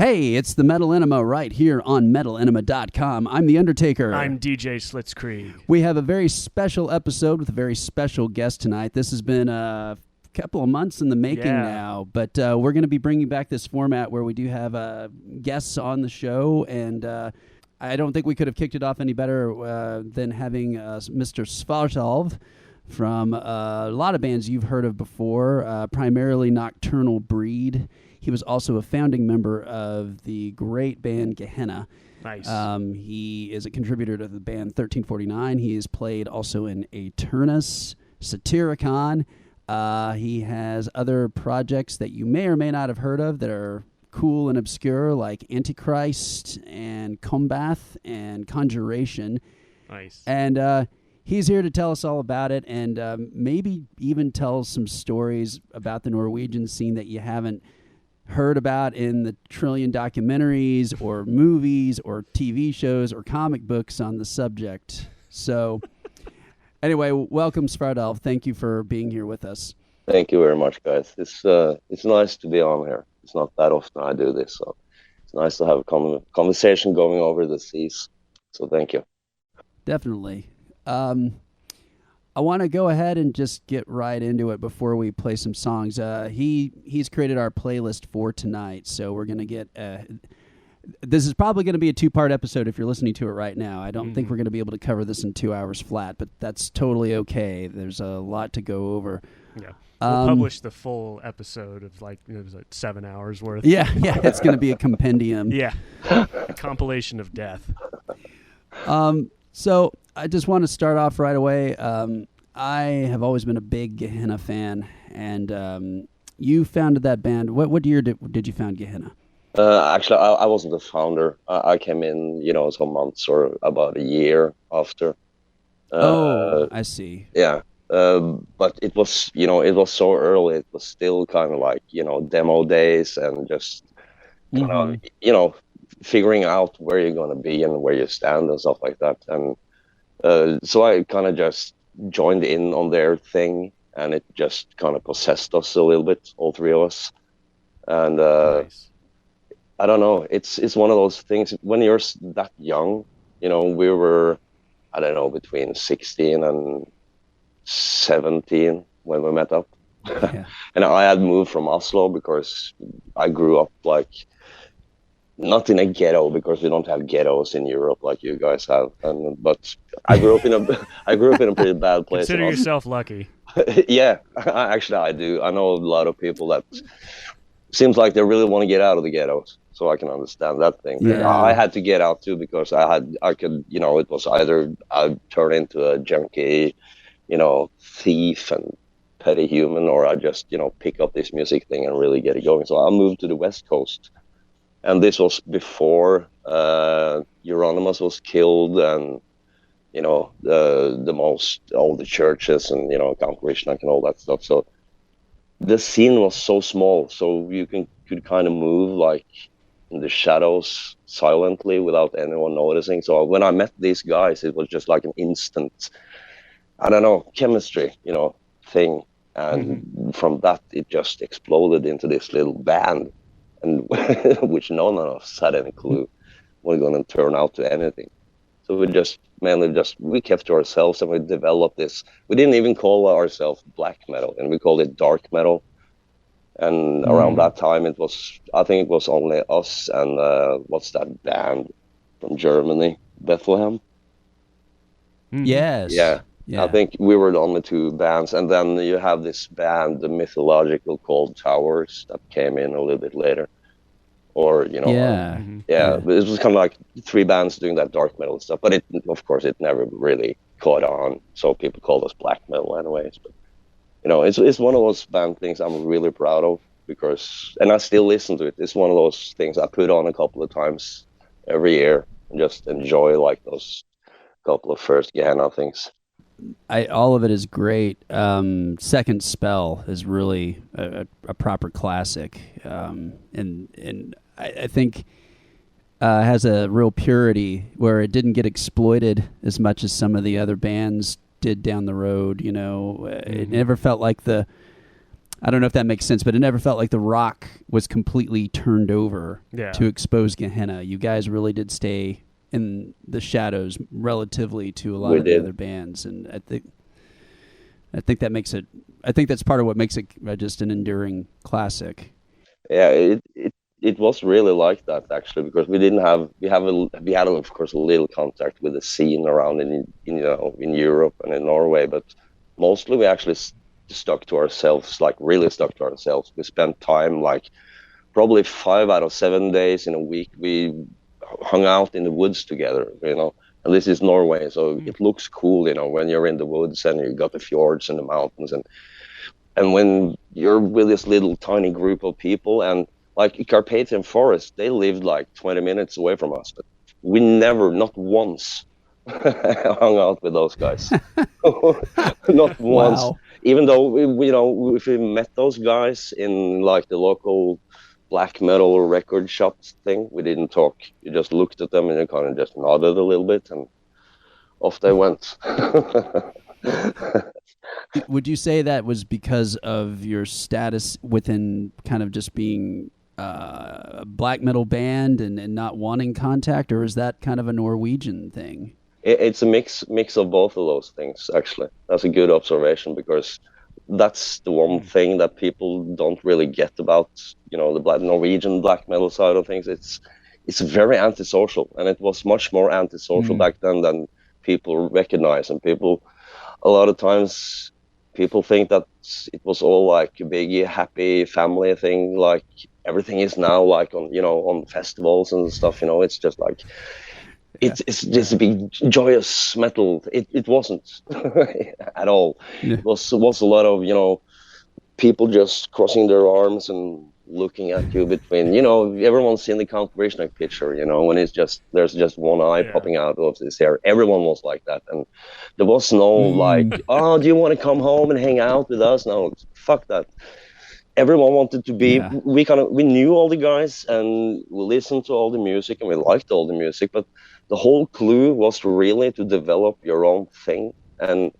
Hey, it's the Metalenema right here on Metalenema.com. I'm The Undertaker. I'm DJ Slitzkrieg. We have a very special episode with a very special guest tonight. This has been a couple of months in the making now, but we're going to be bringing back this format where we do have guests on the show, and I don't think we could have kicked it off any better than having Mr. Svartalv from a lot of bands you've heard of before, primarily Nocturnal Breed. He was also a founding member of the great band Gehenna. Nice. He is a contributor to the band 1349. He has played also in Eternus, Satyricon. He has other projects that you may or may not have heard of that are cool and obscure, like Antichrist and Combath and Conjuration. Nice. And he's here to tell us all about it, and maybe even tell some stories about the Norwegian scene that you haven't heard about in the trillion documentaries or movies or TV shows or comic books on the subject. So anyway, welcome, Svartalv. Thank you for being here with us. Thank you very much, guys. It's nice to be on here. It's not that often I do this, so it's nice to have a conversation going over the seas. So thank you. Definitely. I want to go ahead and just get right into it before we play some songs. He's created our playlist for tonight, so we're going to get... this is probably going to be a two-part episode if you're listening to it right now. I don't think we're going to be able to cover this in 2 hours flat, but that's totally okay. There's a lot to go over. Yeah. We'll publish the full episode of it was 7 hours worth. Yeah, it's going to be a compendium. Yeah. A compilation of death. So I just want to start off right away. I have always been a big Gehenna fan, and you founded that band. What year did you found Gehenna? Actually, I wasn't the founder. I came in, some months or about a year after. I see. Yeah. But it was, it was so early. It was still kind of like, demo days and just kind of, figuring out where you're going to be and where you stand and stuff like that. And so I kind of just joined in on their thing, and it just kind of possessed us a little bit, all three of us. And Nice. I don't know, it's one of those things when you're that young, we were, I don't know, between 16 and 17 when we met up. Yeah. And I had moved from Oslo because I grew up not in a ghetto, because we don't have ghettos in Europe like you guys have. But I grew up in a pretty bad place. Consider yourself lucky. Yeah, actually I do. I know a lot of people that seems like they really want to get out of the ghettos, so I can understand that thing. Yeah. I had to get out too, because I could, it was either I'd turn into a junkie, thief and petty human, or I just, pick up this music thing and really get it going. So I moved to the West Coast. And this was before Euronymous was killed, and all the churches and Count Krishna and all that stuff. So the scene was so small, so you could kind of move like in the shadows silently without anyone noticing. So when I met these guys, it was just like an instant, I don't know, chemistry, thing. And from that, it just exploded into this little band. And which none of us had any clue was going to turn out to anything. So we kept to ourselves, and we developed this. We didn't even call ourselves black metal, and we called it dark metal. And around that time, I think it was only us and what's that band from Germany, Bethlehem? Yes. Yeah. I think we were the only two bands, and then you have this band, the mythological Cold Towers, that came in a little bit later. Or but it was kind of like three bands doing that dark metal stuff. But of course, it never really caught on, so people called us black metal anyways. But it's one of those band things I'm really proud of, and I still listen to it. It's one of those things I put on a couple of times every year and just enjoy those couple of first Gehenna things. All of it is great. Second Spell is really a proper classic, and I think has a real purity where it didn't get exploited as much as some of the other bands did down the road. It never felt like I don't know if that makes sense, but it never felt like the rock was completely turned over to expose Gehenna. You guys really did stay in the shadows relatively to a lot of the other bands, and I think that makes it. I think that's part of what makes it just an enduring classic. Yeah, it was really like that actually, because we had of course a little contact with the scene around in Europe and in Norway, but mostly we actually stuck to ourselves, like really stuck to ourselves. We spent time, like probably 5 out of 7 days in a week we hung out in the woods together, and this is Norway, so it looks cool, when you're in the woods and you got the fjords and the mountains, and when you're with this little tiny group of people, and like Carpathian Forest, they lived like 20 minutes away from us, but we never, not once, hung out with those guys. Not once. Wow. Even though if we met those guys in like the local black metal record shop thing, we didn't talk. You just looked at them and you kind of just nodded a little bit, and off they went. Would you say that was because of your status within kind of just being a black metal band and not wanting contact, or is that kind of a Norwegian thing? It's a mix of both of those things, actually. That's a good observation, because that's the one thing that people don't really get about, the Norwegian black metal side of things. It's very antisocial, and it was much more antisocial back then than people recognize. And a lot of times, people think that it was all like a big happy family thing, like everything is now like on festivals and stuff. It's just like it's just a big joyous metal. It wasn't at all. Yeah. It was a lot of people just crossing their arms and looking at you between, everyone's seen the Count Vrishnak picture, when there's just one eye popping out of his hair. Everyone was like that, and there was no like, oh, do you want to come home and hang out with us? No, fuck that. Everyone wanted to be. Yeah. We knew all the guys, and we listened to all the music, and we liked all the music. But the whole clue was really to develop your own thing and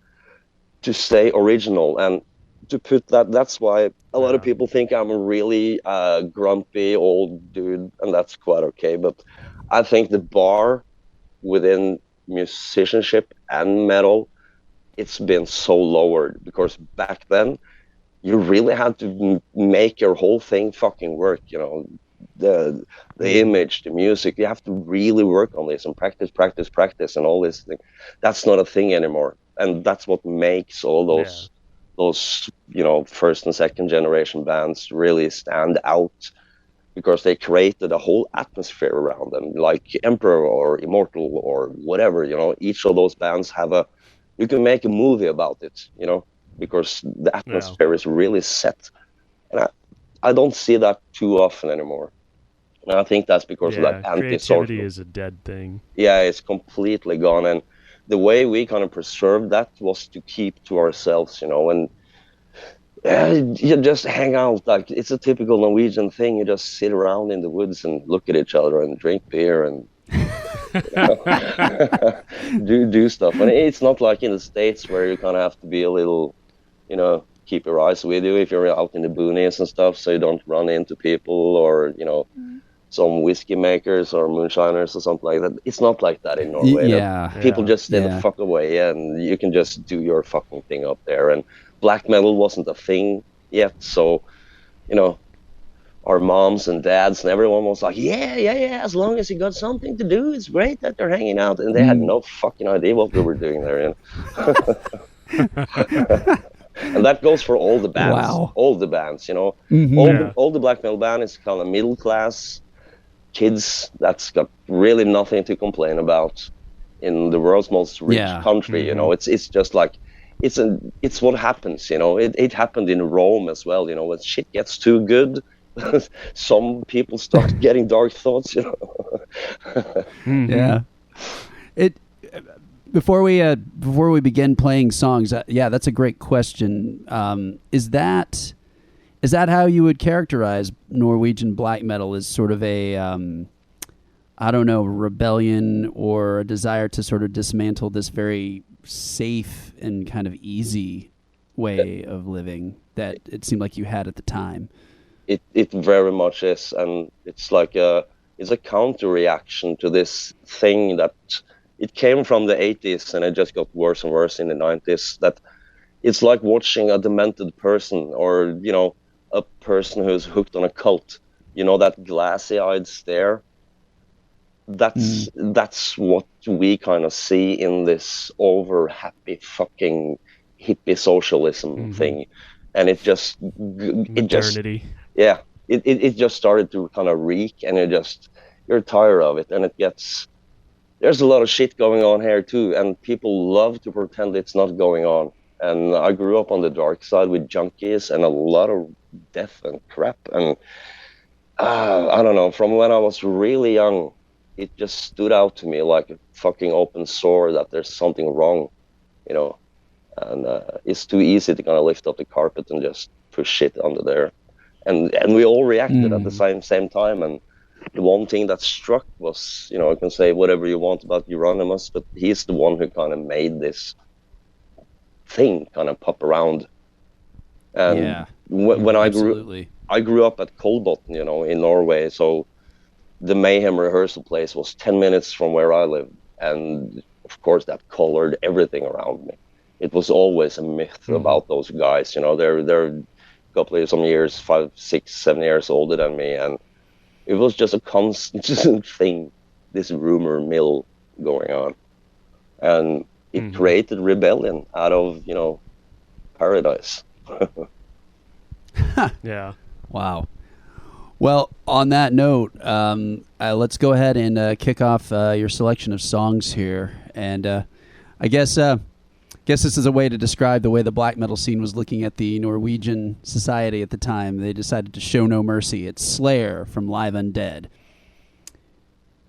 to stay original, and to put that's why a lot of people think I'm a really grumpy old dude, and that's quite okay. But I think the bar within musicianship and metal, it's been so lowered, because back then you really had to make your whole thing fucking work. The image, the music, you have to really work on this and practice and all this thing. That's not a thing anymore, and that's what makes all those first and second generation bands really stand out, because they created a whole atmosphere around them, like Emperor or Immortal or whatever. Each of those bands you can make a movie about it, because the atmosphere is really set, and I don't see that too often anymore. And I think that's because of that anti-social. Creativity is a dead thing. Yeah, it's completely gone, and the way we kind of preserved that was to keep to ourselves, and you just hang out. Like, it's a typical Norwegian thing. You just sit around in the woods and look at each other and drink beer and do stuff. And it's not like in the States where you kind of have to be a little, keep your eyes with you if you're out in the boonies and stuff, so you don't run into people or, some whiskey makers or moonshiners or something like that. It's not like that in Norway. People just stay the fuck away, and you can just do your fucking thing up there. And black metal wasn't a thing yet, so our moms and dads and everyone was like, yeah, as long as you got something to do, it's great that they're hanging out. And they had no fucking idea what we were doing there. And that goes for all the bands. Wow. All the bands, all the black metal band is kind of middle class kids that's got really nothing to complain about in the world's most rich country. It's just like it's what happens. It happened in Rome as well. When shit gets too good, some people start getting dark thoughts. Yeah. Before we begin playing songs, that's a great question. Is that how you would characterize Norwegian black metal? As sort of a rebellion or a desire to sort of dismantle this very safe and kind of easy way of living that it seemed like you had at the time. It very much is, and it's like it's a counter reaction to this thing that it came from the 80s and it just got worse and worse in the 90s. That it's like watching a demented person, or a person who's hooked on a cult. That glassy-eyed stare. That's what we kind of see in this over happy fucking hippie socialism thing, and it just started to kind of reek, and you're tired of it, and there's a lot of shit going on here too, and people love to pretend it's not going on. And I grew up on the dark side with junkies and a lot of death and crap, and I don't know, from when I was really young, it just stood out to me like a fucking open sore that there's something wrong, and it's too easy to kind of lift up the carpet and just push shit under there, and we all reacted at the same time. And the one thing that struck was, I can say whatever you want about Euronymous, but he's the one who kind of made this thing kind of pop around. And when I grew up at Kolbotn, in Norway, so the Mayhem rehearsal place was 10 minutes from where I lived, and of course that colored everything around me. It was always a myth about those guys. They're a couple of some years, 5, 6, 7 years older than me, and it was just a constant thing, this rumor mill going on, and it created rebellion out of paradise. Yeah. Wow. Well, on that note, let's go ahead and kick off your selection of songs here. And I guess this is a way to describe the way the black metal scene was looking at the Norwegian society at the time. They decided to show no mercy. It's Slayer from Live Undead.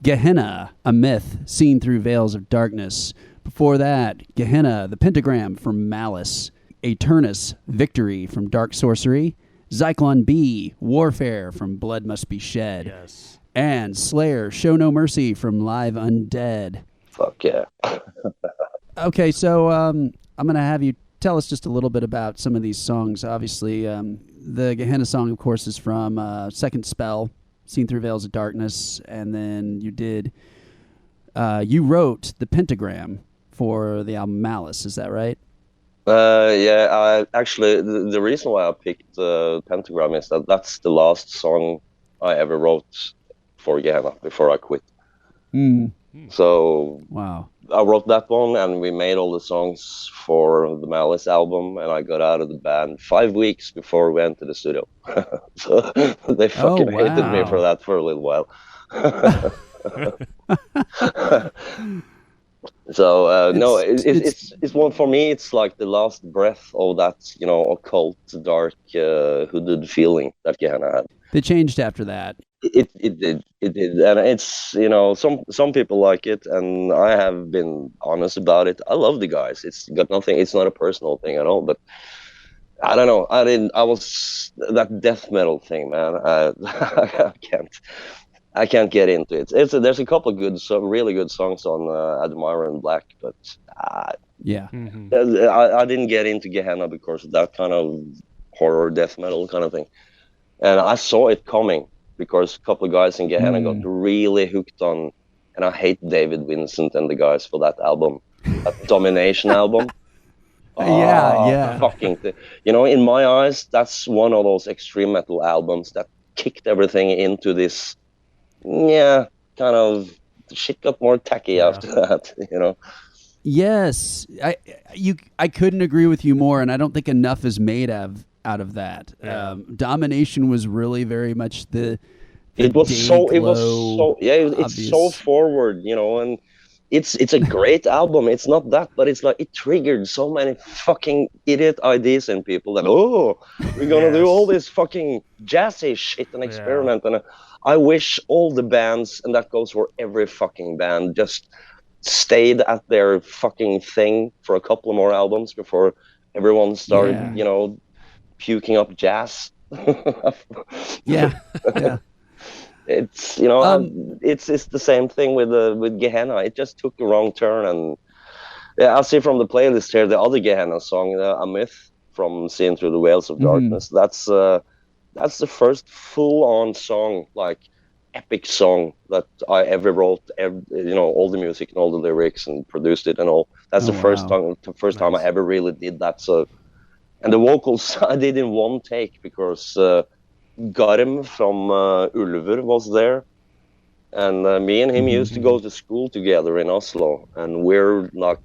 Gehenna, a myth seen through veils of darkness. Before that, Gehenna, the pentagram from Malice. Aeternus, Victory from Dark Sorcery. Zyklon B, Warfare from Blood Must Be Shed. Yes. And Slayer, Show No Mercy from Live Undead. Fuck yeah. Okay, so I'm going to have you tell us just a little bit about some of these songs. Obviously, the Gehenna song, of course, is from Second Spell, Seen Through Veils of Darkness, and then you wrote the pentagram for the album Malice, is that right? I actually, the reason why I picked Pentagram is that that's the last song I ever wrote for Gehenna before I quit. So wow, I wrote that one, and we made all the songs for the Malice album, and I got out of the band 5 weeks before we went to the studio. So they fucking hated me for that for a little while. So no, it's one for me. It's like the last breath of that, occult, dark, hooded feeling that Gehenna had. They changed after that. It did, and it's some people like it, and I have been honest about it. I love the guys. It's got nothing. It's not a personal thing at all. But I don't know. I was that death metal thing, man. I can't get into it. There's a couple of really good songs on Admire and Black, but I didn't get into Gehenna because of that kind of horror death metal kind of thing. And I saw it coming because a couple of guys in Gehenna got really hooked on, and I hate David Vincent and the guys for that album, that Domination album. Fucking in my eyes, that's one of those extreme metal albums that kicked everything into this. Yeah, kind of shit got more tacky after that, Yes, I couldn't agree with you more, and I don't think enough is made out of that. Domination was really very much it's so forward, and it's a great album. It's not that, but it's like it triggered so many fucking idiot ideas in people that we're gonna do all this fucking jazzy shit and experiment. And I wish all the bands, and that goes for every fucking band, just stayed at their fucking thing for a couple of more albums before everyone started, puking up jazz. It's it's the same thing with Gehenna. It just took a wrong turn, and I see from the playlist here the other Gehenna song, A Myth from Seeing Through the Veils of Darkness. That's the first full-on song, like epic song that I ever wrote. All the music and all the lyrics and produced it and all. That's first time I ever really did that. So, and the vocals I did in one take because Garm from Ulver was there. And me and him used to go to school together in Oslo, and we're not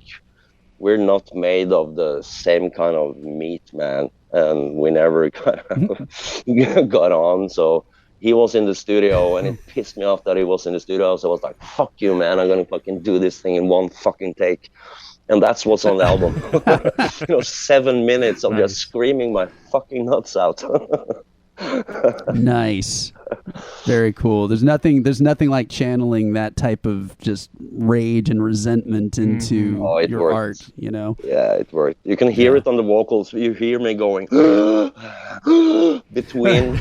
made of the same kind of meat, man. And we never kind of got on. So he was in the studio, and it pissed me off that he was in the studio. So I was like, "Fuck you, man! I'm gonna fucking do this thing in one fucking take." And that's what's on the album. 7 minutes of just screaming my fucking nuts out. Nice. Very cool. There's nothing like channeling that type of just rage and resentment into your worked. art, Yeah, it worked. You can hear it on the vocals. You hear me going between,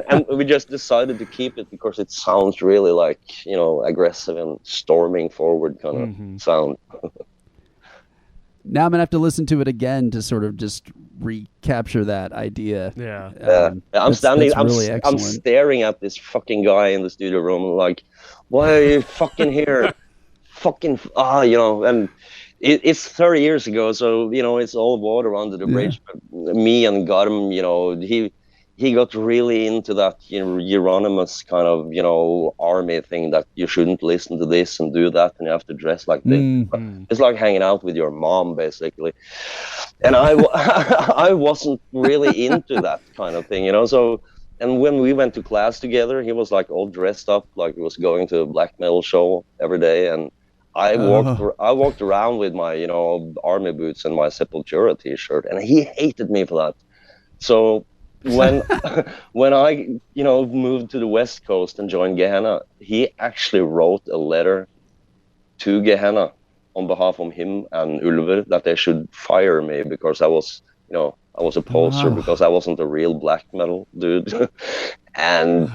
and we just decided to keep it because it sounds really like, aggressive and storming forward kind of sound. Now I'm gonna have to listen to it again to sort of just recapture that idea. Yeah. I'm standing. Really I'm staring at this fucking guy in the studio room, like, why are you fucking here? And it's 30 years ago, so it's all water under the bridge. But me and Garm, he got really into that Euronymous kind of army thing, that you shouldn't listen to this and do that, and you have to dress like this. It's like hanging out with your mom, basically. And I wasn't really into that kind of thing, So, and when we went to class together, he was like all dressed up like he was going to a black metal show every day, and I walked around with my army boots and my Sepultura t-shirt, and he hated me for that. So when I moved to the West Coast and joined Gehenna, he actually wrote a letter to Gehenna on behalf of him and Ulver that they should fire me because I was a poser, because I wasn't a real black metal dude. And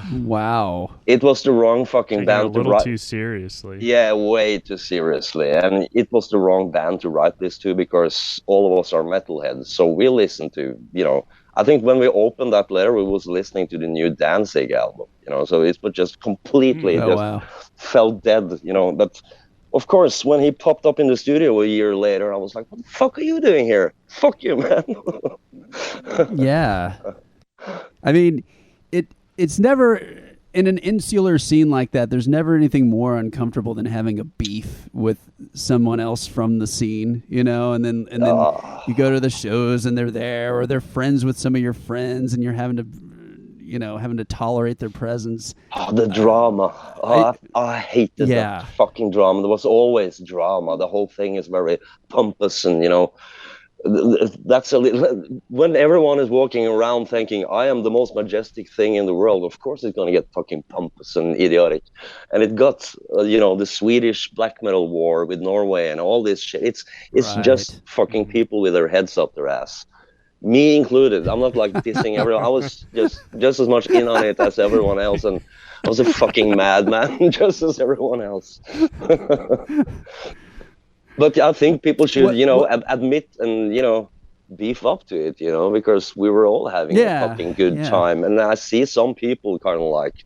it was the wrong fucking band to write. A little too seriously. Yeah, way too seriously. And it was the wrong band to write this to, because all of us are metalheads. So we listened to, I think when we opened that letter, we was listening to the new Danzig album, so it was just completely fell dead, But of course, when he popped up in the studio a year later, I was like, what the fuck are you doing here? Fuck you, man. Yeah. I mean, it's never, in an insular scene like that, there's never anything more uncomfortable than having a beef with someone else from the scene, and then you go to the shows and they're there, or they're friends with some of your friends, and you're having to tolerate their presence. The drama. I hated that fucking drama. There was always drama. The whole thing is very pompous, and that's a little, when everyone is walking around thinking I am the most majestic thing in the world, of course it's going to get fucking pompous and idiotic. And it got the Swedish black metal war with Norway and all this shit. It's just fucking people with their heads up their ass, me included. I'm not like dissing everyone. I was just as much in on it as everyone else, and I was a fucking madman just as everyone else. But I think people should, admit and, beef up to it, because we were all having a fucking good time. And I see some people kind of like,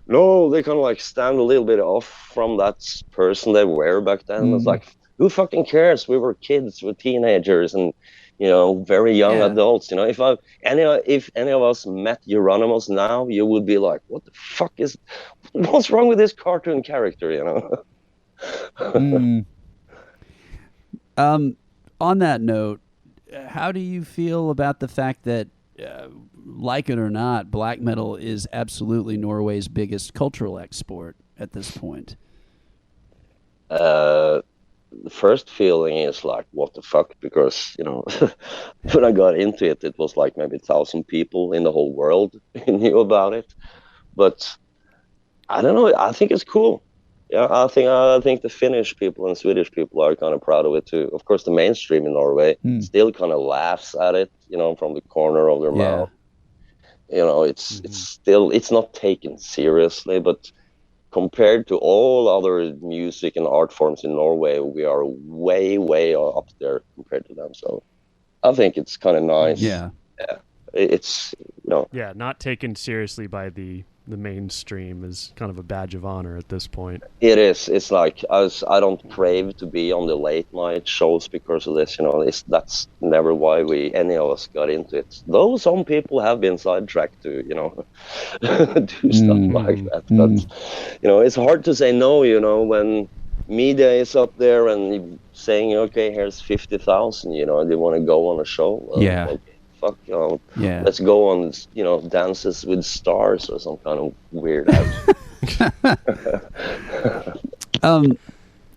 they kind of like stand a little bit off from that person they were back then. It's like, who fucking cares? We were kids, we were teenagers, and, very young adults. If any of us met Euronymous now, you would be like, what the fuck what's wrong with this cartoon character, On that note, how do you feel about the fact that, like it or not, black metal is absolutely Norway's biggest cultural export at this point? The first feeling is like, what the fuck? Because, when I got into it, it was like maybe 1,000 people in the whole world who knew about it. But I don't know. I think it's cool. Yeah, I think the Finnish people and Swedish people are kind of proud of it too. Of course, the mainstream in Norway still kind of laughs at it, from the corner of their mouth. It's not taken seriously, but compared to all other music and art forms in Norway, we are way, way up there compared to them. So I think it's kind of nice. Yeah. It's, Yeah, not taken seriously by the mainstream is kind of a badge of honor at this point. It is. It's like I don't crave to be on the late night shows because of this. That's never why any of us got into it. Though some people have been sidetracked to do stuff like that. But it's hard to say no. When media is up there and saying, okay, here's 50,000. Do you want to go on a show? Well, yeah. Okay. Fuck, let's go on, Dances with Stars or some kind of weird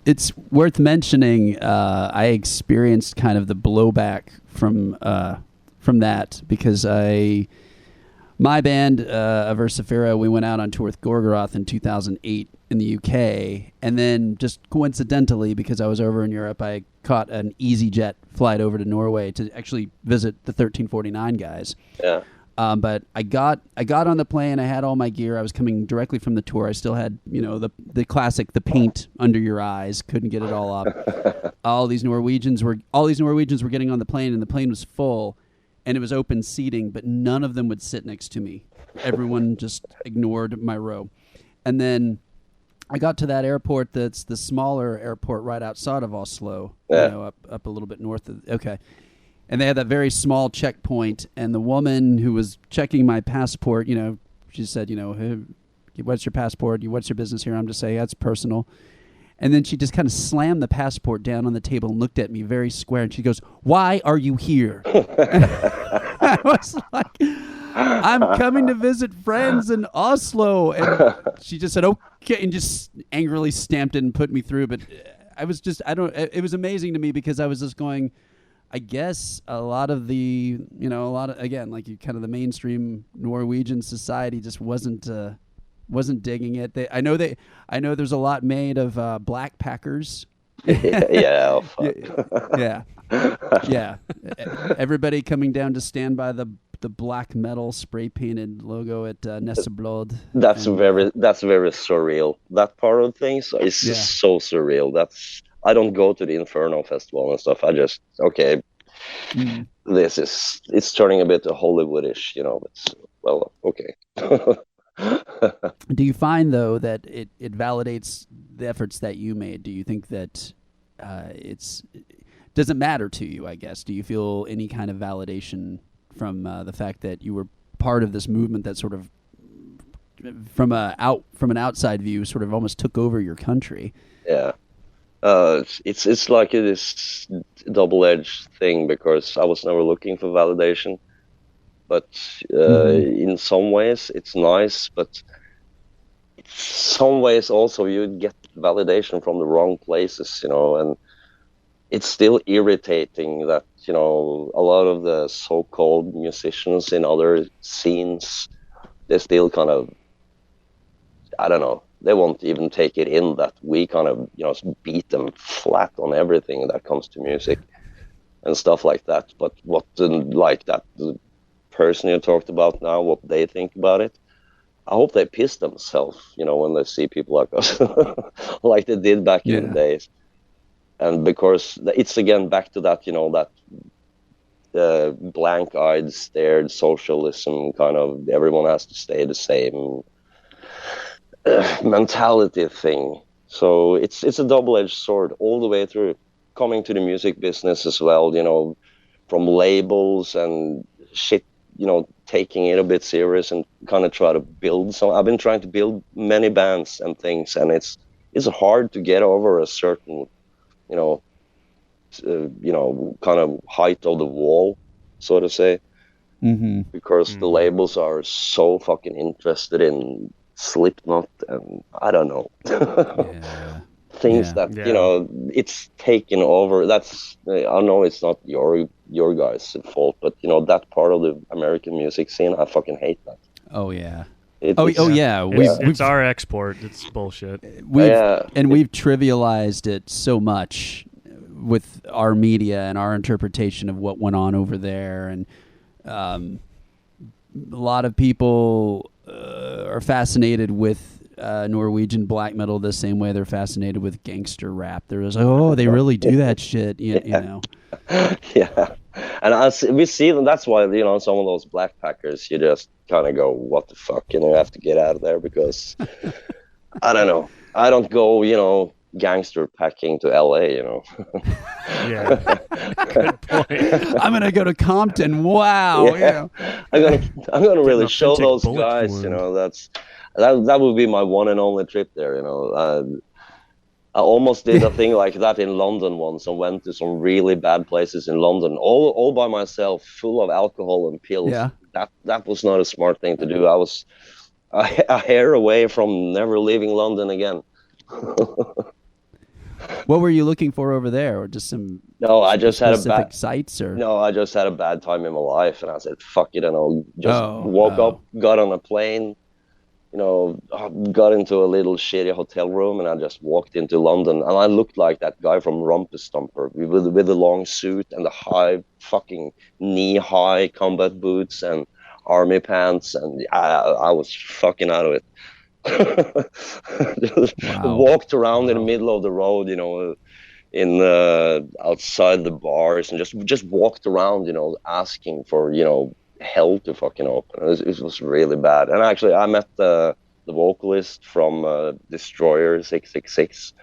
It's worth mentioning, I experienced kind of the blowback from that because my band, Aversifera, we went out on tour with Gorgoroth in 2008 in the UK, and then just coincidentally, because I was over in Europe, I caught an EasyJet flight over to Norway to actually visit the 1349 guys. Yeah. But I got on the plane. I had all my gear. I was coming directly from the tour. I still had, the classic, the paint under your eyes. Couldn't get it all up. all these Norwegians were getting on the plane, and the plane was full, and it was open seating, but none of them would sit next to me. Everyone just ignored my row. And then I got to that airport that's the smaller airport right outside of Oslo, up a little bit north of. Okay. And they had that very small checkpoint, and the woman who was checking my passport, she said, hey, what's your passport? What's your business here? I'm just saying, that's personal. And then she just kind of slammed the passport down on the table and looked at me very square, and she goes, "Why are you here?" I was like, "I'm coming to visit friends in Oslo." And she just said, "Okay," and just angrily stamped it and put me through. But I was just, it was amazing to me because I was just going, I guess a lot of again, like kind of the mainstream Norwegian society just wasn't digging it. I know there's a lot made of black Packers. Yeah. Yeah. Everybody coming down to stand by the black metal spray painted logo at Nesseblod. That's very surreal. That part of things is just so surreal. I don't go to the Inferno Festival and stuff. I just, okay, it's turning a bit Hollywoodish, okay. Do you find, though, that it validates the efforts that you made? Do you think that doesn't matter to you, I guess? Do you feel any kind of validation from the fact that you were part of this movement that sort of, from an outside view, sort of almost took over your country? Yeah. It's like this double-edged thing because I was never looking for validation, but in some ways it's nice, but in some ways also you get validation from the wrong places, and it's still irritating that a lot of the so-called musicians in other scenes, they still kind of, I don't know, they won't even take it in that we kind of, beat them flat on everything that comes to music and stuff like that. But the person you talked about now, what they think about it, I hope they piss themselves, when they see people like us, like they did back in the days. And because it's again back to that, that blank-eyed, stared socialism kind of, everyone has to stay the same mentality thing. So it's a double-edged sword all the way through, coming to the music business as well, from labels and shit, taking it a bit serious and kind of try to build some. I've been trying to build many bands and things, and it's hard to get over a certain kind of height of the wall, so to say, because the labels are so fucking interested in Slipknot and I don't know things that it's taken over. That's, I know it's not your guys' fault, but that part of the American music scene, I fucking hate that. Oh yeah. It's our export. It's bullshit. We've trivialized it so much with our media and our interpretation of what went on over there, and a lot of people are fascinated with Norwegian black metal the same way they're fascinated with gangster rap. They're just like, oh, they really do that shit, you know. Yeah, we see them. That's why, some of those backpackers, you just kind of go, what the fuck, you have to get out of there, because I don't know. I don't go, gangster packing to LA, Yeah, good point. I'm gonna go to Compton. Wow. Yeah. I'm gonna really show authentic those bullet guys, wound. that would be my one and only trip there. I almost did a thing like that in London once, and went to some really bad places in London, all by myself, full of alcohol and pills. Yeah. That was not a smart thing to do. I was a hair away from never leaving London again. What were you looking for over there, or just some? No, I just had a specific bad sites, or no, I just had a bad time in my life, and I said, "Fuck it," and I just woke Oh. up, got on a plane, got into a little shitty hotel room, and I just walked into London, and I looked like that guy from Rumpus Stomper with the long suit and the high fucking knee-high combat boots and army pants, and I was fucking out of it. Just Wow. walked around in the middle of the road, in outside the bars, and just walked around, asking for hell to fucking open. It was really bad. And actually, I met the vocalist from Destroyer 666.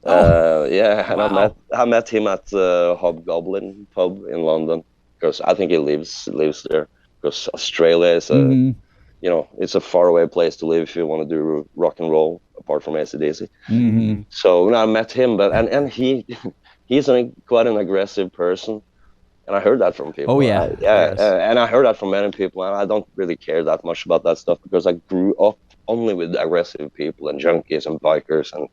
Yeah, and Wow. I met him at the Hobgoblin pub in London, because I think he lives there, because Australia is it's a faraway place to live if you want to do rock and roll, apart from AC/DC. Mm-hmm. So I met him, but and he's quite an aggressive person, and I heard that from people. Oh, yeah. Yes. And I heard that from many people, and I don't really care that much about that stuff, because I grew up only with aggressive people and junkies and bikers, and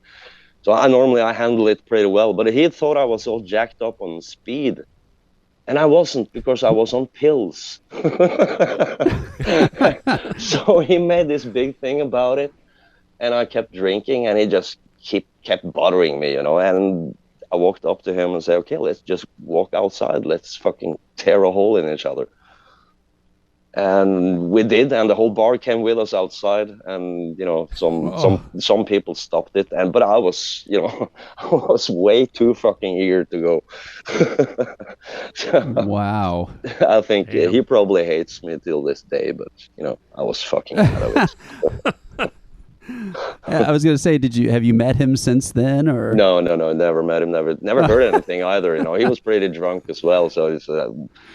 so I handle it pretty well. But he thought I was all jacked up on speed. And I wasn't, because I was on pills. So he made this big thing about it, and I kept drinking, and he just kept bothering me, and I walked up to him and said, okay, let's just walk outside. Let's fucking tear a hole in each other. And we did, and the whole bar came with us outside, and some people stopped it, but I was I was way too fucking eager to go. Wow. I think Damn. he probably hates me till this day, but I was fucking out of it. Yeah, I was gonna say, have you met him since then, or? No, never met him, never heard anything either. He was pretty drunk as well, so it's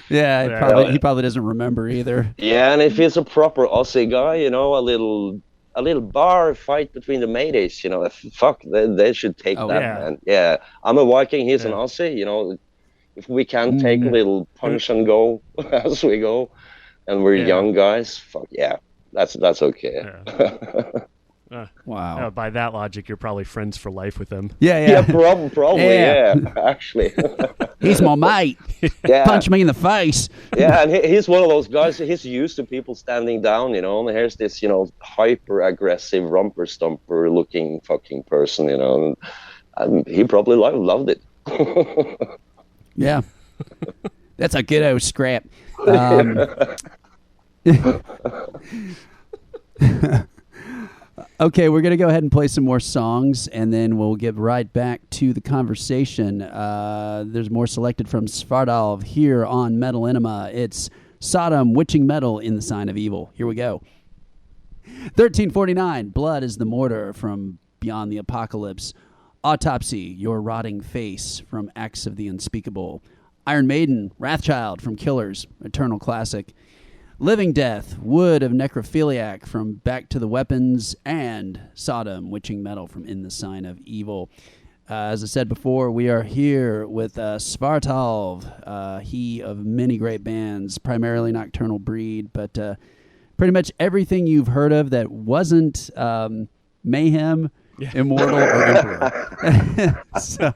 Yeah, he probably doesn't remember either. yeah. And if he's a proper Aussie guy, a little bar fight between the mateys, fuck, they should take that, yeah. man. Yeah, I'm a Viking, he's an Aussie, if we can take a little punch and go as we go, and we're young guys, fuck yeah, that's okay. Wow. By that logic, you're probably friends for life with him. Yeah. Probably, yeah, actually. He's my mate. Yeah. Punch me in the face. Yeah, and he's one of those guys, he's used to people standing down, and here's this, hyper aggressive rumper stomper looking fucking person, and he probably loved it. Yeah. That's a good old scrap. Okay, we're going to go ahead and play some more songs, and then we'll get right back to the conversation. There's more selected from Svartalv here on Metalenema. It's Sodom, Witching Metal in the Sign of Evil. Here we go. 1349, Blood is the Mortar from Beyond the Apocalypse. Autopsy, Your Rotting Face from Acts of the Unspeakable. Iron Maiden, Wrathchild from Killers, Eternal Classic. Living Death, Wood of Necrophiliac from Back to the Weapons, and Sodom, Witching Metal from In the Sign of Evil. As I said before, we are here with Svartalv, he of many great bands, primarily Nocturnal Breed, but pretty much everything you've heard of that wasn't Mayhem, Immortal, or Emperor. So,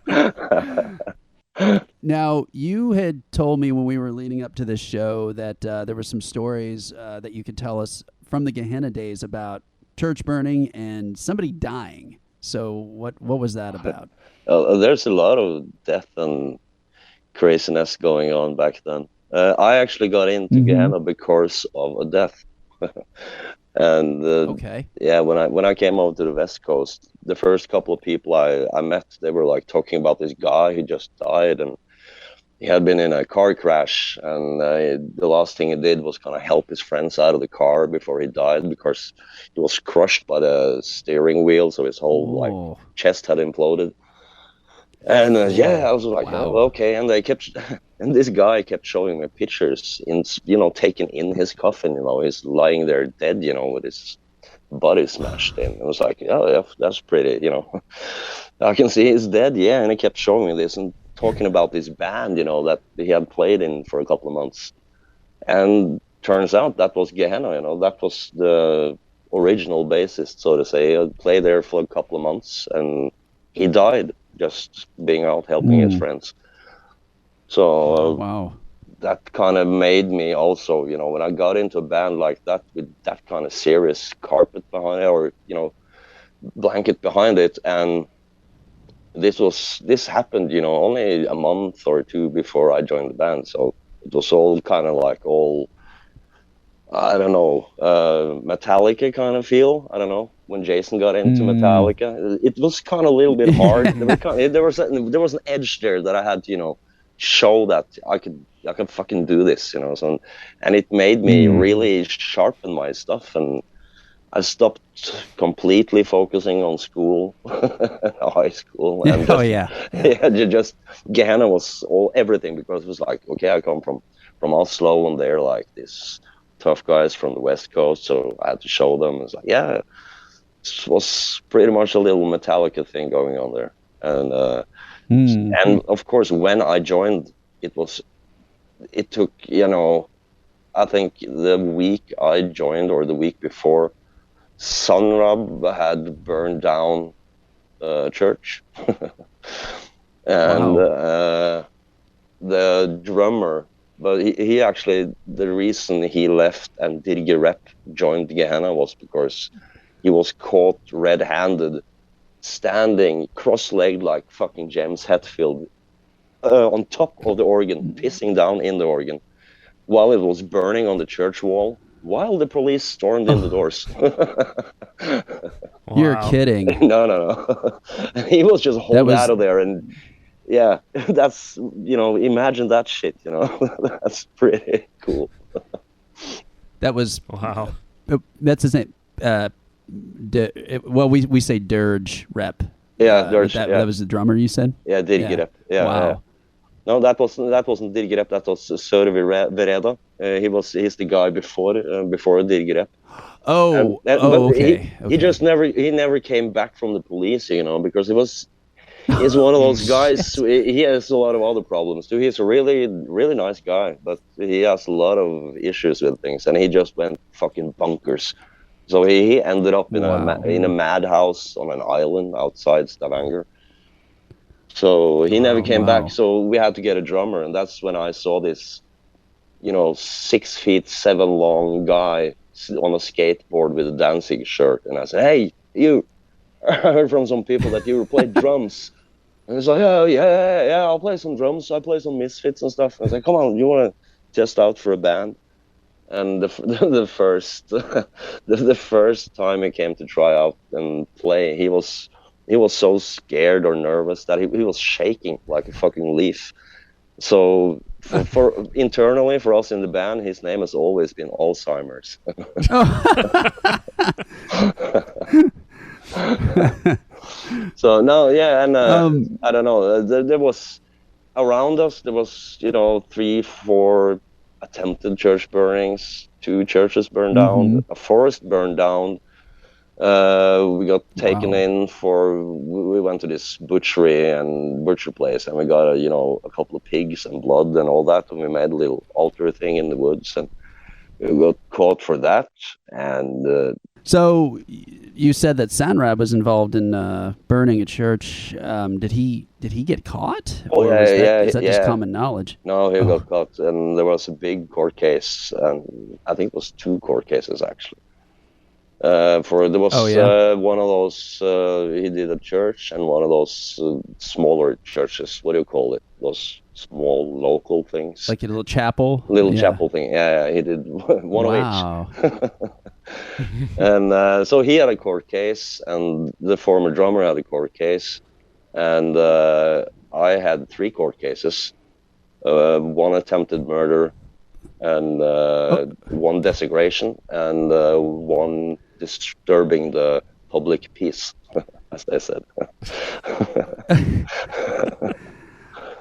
now, you had told me when we were leading up to this show that there were some stories that you could tell us from the Gehenna days about church burning and somebody dying. So what was that about? There's a lot of death and craziness going on back then. I actually got into Gehenna because of a death. And okay. Yeah, when I came over to the West Coast, the first couple of people I met, they were like talking about this guy who just died, and he had been in a car crash, and the last thing he did was kind of help his friends out of the car before he died, because he was crushed by the steering wheel, so his whole like chest had imploded. And I was like, wow. okay. And they kept, and this guy kept showing me pictures taken in his coffin. He's lying there dead, with his body smashed in. I was like, oh yeah, that's pretty. I can see he's dead. Yeah, and he kept showing me this and talking about this band, that he had played in for a couple of months. And turns out that was Gehenna. That was the original bassist, so to say. He played there for a couple of months, and he died just being out helping his friends. So wow, that kind of made me also, when I got into a band like that with that kind of serious carpet behind it, or blanket behind it, and this happened, only a month or two before I joined the band. So it was all kind of like I don't know, Metallica kind of feel. I don't know. When Jason got into Metallica, it was kind of a little bit hard. There was an edge there that I had to, show that I could fucking do this, So, and it made me really sharpen my stuff, and I stopped completely focusing on school, high school, and just Gehenna was everything, because it was like, okay, I come from Oslo, and they're like this tough guys from the West Coast, so I had to show them. It's like, yeah, it was pretty much a little Metallica thing going on there. And and of course, when I joined, it took, I think the week I joined, or the week before, Sunrab had burned down church. And the drummer, but he actually, the reason he left and Dirge Rep joined Gehenna was because he was caught red-handed, standing cross-legged like fucking James Hetfield on top of the organ, pissing down in the organ, while it was burning on the church wall, while the police stormed in the doors. Wow. You're kidding. No. He was just hauled out of there, and yeah, that's, imagine that shit, that's pretty cool. That was, wow. That's his name. We say Dirge Rep. Yeah, Dirge. That was the drummer, you said? Yeah, Dirge Rep. Yeah. Wow. Yeah. No, that wasn't Dirge Rep. That was Sørvi Vereda. He's the guy before Dirge Rep. Okay. He just never came back from the police, because he's one of those guys. He has a lot of other problems too. He's a really, really nice guy, but he has a lot of issues with things, and he just went fucking bonkers. So he ended up in a madhouse on an island outside Stavanger. So he never came back. So we had to get a drummer, and that's when I saw this, 6'7" long guy on a skateboard with a Danzig shirt, and I said, "Hey, you! I heard from some people that you play drums." And he's like, "Oh yeah, I'll play some drums. I play some Misfits and stuff." And I was like, "Come on, you want to test out for a band?" And the first time he came to try out and play, he was so scared or nervous that he was shaking like a fucking leaf. So for internally for us in the band, his name has always been Alzheimer's. So no, yeah, and I don't know. There was around us. There was 3-4 attempted church burnings. 2 churches burned down. A forest burned down. We got taken in we went to this butcher place, and we got a couple of pigs and blood and all that, and we made a little altar thing in the woods, and we got caught for that. And so you said that Sanrab was involved in burning a church. Did he get caught? Oh, or is that just common knowledge? No, he got caught, and there was a big court case, and I think it was 2 court cases actually. There was one of those, he did a church, and one of those smaller churches. What do you call it? Those small local things. Like a little chapel? Chapel thing. Yeah, he did one of each. And so he had a court case, and the former drummer had a court case, and I had 3 court cases. one attempted murder, and one desecration, and one disturbing the public peace, as they said.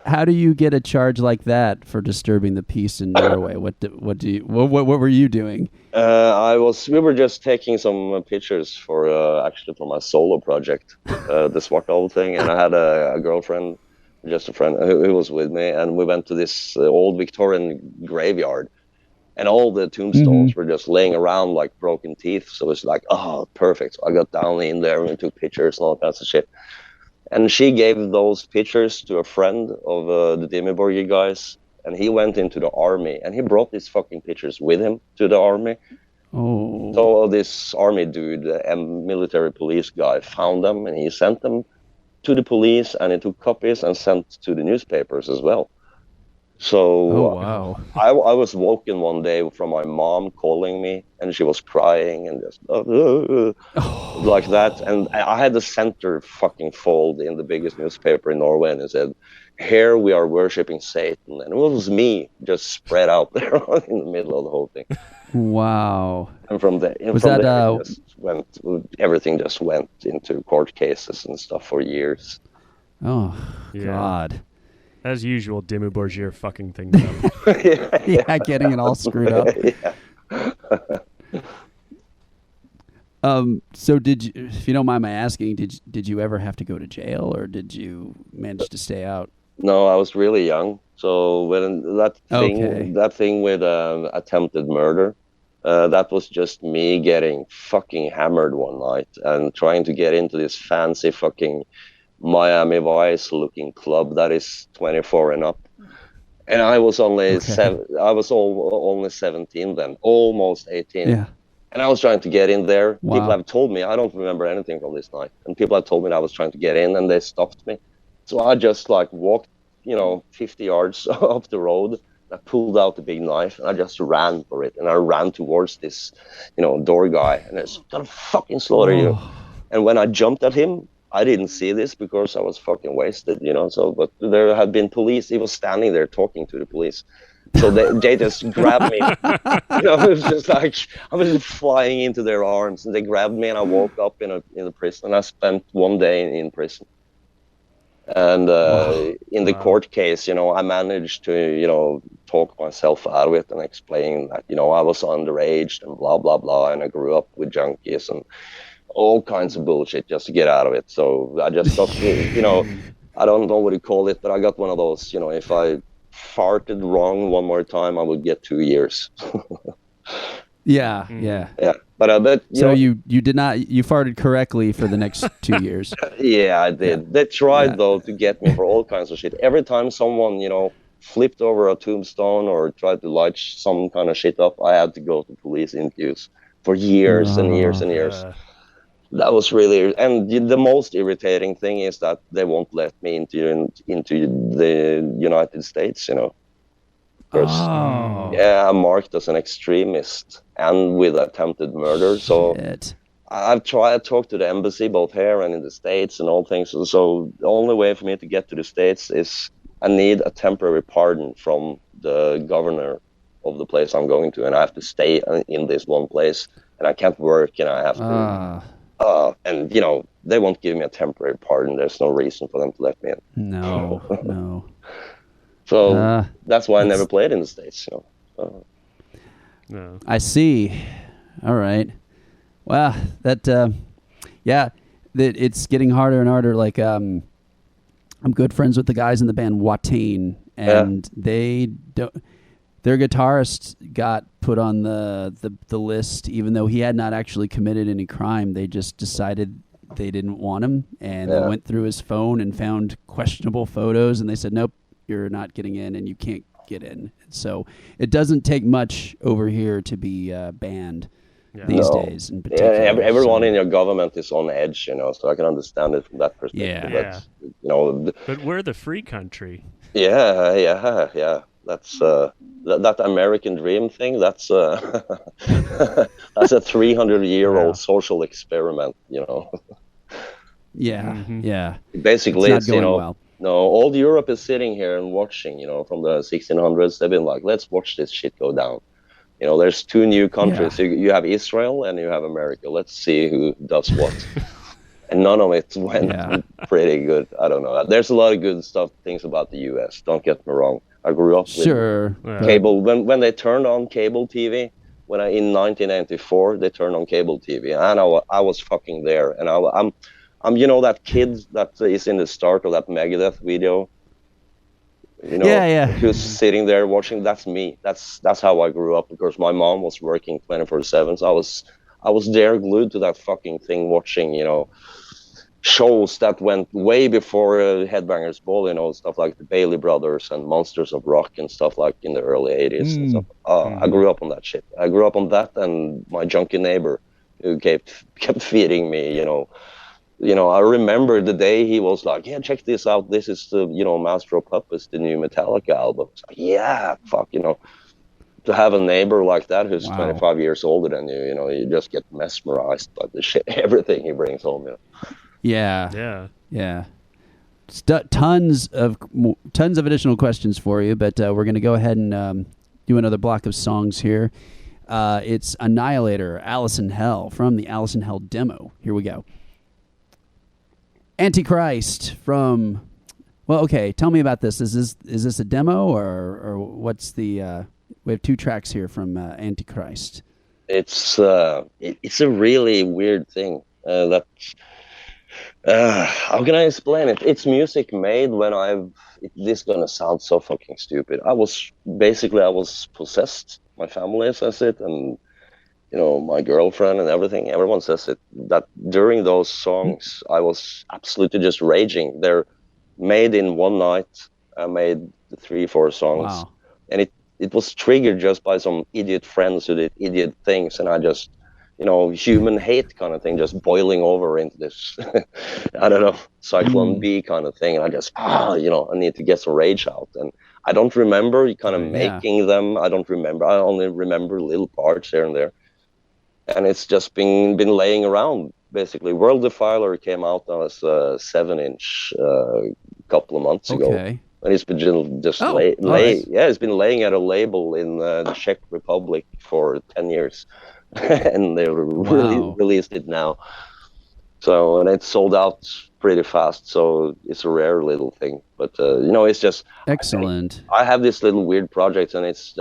How do you get a charge like that for disturbing the peace in Norway? What were you doing? We were just taking some pictures for actually for my solo project, the Svartalv thing, and I had a girlfriend, just a friend who was with me, and we went to this old Victorian graveyard, and all the tombstones were just laying around like broken teeth. So it's like, oh, perfect. So I got down in there and took pictures and all kinds of shit. And she gave those pictures to a friend of the Dimmerborg guys, and he went into the army, and he brought these fucking pictures with him to the army. Oh. So this army dude, a military police guy, found them, and he sent them to the police, and he took copies and sent to the newspapers as well. So wow. I was woken one day from my mom calling me, and she was crying and just like that. And I had the center fucking fold in the biggest newspaper in Norway, and it said, "Here we are worshiping Satan," and it was me just spread out there in the middle of the whole thing. Wow. And from there, everything just went into court cases and stuff for years. Oh God. As usual, Dimmu Borgir fucking things up. Yeah, getting it all screwed up. So did you, if you don't mind my asking, did you ever have to go to jail, or did you manage to stay out? No, I was really young. So when that thing with attempted murder, that was just me getting fucking hammered one night and trying to get into this fancy fucking Miami Vice looking club that is 24 and up, and I was only only 17 then, almost 18. Yeah. And I was trying to get in there. Wow. People have told me, I don't remember anything from this night, and people have told me that I was trying to get in, and they stopped me. So I just like walked 50 yards up the road. I pulled out the big knife and I just ran for it, and I ran towards this door guy, and it's gonna fucking slaughter you. And when I jumped at him, I didn't see this because I was fucking wasted, so, but there had been police. He was standing there talking to the police. So they just grabbed me. It was just like, I was just flying into their arms, and they grabbed me, and I woke up in a prison, and I spent one day in prison. And in the court case, I managed to, talk myself out of it and explain that, I was underage and blah, blah, blah, and I grew up with junkies and all kinds of bullshit just to get out of it. So I just got, I don't know what you call it, but I got one of those, if I farted wrong one more time, I would get 2 years. Yeah. But so you did not, you farted correctly for the next 2 years. Yeah, I did. Yeah. They tried though to get me for all kinds of shit. Every time someone, flipped over a tombstone or tried to light some kind of shit up, I had to go to police interviews for years and years and years. That was really, and the most irritating thing is that they won't let me into the United States, Because, I'm marked as an extremist and with attempted murder. So I've tried to talk to the embassy both here and in the States and all things. So the only way for me to get to the States is I need a temporary pardon from the governor of the place I'm going to, and I have to stay in this one place, and I can't work, and I have to. And they won't give me a temporary pardon. There's no reason for them to let me in. No. So that's why I never played in the States. No. I see. All right. Well, that it's getting harder and harder. Like I'm good friends with the guys in the band Watain, and they don't. Their guitarist got put on the list, even though he had not actually committed any crime. They just decided they didn't want him, and they went through his phone and found questionable photos, and they said, nope, you're not getting in, and you can't get in. So it doesn't take much over here to be banned these days. In particular. Yeah, everyone in your government is on edge, so I can understand it from that perspective. But we're the free country. Yeah. That's that American dream thing. That's that's a 300-year-old social experiment. Yeah. Basically, it's going well. No, all Europe is sitting here and watching, from the 1600s. They've been like, let's watch this shit go down. There's two new countries. Yeah. You have Israel and you have America. Let's see who does what. And none of it went pretty good. I don't know. There's a lot of good things about the U.S. Don't get me wrong. I grew up with cable. When they turned on cable TV, in 1994 they turned on cable TV, and I was fucking there. And I'm that kid that is in the start of that Megadeth video. Who's sitting there watching. That's me. That's how I grew up, because my mom was working 24/7. So I was there glued to that fucking thing, watching shows that went way before Headbangers Ball, stuff like the Bailey Brothers and Monsters of Rock and stuff like in the early 80s and stuff. I grew up on that shit. I grew up on that, and my junkie neighbor who kept feeding me, I remember the day he was like, yeah, check this out. This is the, Master of Puppets, the new Metallica album. Like, yeah, fuck, to have a neighbor like that who's 25 years older than you, you just get mesmerized by the shit, everything he brings home, Yeah. Tons of additional questions for you, but we're going to go ahead and do another block of songs here. It's Annihilator, Alice in Hell, from the Alice in Hell demo. Here we go. Antichrist from... Well, okay, tell me about this. Is this a demo, or what's the... we have two tracks here from Antichrist. It's a really weird thing. How can I explain it? It's music made when this is gonna sound so fucking stupid. I was possessed. My family says it, and my girlfriend and everything. Everyone says it. That during those songs, I was absolutely just raging. They're made in one night. I made 3-4 songs, and it was triggered just by some idiot friends who did idiot things, and I just. Human hate kind of thing, just boiling over into this, I don't know, Cyclone B kind of thing. And I just, I need to get some rage out. And I don't remember kind of making them. I only remember little parts here and there. And it's just been laying around, basically. World Defiler came out as a 7-inch a couple of months ago. And it's been it's been laying at a label in the Czech Republic for 10 years. And they released it now. So, and it's sold out pretty fast. So it's a rare little thing. But it's just excellent. I have this little weird project, and it's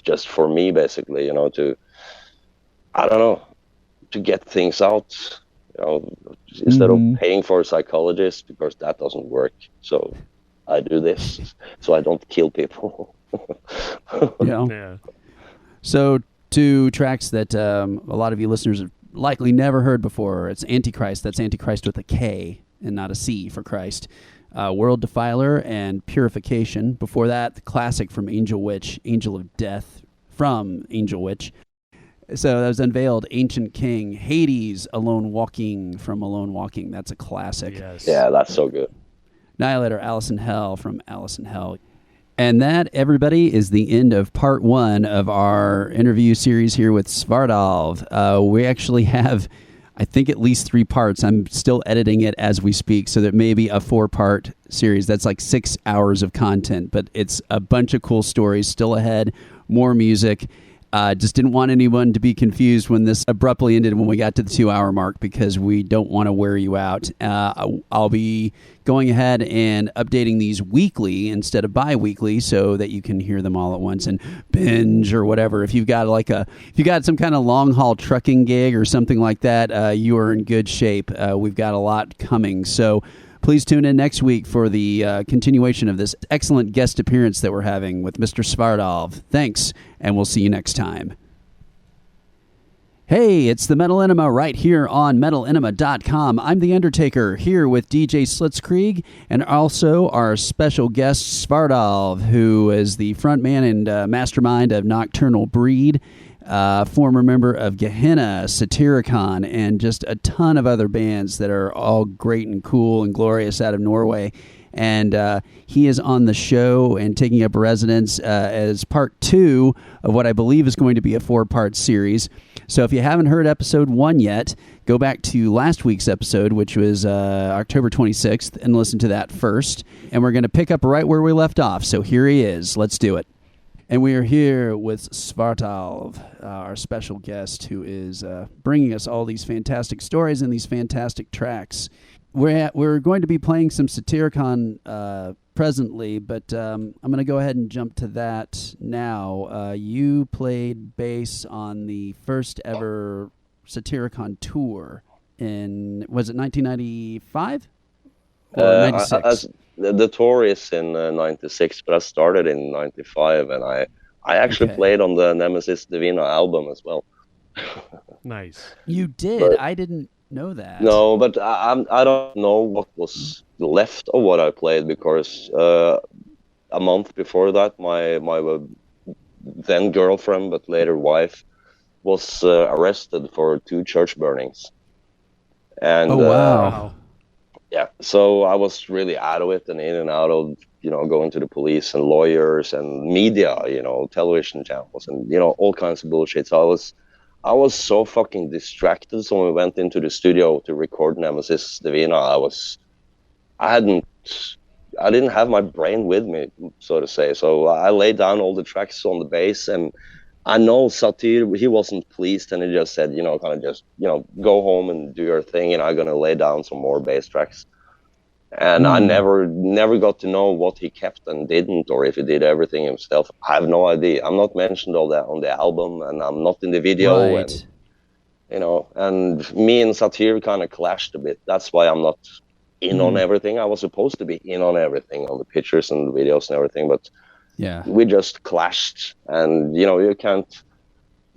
just for me, basically. To get things out. Instead of paying for a psychologist, because that doesn't work. So I do this so I don't kill people. Yeah. So. Two tracks that a lot of you listeners have likely never heard before. It's Antichrist. That's Antichrist with a K and not a C for Christ. World Defiler and Purification. Before that, the classic from Angel Witch, Angel of Death from Angel Witch. So that was Unveiled, Ancient King. Hades, Alone Walking from Alone Walking. That's a classic. Yes. Yeah, that's so good. Annihilator, Alice in Hell from Alice in Hell. And that, everybody, is the end of part 1 of our interview series here with Svartalv. We actually have, I think, at least 3 parts. I'm still editing it as we speak, so that may be a 4-part series. That's like 6 hours of content, but it's a bunch of cool stories still ahead, more music. Just didn't want anyone to be confused when this abruptly ended when we got to the 2-hour mark, because we don't want to wear you out. I'll be going ahead and updating these weekly instead of bi-weekly, so that you can hear them all at once and binge or whatever. If you've got some kind of long haul trucking gig or something like that, you are in good shape. We've got a lot coming. So please tune in next week for the continuation of this excellent guest appearance that we're having with Mr. Svartalv. Thanks, and we'll see you next time. Hey, it's the Metalenema right here on Metalenema.com. I'm The Undertaker, here with DJ Slitzkrieg, and also our special guest, Svartalv, who is the frontman and mastermind of Nocturnal Breed, former member of Gehenna, Satyricon, and just a ton of other bands that are all great and cool and glorious out of Norway. and he is on the show and taking up residence as part 2 of what I believe is going to be a 4-part series. So if you haven't heard episode 1 yet, go back to last week's episode, which was October 26th, and listen to that first. And we're going to pick up right where we left off. So here he is. Let's do it. And we are here with Svartalv, our special guest, who is bringing us all these fantastic stories and these fantastic tracks. We're going to be playing some Satyricon presently, but I'm going to go ahead and jump to that now. You played bass on the first ever Satyricon tour in, was it 1995 or 96? The tour is in 96, but I started in 95, and I actually played on the Nemesis Divina album as well. Nice. You did? But I didn't know that. No, but I don't know what was left of what I played, because a month before that, my then girlfriend, but later wife, was arrested for 2 church burnings. And oh, wow. Yeah, so I was really out of it and in and out of, going to the police and lawyers and media, television channels and, all kinds of bullshit. So I was so fucking distracted. So when we went into the studio to record Nemesis Divina, I didn't have my brain with me, so to say. So I laid down all the tracks on the bass, and I know Satyr, he wasn't pleased, and he just said, go home and do your thing, and I'm gonna lay down some more bass tracks. And I never got to know what he kept and didn't, or if he did everything himself. I have no idea. I'm not mentioned on the album, and I'm not in the video, right. And me and Satyr kind of clashed a bit. That's why I'm not in on everything. I was supposed to be in on everything, on the pictures and the videos and everything, but we just clashed. And you can't.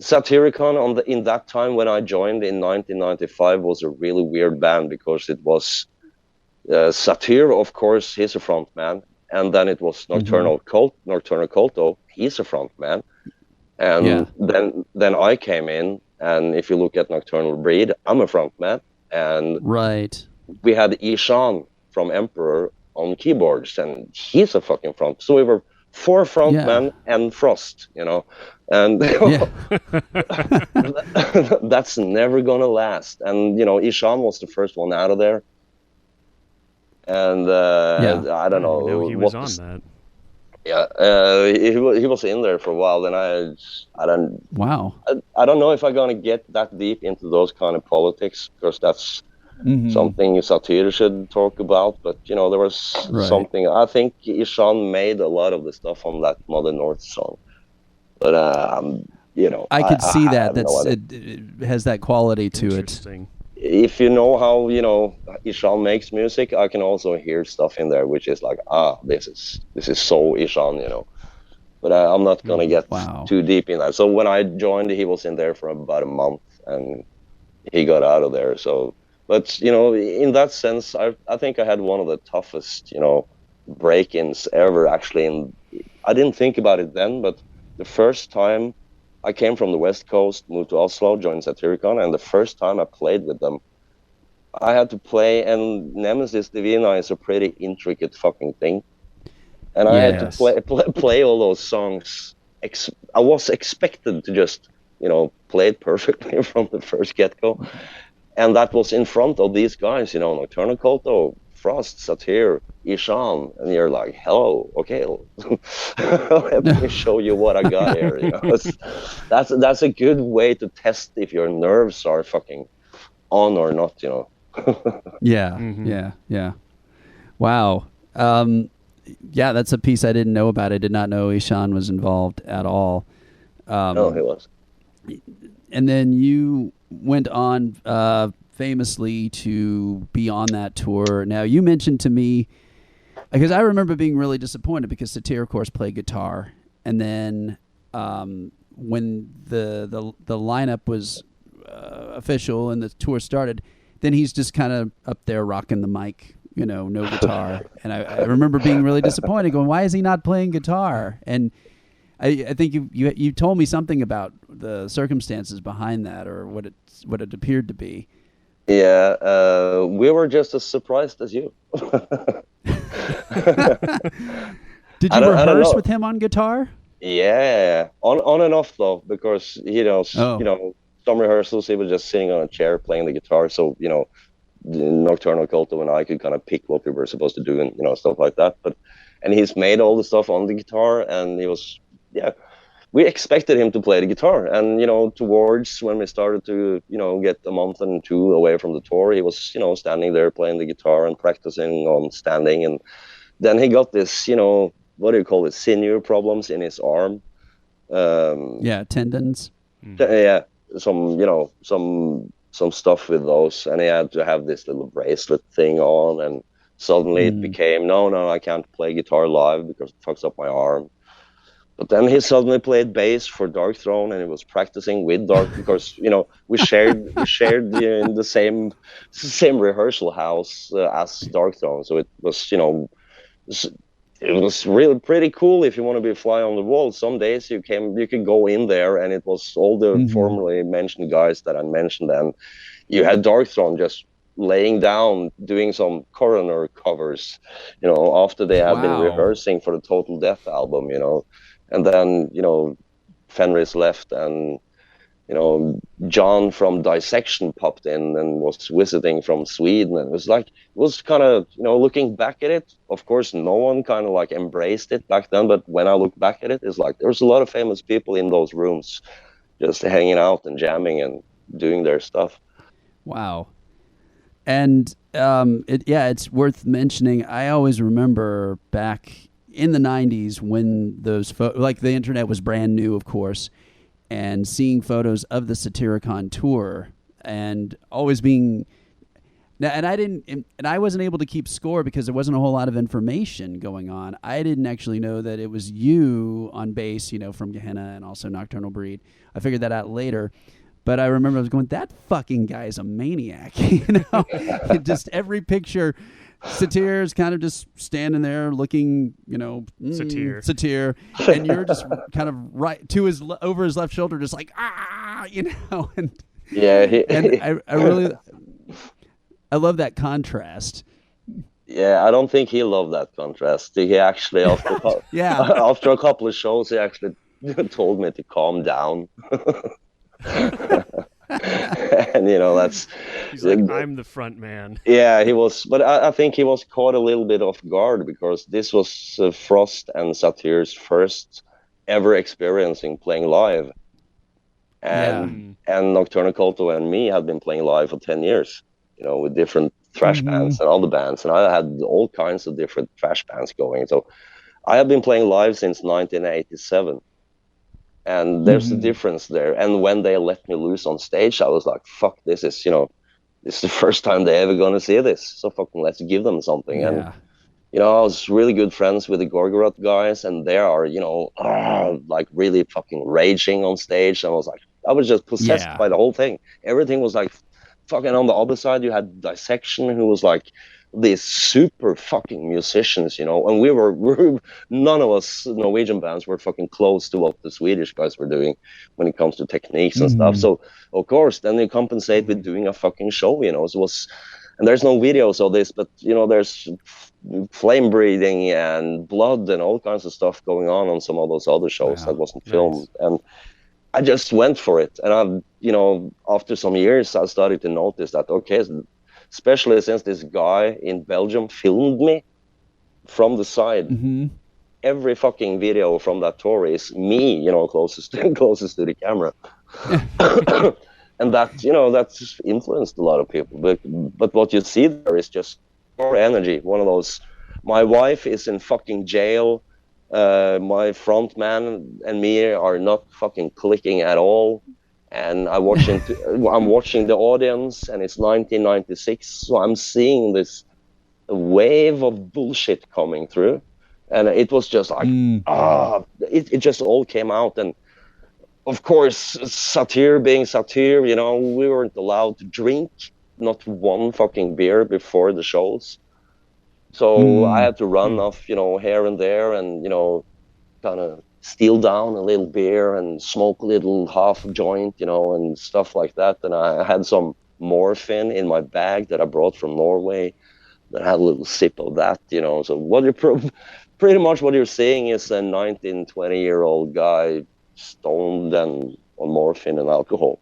Satyricon in that time when I joined in 1995 was a really weird band, because it was Satyr, of course, he's a front man, and then it was Nocturnal Culto, he's a front man, and then I came in, and if you look at Nocturnal Breed, I'm a front man, and we had Ishan from Emperor on keyboards, and he's a fucking front. So we were 4 frontmen and Frost, and that's never gonna last. And Ishan was the first one out of there, and I don't know. He was on that. Yeah, he was in there for a while. Then I don't. Wow. I don't know if I'm gonna get that deep into those kind of politics, because that's something Satyr should talk about. But there was something. I think Ishan made a lot of the stuff on that Mother North song. But I could see that. It has that quality to it. If you know how Ishan makes music, I can also hear stuff in there which is like, this is so Ishan, But I'm not gonna get too deep in that. So when I joined, he was in there for about a month, and he got out of there. So, but in that sense, I think I had one of the toughest break-ins ever. Actually, I didn't think about it then, but the first time I came from the West Coast, moved to Oslo, joined Satyricon, and the first time I played with them, I had to play, and Nemesis Divina is a pretty intricate fucking thing. And I had to play all those songs. I was expected to just, play it perfectly from the first get-go. And that was in front of these guys, Nocturnal Culto, Frost, Satyr, Ishan, and you're like, hello, okay, let me show you what I got here. That's a good way to test if your nerves are fucking on or not. Yeah. Wow. That's a piece I didn't know about. I did not know Ishan was involved at all. No, he was. And then you went on famously to be on that tour. Now, you mentioned to me, because I remember being really disappointed because Satyr, of course, played guitar. And then when the lineup was official and the tour started, then he's just kind of up there rocking the mic, no guitar. And I remember being really disappointed, going, why is he not playing guitar? And I think you told me something about the circumstances behind that, or what it appeared to be. Yeah, we were just as surprised as you. Did I you don't rehearse know. with him on guitar? Yeah, on and off though, because Oh, some rehearsals he was just sitting on a chair playing the guitar. So the Nocturnal Culto and I could kind of pick what we were supposed to do and stuff like that. And he's made all the stuff on the guitar, and he was, yeah, we expected him to play the guitar. And towards when we started to get a month and two away from the tour, he was standing there playing the guitar and practicing on standing. And then he got this what do you call it, sinew problems in his arm. yeah, tendons. Yeah, some stuff with those, and he had to have this little bracelet thing on, and suddenly it became no, I can't play guitar live because it fucks up my arm. But then he suddenly played bass for Dark Throne, and he was practicing with Dark because we shared in the same rehearsal house as Dark Throne, so it was it was really pretty cool. If you want to be a fly on the wall, some days you could go in there, and it was all the formerly mentioned guys that I mentioned, and you had Dark Throne just laying down doing some Coroner covers, after they had been rehearsing for the Total Death album, and then Fenris left, and John from Dissection popped in and was visiting from Sweden, and it was kind of, looking back at it, of course no one kind of like embraced it back then, but when I look back at it, it's like there's a lot of famous people in those rooms just hanging out and jamming and doing their stuff. Wow. And it's worth mentioning. I always remember back in the 90s when those like the internet was brand new, of course, and seeing photos of the Satyricon tour, and always being now, and I wasn't able to keep score because there wasn't a whole lot of information going on. I didn't actually know that it was you on bass, from Gehenna and also Nocturnal Breed. I figured that out later. But I remember I was going, that fucking guy is a maniac. Just every picture, Satyr's kind of just standing there looking, Satyr, and you're just kind of right to over his left shoulder, just like and yeah, and I really I love that contrast. Yeah, I don't think he loved that contrast. He actually after a couple of shows, he actually told me to calm down. And that's he's like, I'm the front man. Yeah, he was, but I think he was caught a little bit off guard because this was Frost and Satyr's first ever experiencing playing live, and Nocturnal Culto and me had been playing live for 10 years, with different thrash bands and other bands, and I had all kinds of different thrash bands going. So I have been playing live since 1987. And there's a difference there. And when they let me loose on stage, I was like, fuck, this is the first time they're ever going to see this. So fucking let's give them something. Yeah. And, I was really good friends with the Gorgoroth guys, and they are, like really fucking raging on stage. And I was just possessed by the whole thing. Everything was like fucking on the other side. You had Dissection, who was like these super fucking musicians, and we were none of us Norwegian bands were fucking close to what the Swedish guys were doing when it comes to techniques and stuff. So of course then you compensate with doing a fucking show, so it was, and there's no videos of this, but there's flame breathing and blood and all kinds of stuff going on some of those other shows that wasn't filmed. And I just went for it, and after some years I started to notice that, okay, especially since this guy in Belgium filmed me from the side. Every fucking video from that tour is me, closest to the camera. And that's influenced a lot of people. But what you see there is just more energy. One of those, my wife is in fucking jail. My front man and me are not fucking clicking at all. And I'm watching the audience, and it's 1996, so I'm seeing this wave of bullshit coming through, and it was just like it just all came out. And of course, Satyr being Satyr, we weren't allowed to drink, not one fucking beer before the shows, so I had to run off, here and there, and kind of steal down a little beer and smoke a little half joint, and stuff like that. And I had some morphine in my bag that I brought from Norway then I had a little sip of that, you know. So what you're pretty much what you're seeing is a 19, 20-year-old guy stoned and on morphine and alcohol,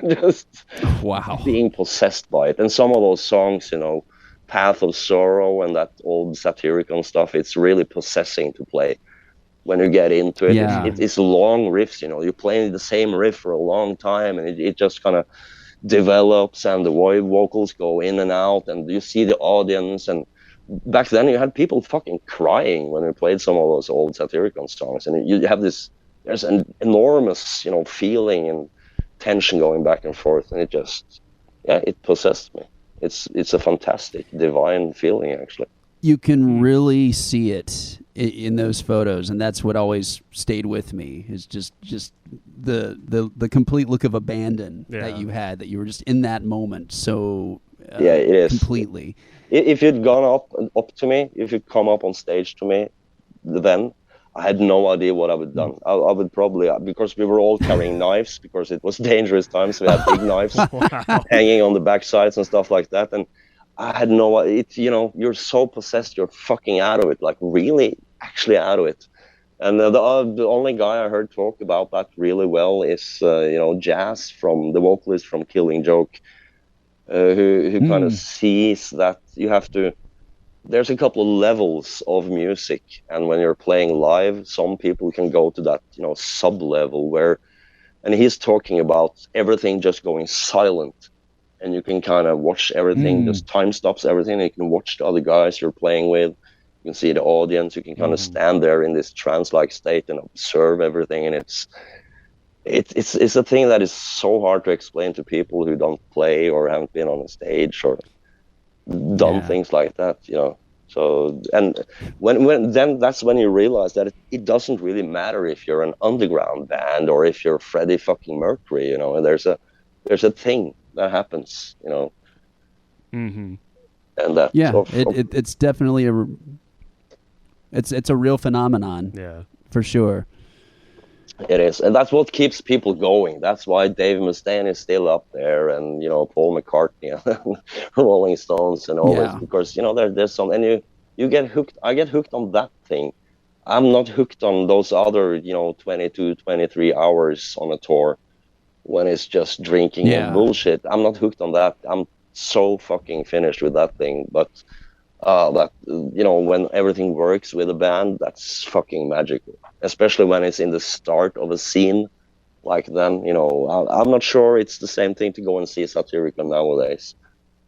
just wow, being possessed by it. And some of those songs, you know, Path of Sorrow and that old Satyricon stuff, it's really possessing to play when you get into it. Yeah. It's long riffs, you know, you're playing the same riff for a long time, and it just kind of develops, and the vocals go in and out, and you see the audience. And back then you had people fucking crying when we played some of those old Satyricon songs, and you have this, there's an enormous, you know, feeling and tension going back and forth, and it just, yeah, it possessed me. It's a fantastic, divine feeling, actually. You can really see it in those photos, and that's what always stayed with me, is just the complete look of abandon that you had, that you were just in that moment so yeah, it is completely. If you'd gone up to me, if you'd come up on stage to me, then I had no idea what I would have done. I would probably, because we were all carrying knives, because it was dangerous times. We had big knives hanging on the backsides and stuff like that. And I had no idea. It, you know, you're so possessed, you're fucking out of it, like really, actually out of it. And the only guy I heard talk about that really well is, you know, Jazz, from the vocalist from Killing Joke, who kind of sees that you have to, there's a couple of levels of music, and when you're playing live, some people can go to that, you know, sub level where, and he's talking about everything just going silent, and you can kind of watch everything, just time stops everything, and you can watch the other guys you're playing with, you can see the audience, you can kind of stand there in this trance-like state and observe everything. And it's a thing that is so hard to explain to people who don't play or haven't been on a stage or done things like that, you know. So, and when then that's when you realize that it doesn't really matter if you're an underground band or if you're Freddie fucking Mercury, you know. And there's a thing that happens, you know. And that it's definitely it's a real phenomenon, for sure. It is, and that's what keeps people going. That's why Dave Mustaine is still up there, and, you know, Paul McCartney and Rolling Stones and all this, because, you know, there's some, and you get hooked. I get hooked on that thing. I'm not hooked on those other, you know, 22, 23 hours on a tour when it's just drinking and bullshit. I'm not hooked on that. I'm so fucking finished with that thing. But that, you know, when everything works with a band, that's fucking magical. Especially when it's in the start of a scene, like then, you know, I'm not sure it's the same thing to go and see Satyricon nowadays.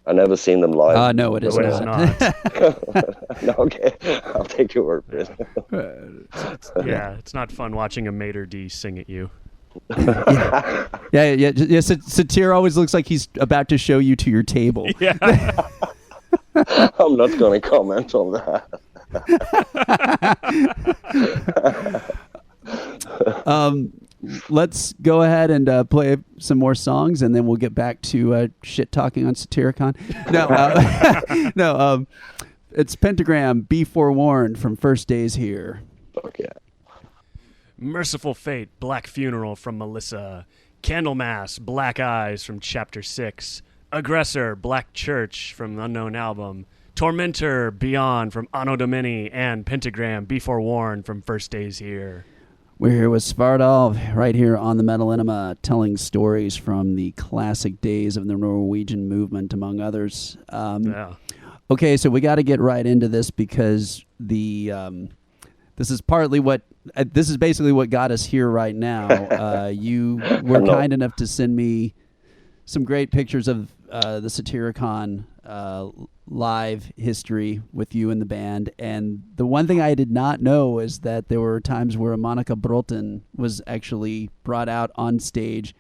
I've never seen them live. No, it is not. No, okay, I'll take your word for it. It's not fun watching a Mater D sing at you. Satyr always looks like he's about to show you to your table. Yeah. I'm not going to comment on that. Let's go ahead and play some more songs, and then we'll get back to shit talking on Satyricon. It's Pentagram, Be Forewarned from First Days Here. Okay. Merciful Fate, Black Funeral from Melissa. Candlemass, Black Eyes from Chapter 6. Aggressor, Black Church from Unknown Album. Tormentor, Beyond from Anno Domini. And Pentagram, Be Forewarned from First Days Here. We're here with Svartalv right here on the Metalenema, telling stories from the classic days of the Norwegian movement, among others. Okay, so we got to get right into this, because this is partly what this is basically what got us here right now. You were kind enough to send me some great pictures of the Satyricon live history with you and the band, and the one thing I did not know is that there were times where Monica Broughton was actually brought out on stage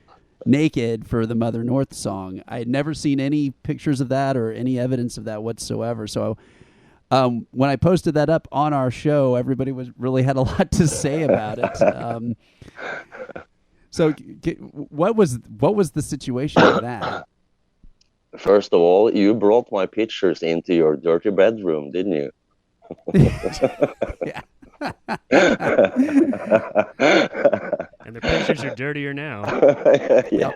naked for the Mother North song. I had never seen any pictures of that or any evidence of that whatsoever. So when I posted that up on our show, everybody really had a lot to say about it. So what was the situation with that? First of all, you brought my pictures into your dirty bedroom, didn't you? Yeah. And the pictures are dirtier now. Yeah.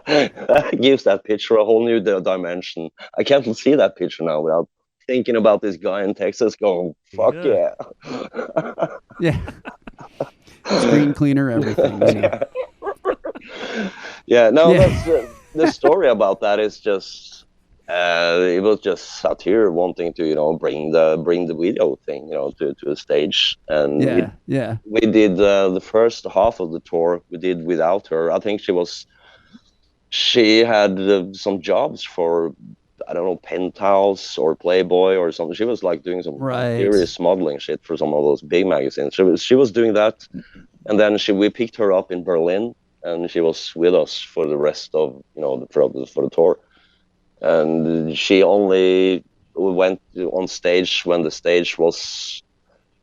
That gives that picture a whole new dimension. I can't see that picture now without thinking about this guy in Texas going, "Fuck yeah." Yeah. Screen cleaner, everything. Yeah. Yeah, no, Yeah. that's the story about that is just it was just Satir wanting to bring the video thing to a stage, and Yeah. we did the first half of the tour we did without her. I think she had some jobs for, I don't know, Penthouse or Playboy or something. She was like doing some serious modeling shit for some of those big magazines. She was doing that, and then we picked her up in Berlin, and she was with us for the rest of for the tour. And she only went on stage when the stage was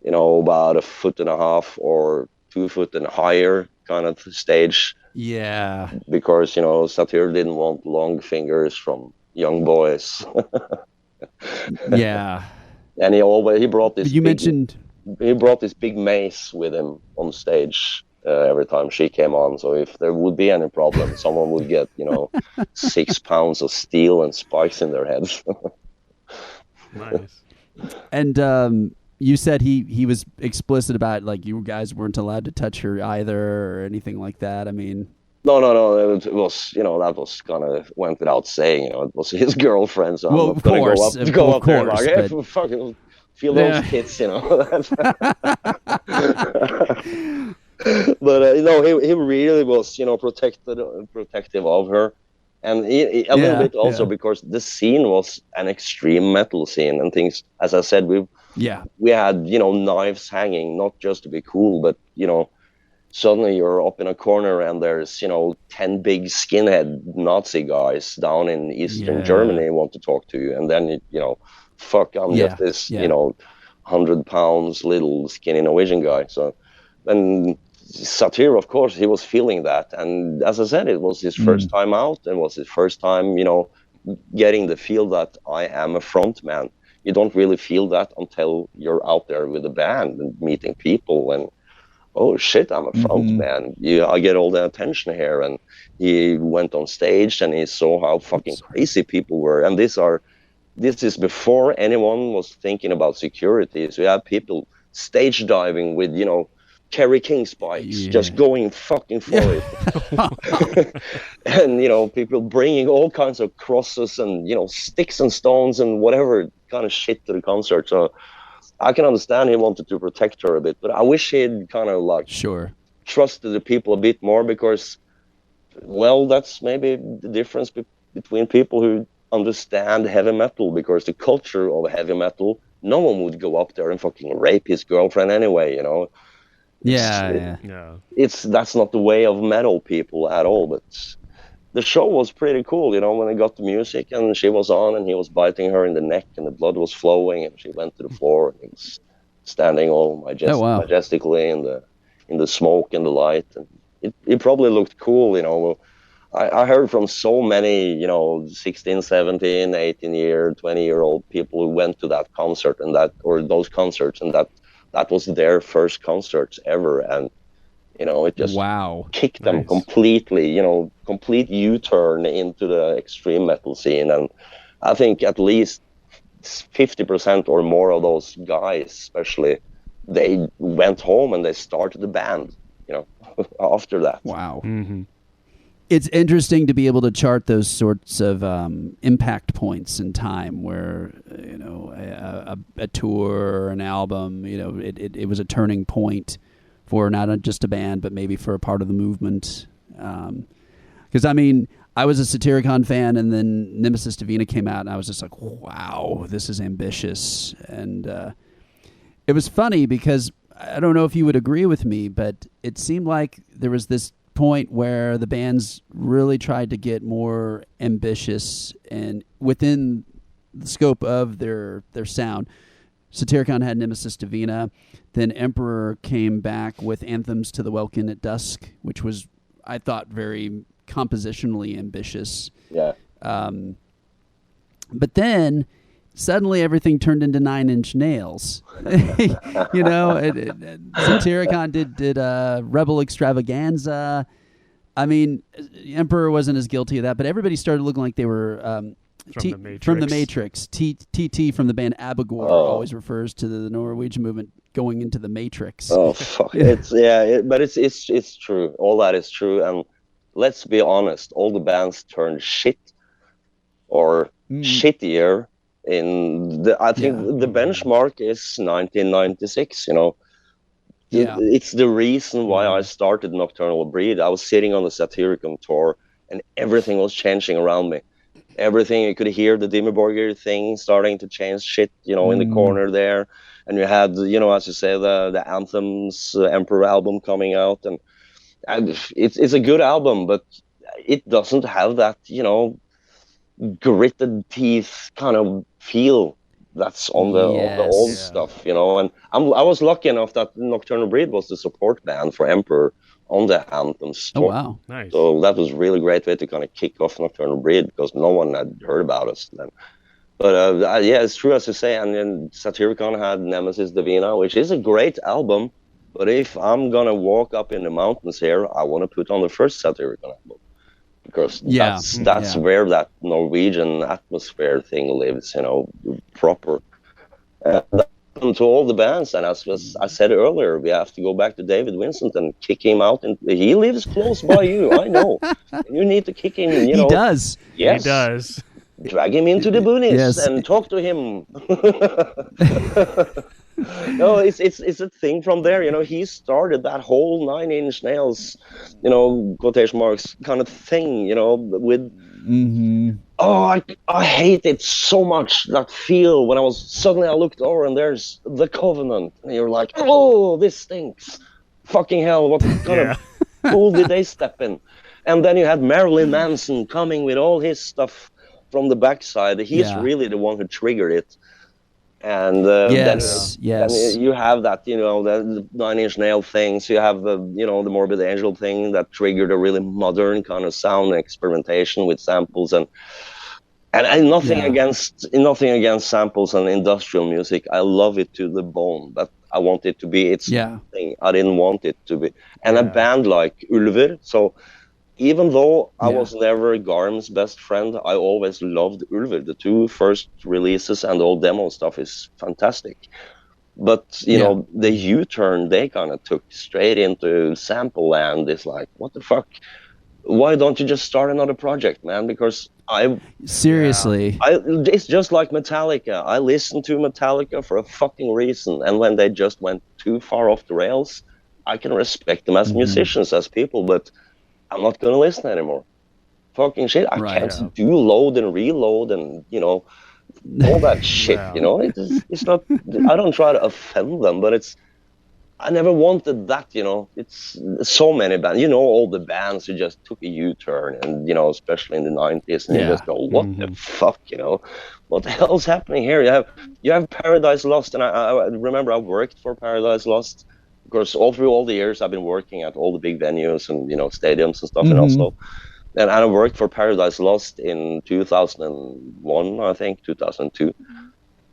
about 1.5 or 2 foot and higher kind of stage. Yeah. Because Satir didn't want long fingers from young boys. Yeah. And he brought this. He brought this big mace with him on stage every time she came on. So if there would be any problem, someone would get 6 pounds of steel and spikes in their heads. Nice. And you said he was explicit about, like, you guys weren't allowed to touch her either or anything like that. I mean, no. It was that was kind of went without saying. It was his girlfriend, so I'm not gonna go up there like, hey, fucking feel those tits, But he really was protective of her, and a little bit also because the scene was an extreme metal scene and things. As I said, we had knives hanging, not just to be cool, but suddenly you're up in a corner and there's 10 big skinhead Nazi guys down in Eastern Germany want to talk to you, and then fuck, I'm just this 100 pounds little skinny Norwegian guy. So then Satir, of course, he was feeling that, and as I said, it was his first time out, and was his first time getting the feel that I am a front man. You don't really feel that until you're out there with a band and meeting people, and oh shit, I'm a front man. I get all the attention here. And he went on stage and he saw how fucking crazy people were, and this is before anyone was thinking about security. So you have people stage diving with Kerry King spikes, just going fucking for it. And people bringing all kinds of crosses and sticks and stones and whatever kind of shit to the concert. So I can understand he wanted to protect her a bit, but I wish he'd kind of trusted the people a bit more, because that's maybe the difference between people who understand heavy metal, because the culture of heavy metal, no one would go up there and fucking rape his girlfriend anyway, That's not the way of metal people at all. But the show was pretty cool, when they got the music and she was on and he was biting her in the neck and the blood was flowing and she went to the floor and he was standing all majestically in the smoke and the light, and it probably looked cool. I heard from so many 16, 17, 18-year, 20-year-old people who went to that concert those concerts, and that was their first concerts ever, and it just kicked them completely, complete U-turn into the extreme metal scene. And I think at least 50% or more of those guys, especially, they went home and they started the band, after that. Wow. Mm-hmm. It's interesting to be able to chart those sorts of impact points in time where, a tour or an album, it was a turning point for not just a band, but maybe for a part of the movement. Because, I was a Satyricon fan, and then Nemesis Divina came out, and I was just like, wow, this is ambitious. And it was funny because I don't know if you would agree with me, but it seemed like there was this point where the bands really tried to get more ambitious and within the scope of their sound. Satyricon had Nemesis Divina, then Emperor came back with Anthems to the Welkin at Dusk, which was, I thought, very compositionally ambitious. Yeah. But then suddenly everything turned into Nine Inch Nails. Satyricon did Rebel Extravaganza. I mean, Emperor wasn't as guilty of that, but everybody started looking like they were from the Matrix. TT from the band Abigor always refers to the Norwegian movement going into the Matrix. Oh fuck! But it's true. All that is true, and let's be honest. All the bands turned shit or shittier. I think the benchmark is 1996. You know, it's the reason why I started Nocturnal Breed. I was sitting on the Satyricon tour, and everything was changing around me. Everything, you could hear the Dimmu Borgir thing starting to change shit, you know, in the corner there. And you had, you know, as you say, the Anthems Emperor album coming out. And it's a good album, but it doesn't have that, you know, gritted teeth kind of feel that's on the old stuff, you know. And I was lucky enough that Nocturnal Breed was the support band for Emperor on the Anthems tour. Oh wow, nice. So that was really great way to kind of kick off Nocturnal Breed, because no one had heard about us then. But yeah, it's true as you say. And then Satyricon had Nemesis Divina, which is a great album. But if I'm gonna walk up in the mountains here, I want to put on the first Satyricon album, because that's where that Norwegian atmosphere thing lives, you know, proper. To all the bands, and as I said earlier, we have to go back to David Vincent and kick him out. And he lives close by you, I know. You need to kick him. You know. He does. Yes. He does. Drag him into the boonies and talk to him. No, it's a thing from there. You know, he started that whole 9 Inch Nails, you know, quotation marks kind of thing. You know, with. Oh, I hate it so much, that feel when I looked over and there's the Covenant, and you're like, oh, this stinks. Fucking hell, what kind of pool did they step in? And then you had Marilyn Manson coming with all his stuff from the backside. He's really the one who triggered it. And then you have that, you know, the 9 Inch Nail things. You have the, you know, the Morbid Angel thing that triggered a really modern kind of sound experimentation with samples and nothing against samples and industrial music. I love it to the bone, but I want it to be its thing. I didn't want it to be. And a band like Ulver, so even though I was never Garm's best friend, I always loved Ulver. The 2 first releases and all demo stuff is fantastic. But, you know, the U-turn they kind of took straight into sample land is like, what the fuck? Why don't you just start another project, man? Because it's just like Metallica. I listened to Metallica for a fucking reason. And when they just went too far off the rails, I can respect them as musicians, as people, but I'm not going to listen anymore. Fucking shit. I can't do load and reload and, you know, all that shit, you know. It's not, I don't try to offend them, but I never wanted that, you know. It's so many bands, you know, all the bands who just took a U-turn, and, you know, especially in the 90s, and you just go, what the fuck, you know? What the hell's happening here? You have Paradise Lost, and I remember I worked for Paradise Lost. Of course, all through all the years, I've been working at all the big venues and, you know, stadiums and stuff in Oslo. And I worked for Paradise Lost in 2001, I think, 2002.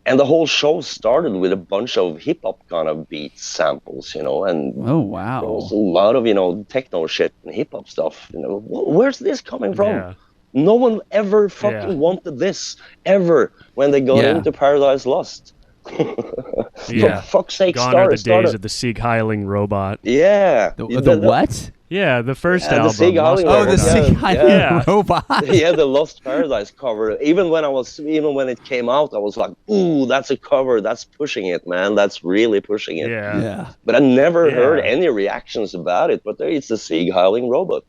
And the whole show started with a bunch of hip-hop kind of beat samples, you know. And there was a lot of, you know, techno shit and hip-hop stuff. You know, where's this coming from? Yeah. No one ever fucking wanted this, ever, when they got into Paradise Lost. For fuck's sake, Gone are the days of the Sieg Heiling robot. The what? Yeah, the first album. The Sieg Heiling robot. The Sieg Heiling robot. The Lost Paradise cover. Even when it came out, I was like, ooh, that's a cover. That's pushing it, man. That's really pushing it. Yeah. But I never heard any reactions about it. But it's the Sieg Heiling robot.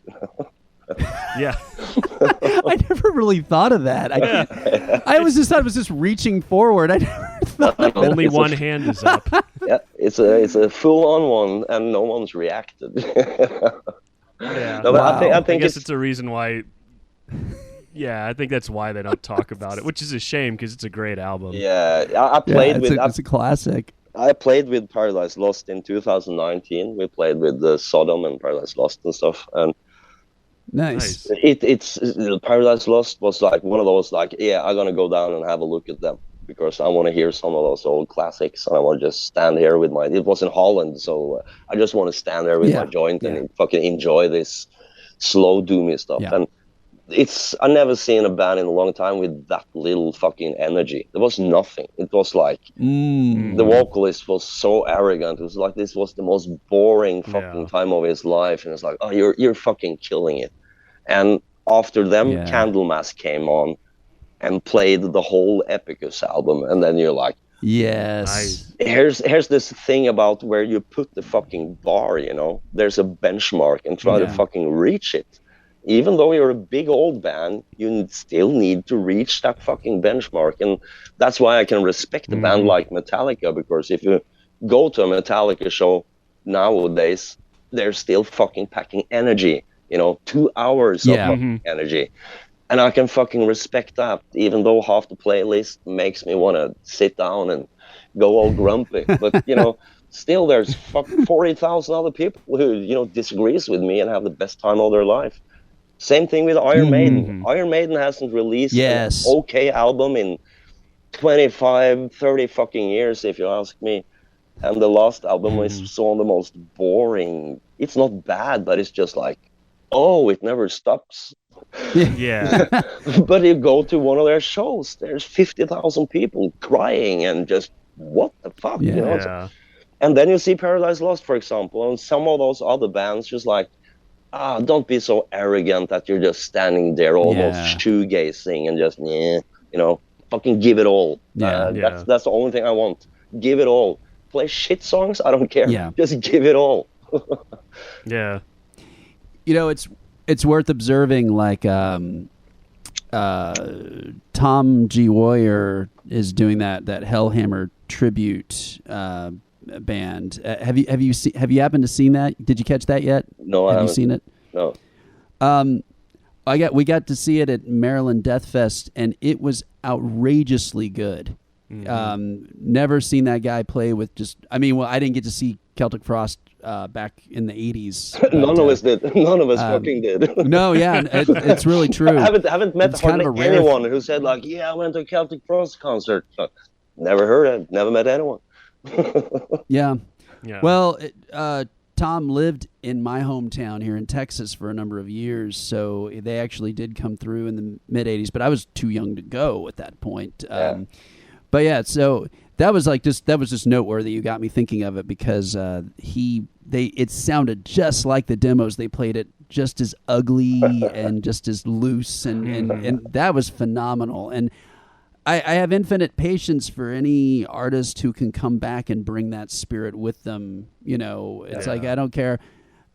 I never really thought of that. I always just thought it was just reaching forward. I never thought only one hand is up. It's a full-on one, and no one's reacted. I guess it's a reason why. Yeah, I think that's why they don't talk about it, which is a shame because it's a great album. Yeah, I played with. It's a classic. I played with Paradise Lost in 2019. We played with Sodom and Paradise Lost and stuff, and. Nice. It's Paradise Lost was like one of those like, I'm gonna go down and have a look at them because I want to hear some of those old classics, and I want to just stand here with it was in Holland, so I just want to stand there with my joint and fucking enjoy this slow doomy stuff. Yeah. And I never seen a band in a long time with that little fucking energy. There was nothing. It was like the vocalist was so arrogant. It was like this was the most boring fucking time of his life, and it's like, oh, you're fucking killing it. And after them, Candlemass came on and played the whole Epicus album, and then you're like, yes, here's this thing about where you put the fucking bar, you know, there's a benchmark, and try to fucking reach it. Even though you're a big old band, you still need to reach that fucking benchmark. And that's why I can respect a band like Metallica, because if you go to a Metallica show nowadays, they're still fucking packing energy, you know, 2 hours of fucking energy. And I can fucking respect that, even though half the playlist makes me want to sit down and go all grumpy. But, you know, still there's 40,000 other people who, you know, disagrees with me and have the best time of their life. Same thing with Iron Maiden. Iron Maiden hasn't released an okay album in 25, 30 fucking years, if you ask me. And the last album is one of the most boring. It's not bad, but it's just like, oh, it never stops. Yeah. But you go to one of their shows, there's 50,000 people crying and just, what the fuck? You know? And then you see Paradise Lost, for example, and some of those other bands just like, don't be so arrogant that you're just standing there almost shoegazing and just, you know, fucking give it all. That's the only thing I want. Give it all. Play shit songs, I don't care. Just give it all. Yeah. You know, it's worth observing, like Tom G. Warrior is doing that Hellhammer tribute band. Have you happened to seen that? Did you catch that yet? No, I haven't. Have you seen it? No. We got to see it at Maryland Death Fest, and it was outrageously good. Never seen that guy play with just. I mean, well, I didn't get to see Celtic Frost back in the 80s. None of us did. None of us fucking did. No, yeah, it's really true. I haven't met hardly anyone who said like, yeah, I went to a Celtic Frost concert. Never heard it. Never met anyone. Yeah. Well, Tom lived in my hometown here in Texas for a number of years, so they actually did come through in the mid 80s, but I was too young to go at that point. But yeah, so that was just noteworthy. You got me thinking of it because it sounded just like the demos. They played it just as ugly and just as loose, and that was phenomenal. And I have infinite patience for any artist who can come back and bring that spirit with them. You know, it's like, I don't care.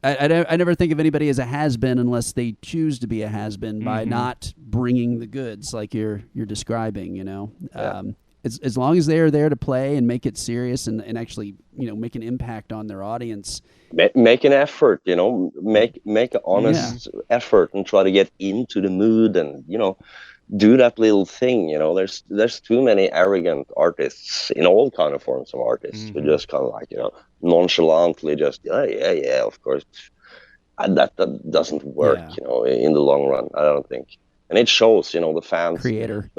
I never think of anybody as a has-been unless they choose to be a has-been by not bringing the goods like you're describing, you know. As long as they are there to play and make it serious and actually, you know, make an impact on their audience. Make an effort, you know, make an honest effort and try to get into the mood and, you know, do that little thing. You know, there's too many arrogant artists in all kind of forms of artists who just kind of like, you know, nonchalantly just, yeah, of course. And that doesn't work, you know, in the long run, I don't think. And it shows, you know, the fans. Creator.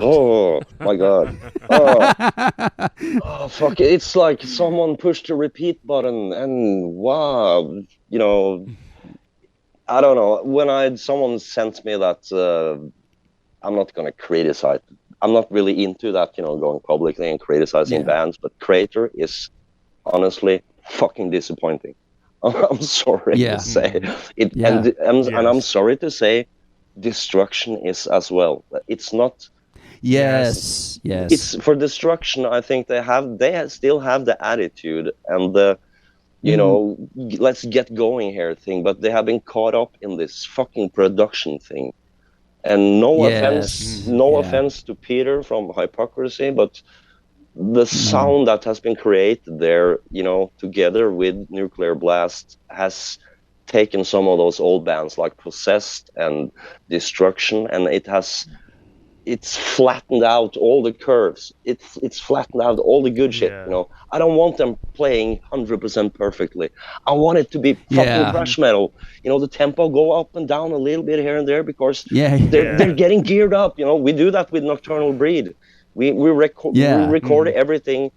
Oh, my God. Oh, fuck. It's like someone pushed the repeat button and wow, you know, I don't know. When someone sent me that, I'm not going to criticize. I'm not really into that, you know, going publicly and criticizing bands, but Creator is honestly fucking disappointing. I'm sorry to say it. And I'm sorry to say, Destruction is as well. It's not. Yes. It's for Destruction. I think they still have the attitude and the, you know, let's get going here thing. But they have been caught up in this fucking production thing. And no offense to Peter from Hypocrisy, but the sound that has been created there, you know, together with Nuclear Blast has taken some of those old bands like Possessed and Destruction, and it's flattened out all the curves. It's flattened out all the good shit, you know. I don't want them playing 100% perfectly. I want it to be fucking thrash metal. You know, the tempo go up and down a little bit here and there because they're getting geared up, you know. We do that with Nocturnal Breed. We record everything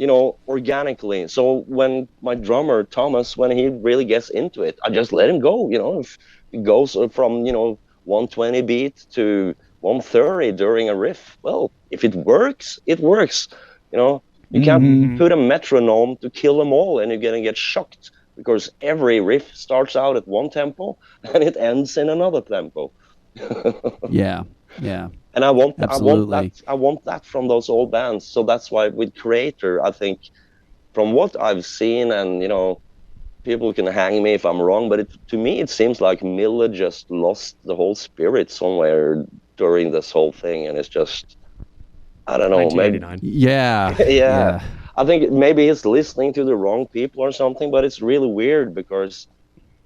organically. So when my drummer Thomas, when he really gets into it, I just let him go. If it goes from 120 beat to 130 during a riff, well, if it works, it works. You can't put a metronome to kill them all, and you're gonna get shocked because every riff starts out at one tempo and it ends in another tempo. Yeah. And I want Absolutely. I want that from those old bands. So that's why with Creator, I think, from what I've seen, and people can hang me if I'm wrong, but to me it seems like Miller just lost the whole spirit somewhere during this whole thing, and it's just, I don't know, maybe. 1989. Yeah. Yeah. I think maybe he's listening to the wrong people or something, but it's really weird because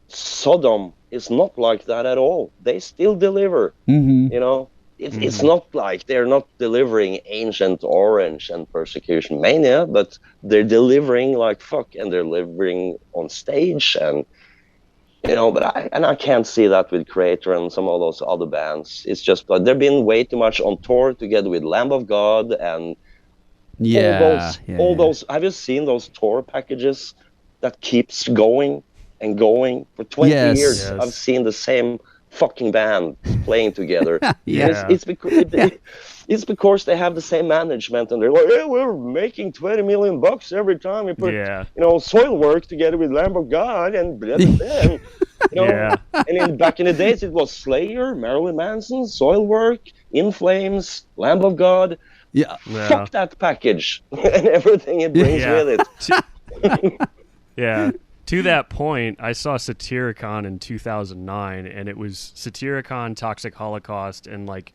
Sodom is not like that at all. They still deliver. It's not like they're not delivering Ancient Orange and Persecution Mania, but they're delivering like fuck, and they're delivering on stage, and but I can't see that with Creator and some of those other bands. It's just like they've been way too much on tour together with Lamb of God and all those. Have you seen those tour packages that keeps going and going for 20 years? Yes. I've seen the same fucking band playing together. Yeah. It's because they have the same management, and they're like, yeah, we're making $20 million every time we put Soil Work together with Lamb of God and blah, blah, blah. Yeah. And back in the days it was Slayer, Marilyn Manson, Soil Work, In Flames, Lamb of God. Yeah. Fuck that package and everything it brings with it. Yeah. To that point, I saw Satyricon in 2009, and it was Satyricon, Toxic Holocaust, and like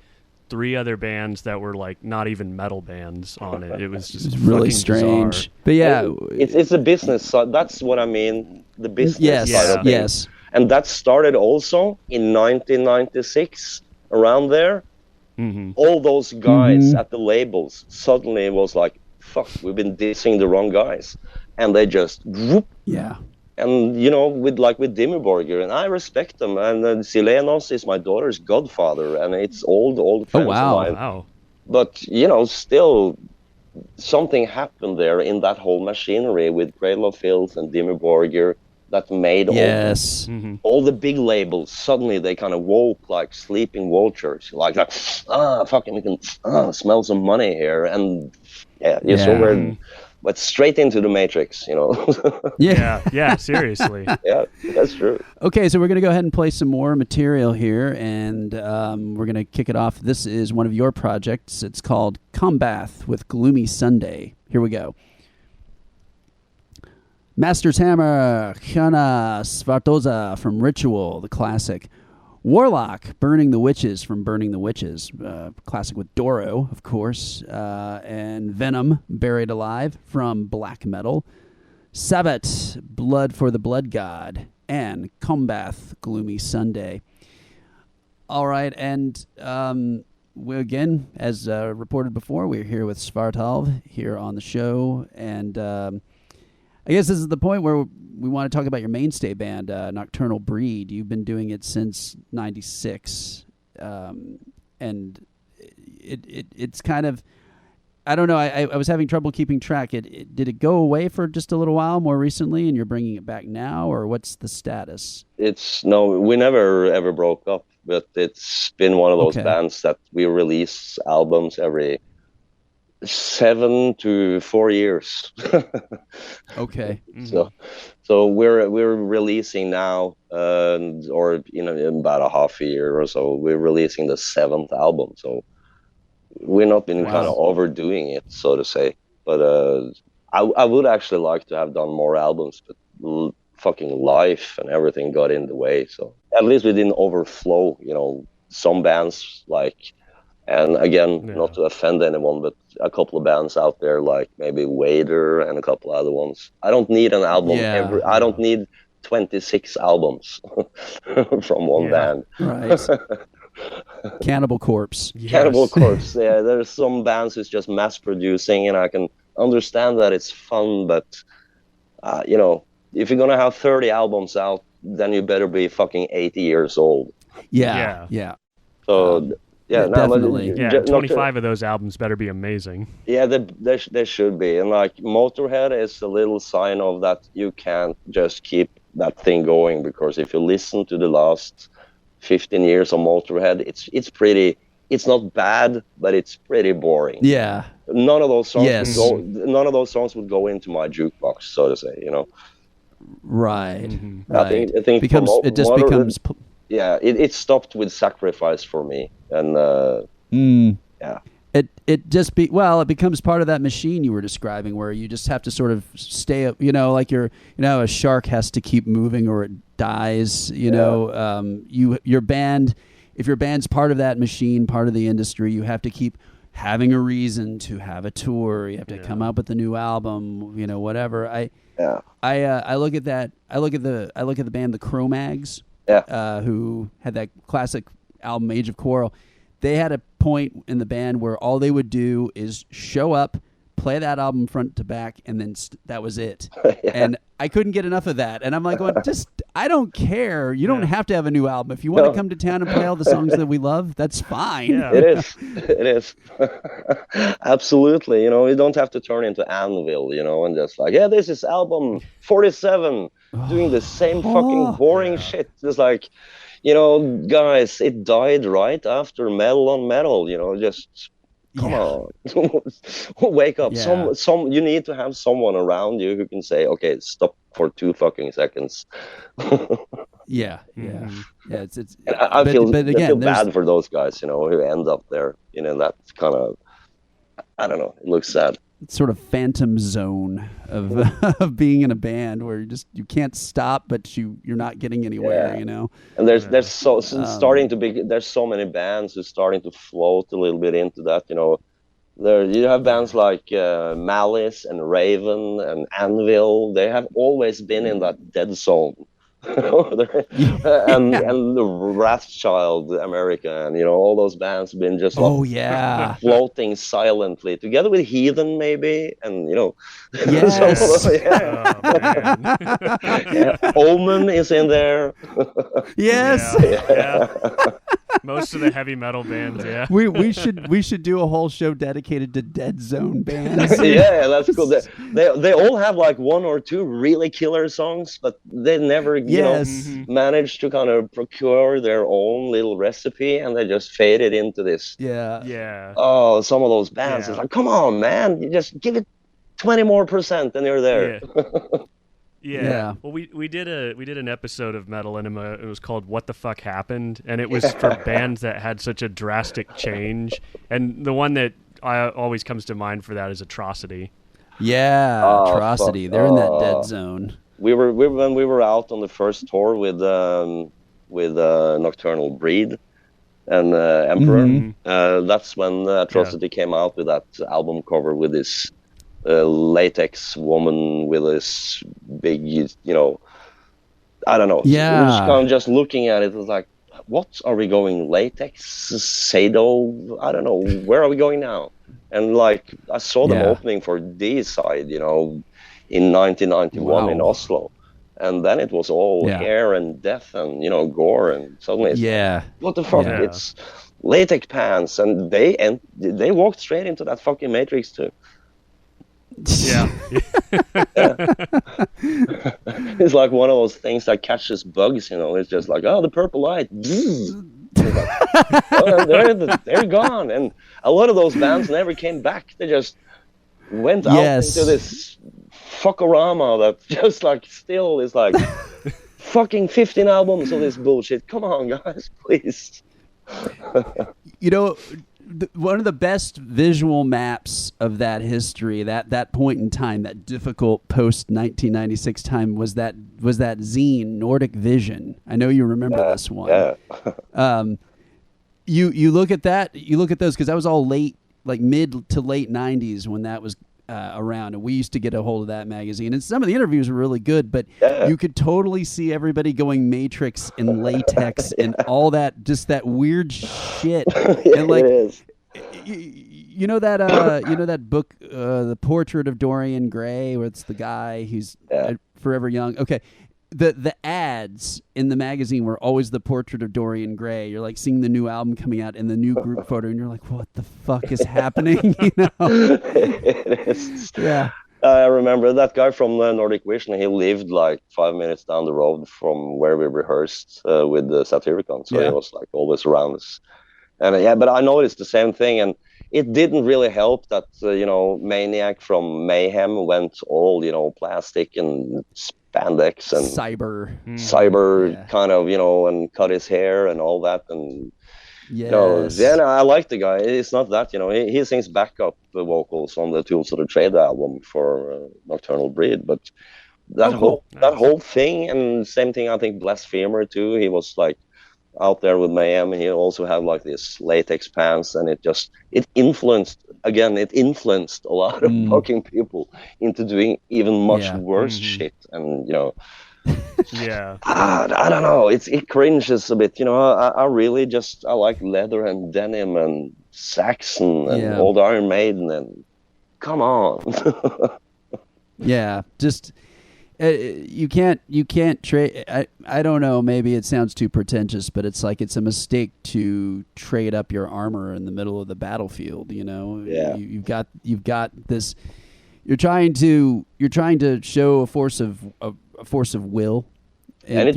3 other bands that were like not even metal bands on it. It was just really strange. Bizarre. But yeah, it's a business side. That's what I mean. The business side of things. Yes. And that started also in 1996, around there. All those guys at the labels suddenly was like, fuck, we've been dissing the wrong guys. And they just whoop. Yeah. And with Dimmu Borgir, and I respect them. And Silenos is my daughter's godfather, and it's old friends of mine. Wow. But still, something happened there in that whole machinery with Cradle of Filth and Dimmu Borgir that made all the big labels. Suddenly they kind of woke like sleeping vultures, like that. Fucking, we can smell some money here, and so we're. But straight into the Matrix, Yeah, seriously. Yeah, that's true. Okay, so we're going to go ahead and play some more material here, and we're going to kick it off. This is one of your projects. It's called Combath with Gloomy Sunday. Here we go. Master's Hammer, Chana Svartoza from Ritual, the classic. Warlock, Burning the Witches from Burning the Witches, classic with Doro, of course, and Venom, Buried Alive from Black Metal, Sabbath, Blood for the Blood God, and Combath, Gloomy Sunday. All right, and we, again, as reported before, we're here with Svartalv here on the show, and I guess this is the point where we want to talk about your mainstay band, Nocturnal Breed. You've been doing it since '96, and it's kind of, I don't know. I was having trouble keeping track. Did it go away for just a little while more recently, and you're bringing it back now, or what's the status? No, we never ever broke up, but it's been one of those bands that we release albums every 7 to 4 years. Okay. So we're releasing now, or in about a half a year or so, we're releasing the 7th album. So we're not been kind of overdoing it, so to say. But I would actually like to have done more albums, but fucking life and everything got in the way. So at least we didn't overflow. Some bands like. And again, not to offend anyone, but a couple of bands out there, like maybe Wader and a couple other ones. I don't need an album I don't need 26 albums from one band. Right. Cannibal Corpse. Yes. Cannibal Corpse. Yeah, there's some bands who's just mass producing, and I can understand that it's fun, but if you're gonna have 30 albums out, then you better be fucking 80 years old. Yeah. So. Yeah, no, definitely. Yeah, 25 of those albums better be amazing. Yeah, they should be. And like Motorhead is a little sign of that you can't just keep that thing going, because if you listen to the last 15 years of Motorhead, it's not bad, but it's pretty boring. Yeah. None of those songs Yes. would go into my jukebox, so to say, Right. Mm-hmm. Right. I think it just becomes. Yeah, it stopped with Sacrifice for me, and yeah. It becomes part of that machine you were describing, where you just have to sort of stay up, like a shark has to keep moving or it dies, your band, if your band's part of that machine, part of the industry, you have to keep having a reason to have a tour. You have to come up with a new album, whatever. I look at that. I look at the band, the Cro-Mags, who had that classic album, Age of Quarrel. They had a point in the band where all they would do is show up, play that album front to back, and then that was it. And I couldn't get enough of that. And I'm like, I don't care. You don't have to have a new album. If you want to come to town and play all the songs that we love, that's fine. Yeah. It is. Absolutely. You don't have to turn into Anvil, and just like, this is album 47, doing the same fucking boring shit. Just like, guys, it died right after Metal on Metal, just come on. Wake up. Yeah. You need to have someone around you who can say, okay, stop for 2 fucking seconds. Yeah. It's I feel bad for those guys, who end up there, that kind of, I don't know, it looks sad. Sort of phantom zone of of being in a band where you can't stop, but you're not getting anywhere, And there's so many bands who's starting to float a little bit into that, you have bands like Malice and Raven and Anvil. They have always been in that dead zone. and the Wrathchild America, and all those bands have been just floating silently together with Heathen maybe, and yes. Omen is in there. Yes. Most of the heavy metal bands. We should do a whole show dedicated to dead zone bands. Yeah, that's cool. They all have like 1 or 2 really killer songs, but they never managed to kind of procure their own little recipe, and they just faded into this. Oh, some of those bands, it's like, come on, man, you just give it 20% more and you're there. Yeah. Well, we did an episode of Metalenema. It was called "What the Fuck Happened," and it was for bands that had such a drastic change. And the one that always comes to mind for that is Atrocity. Yeah, Atrocity. They're in that dead zone. When we were out on the first tour with Nocturnal Breed and Emperor. Mm-hmm. That's when Atrocity came out with that album cover with this latex woman with this big, I don't know. Yeah. It was kind of just looking at it, was like, what are we going? Latex, Sado? I don't know. Where are we going now? And like, I saw them opening for D-Side, in 1991 in Oslo. And then it was all hair and death and, gore. And suddenly it's what the fuck? Yeah. It's latex pants. And they walked straight into that fucking Matrix too. Yeah. It's like one of those things that catches bugs, It's just like, the purple light. They're gone. And a lot of those bands never came back. They just went out into this fuckorama that just like still is like fucking 15 albums of this bullshit. Come on, guys, please. One of the best visual maps of that history, that point in time, that difficult post 1996 time, was that zine Nordic Vision. I know you remember this one. Yeah. You look at that. You look at those, because that was all mid to late 90s when that was around, and we used to get a hold of that magazine, and some of the interviews were really good, but you could totally see everybody going Matrix and latex and all that, just that weird shit. And like, that book, The Portrait of Dorian Gray, where it's the guy who's forever young. Okay, the ads in the magazine were always the portrait of Dorian Gray. You're like seeing the new album coming out and the new group photo, and you're like, what the fuck is happening? You know? It is. Yeah. I remember that guy from Nordic Vision. He lived like 5 minutes down the road from where we rehearsed with the Satyricon. So he was like always around us. And but I noticed the same thing. And it didn't really help that, Maniac from Mayhem went all, plastic and spandex and cyber kind of, and cut his hair and all that. And then I like the guy. It's not that, he sings backup vocals on the Tools of the Trade album for Nocturnal Breed, but that whole thing, and same thing I think Blasphemer too. He was like out there with Mayhem, and he also had like this latex pants, and it influenced a lot of fucking people into doing even much worse shit, and I don't know. It cringes a bit. I really I like leather and denim and Saxon and old Iron Maiden, and come on. Just you can't trade. I don't know. Maybe it sounds too pretentious, but it's like it's a mistake to trade up your armor in the middle of the battlefield. You've got this. You're trying to show a force of will, and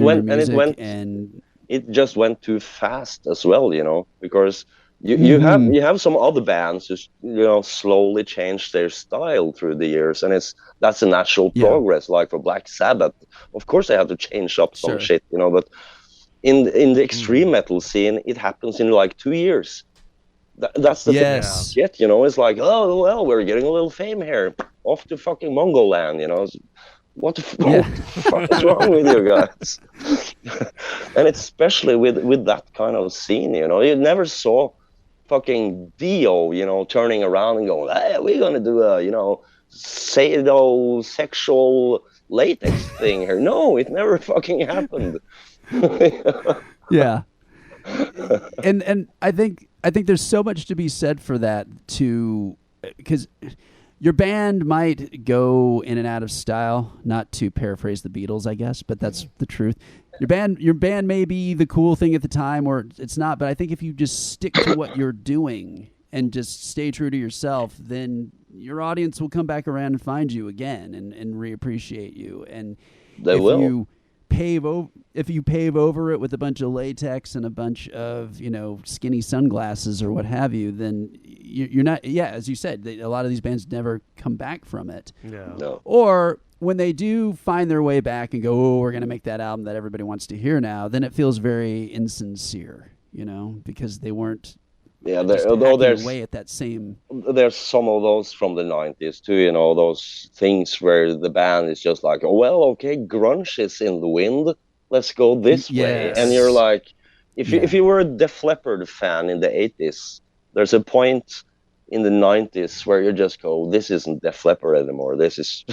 it just went too fast as well, because you have some other bands who slowly change their style through the years, and that's a natural progress. Like for Black Sabbath, of course they have to change up some shit, but in the extreme metal scene, it happens in like 2 years. That's the thing. Shit, it's like, oh well, we're getting a little fame here, off to fucking Mongoland, What the fuck is wrong with you guys? And especially with that kind of scene, you never saw fucking Dio, turning around and going, hey, we're gonna do a, sexual latex thing here. No, it never fucking happened. And I think there's so much to be said for that too, because your band might go in and out of style, not to paraphrase the Beatles, I guess, but that's the truth. Your band may be the cool thing at the time, or it's not, but I think if you just stick to what you're doing and just stay true to yourself, then your audience will come back around and find you again and reappreciate you. And if you pave over it with a bunch of latex and a bunch of, skinny sunglasses or what have you, then you're not, as you said, a lot of these bands never come back from it. No. Or when they do find their way back and go, oh, we're going to make that album that everybody wants to hear now, then it feels very insincere, because they weren't there's away at that same. There's some of those from the 90s too, those things where the band is just like, oh, well, okay, grunge is in the wind, let's go this way. And you're like, if you were a Def Leppard fan in the 80s, there's a point in the 90s where you just go, this isn't Def Leppard anymore. This is,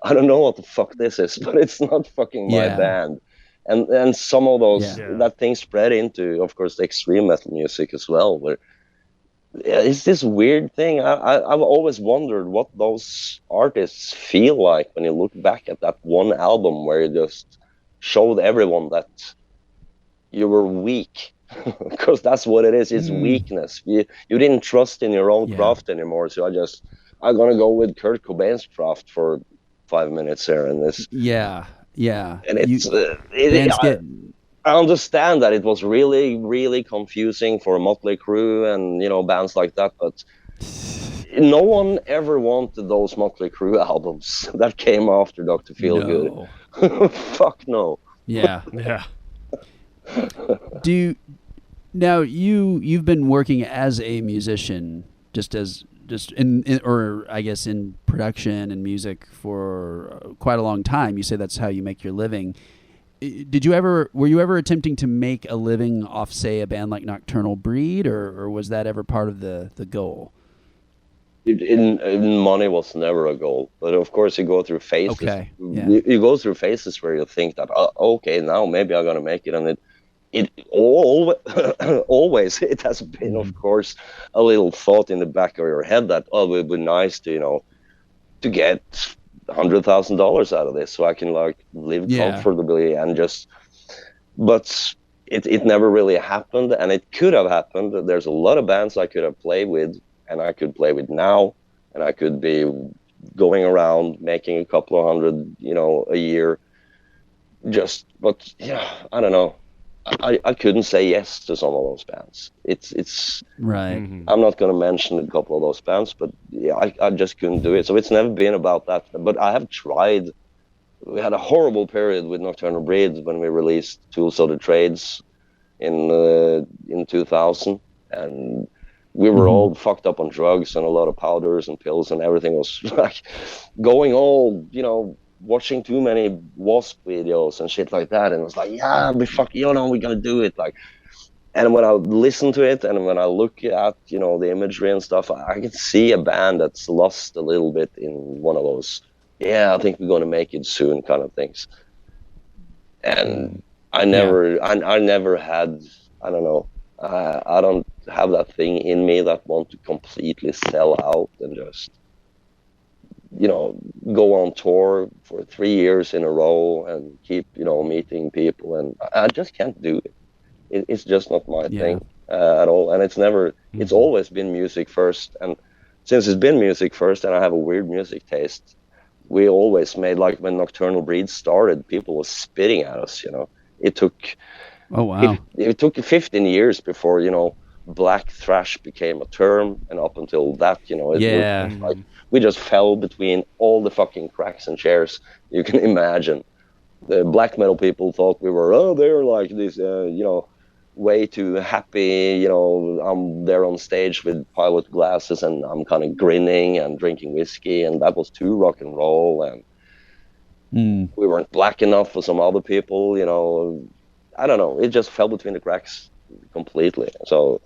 I don't know what the fuck this is, but it's not fucking my band. And some of those, that thing spread into, of course, the extreme metal music as well, where it's this weird thing. I've always wondered what those artists feel like when you look back at that one album where you just showed everyone that you were weak. Because that's what it is. It's weakness. You didn't trust in your own craft anymore. So I'm gonna go with Kurt Cobain's craft for 5 minutes here, and this. And I understand that it was really, really confusing for Motley Crue and bands like that, but no one ever wanted those Motley Crue albums that came after Dr. Feelgood. Fuck no. Now you've been working as a musician just in or I guess in production and music for quite a long time. You say that's how you make your living. Were you ever attempting to make a living off, say, a band like Nocturnal Breed, or was that ever part of the goal? Money was never a goal, but of course you go through phases. You go through phases where you think that, okay, now maybe I'm gonna make it, and always it has been, of course, a little thought in the back of your head that it would be nice to get $100,000 out of this, so I can like live comfortably and just. But it never really happened, and it could have happened. There's a lot of bands I could have played with, and I could play with now, and I could be going around making a couple of hundred, a year. But yeah, I don't know. I couldn't say yes to some of those bands. It's right. I'm not going to mention a couple of those bands, but yeah, I just couldn't do it. So it's never been about that. But I have tried. We had a horrible period with Nocturnal Breed when we released Tools of the Trades in 2000, and we were all fucked up on drugs and a lot of powders and pills, and everything was like going all, watching too many Wasp videos and shit like that, and it was like, yeah, we're gonna do it, like. And when I listen to it and when I look at, the imagery and stuff, I can see a band that's lost a little bit in one of those, yeah, I think we're going to make it soon kind of things. And I never had, I don't know, I don't have that thing in me that want to completely sell out and just, go on tour for 3 years in a row and keep, meeting people. And I just can't do it. It's just not my thing at all. And it's always been music first. And since it's been music first and I have a weird music taste, we always made, like when Nocturnal Breed started, people were spitting at us, It took it took 15 years before, black thrash became a term, and up until that, was like we just fell between all the fucking cracks and chairs you can imagine. The black metal people thought we were, they're like this, way too happy, I'm there on stage with pilot glasses and I'm kind of grinning and drinking whiskey, and that was too rock and roll, and we weren't black enough for some other people, I don't know, it just fell between the cracks completely. So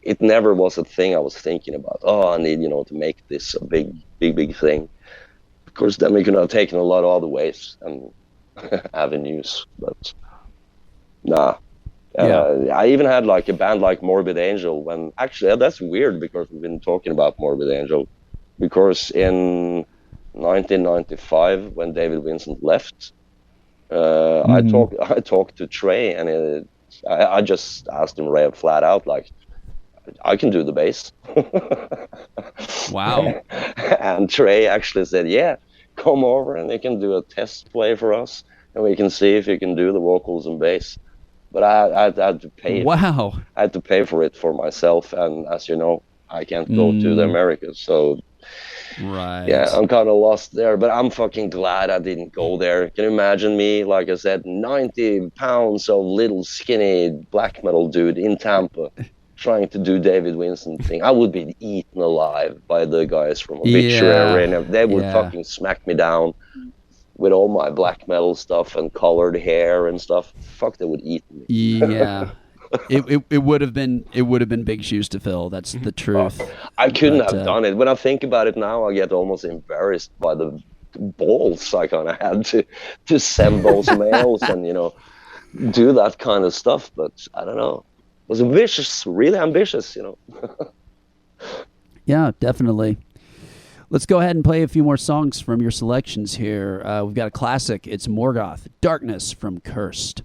it never was a thing I was thinking about, I need, to make this a big thing. Of course, then we could have taken a lot of other ways and avenues, but nah. I even had like a band like Morbid Angel, when actually that's weird because we've been talking about Morbid Angel, because in 1995 when David Vincent left, I talked to Trey, and I just asked him flat out, like, I can do the bass. Wow. And Trey actually said, yeah, come over and they can do a test play for us and we can see if you can do the vocals and bass. But I had to pay. Wow. I had to pay for it for myself, and as you know, I can't go to the Americas, so right. Yeah, I'm kind of lost there. But I'm fucking glad I didn't go there. Can you imagine me, like I said, 90 pounds of little skinny black metal dude in Tampa, trying to do David Vincent thing? I would be eaten alive by the guys from Obituary, and they would fucking smack me down with all my black metal stuff and colored hair and stuff. Fuck, they would eat me. Yeah. It would have been big shoes to fill. That's the truth. I couldn't have done it. When I think about it now, I get almost embarrassed by the balls I kind of had to send those mails and do that kind of stuff. But I don't know. It was ambitious, really ambitious. Yeah, definitely. Let's go ahead and play a few more songs from your selections here. We've got a classic. It's Morgoth, Darkness from Cursed.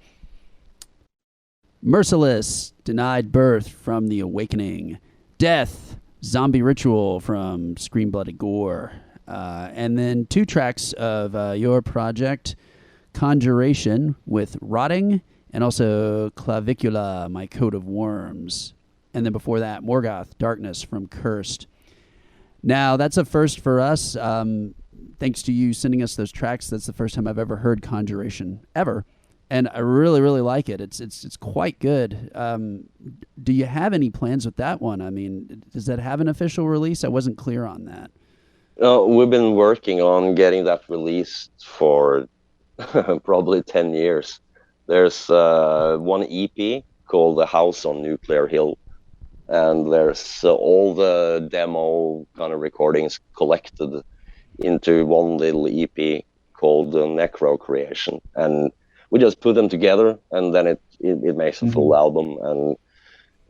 Merciless, Denied Birth from The Awakening. Death, Zombie Ritual from Scream Bloody Gore. And then 2 tracks of your project, Conjuration with Rotting, and also Clavicula, My Coat of Worms. And then before that, Morgoth, Darkness from Cursed. Now, that's a first for us. Thanks to you sending us those tracks. That's the first time I've ever heard Conjuration, ever. And I really, really like it. It's quite good. Do you have any plans with that one? I mean, does that have an official release? I wasn't clear on that. We've been working on getting that released for probably 10 years. There's one EP called The House on Nuclear Hill. And there's all the demo kind of recordings collected into one little EP called Necro Creation. And we just put them together, and then it makes a full album. And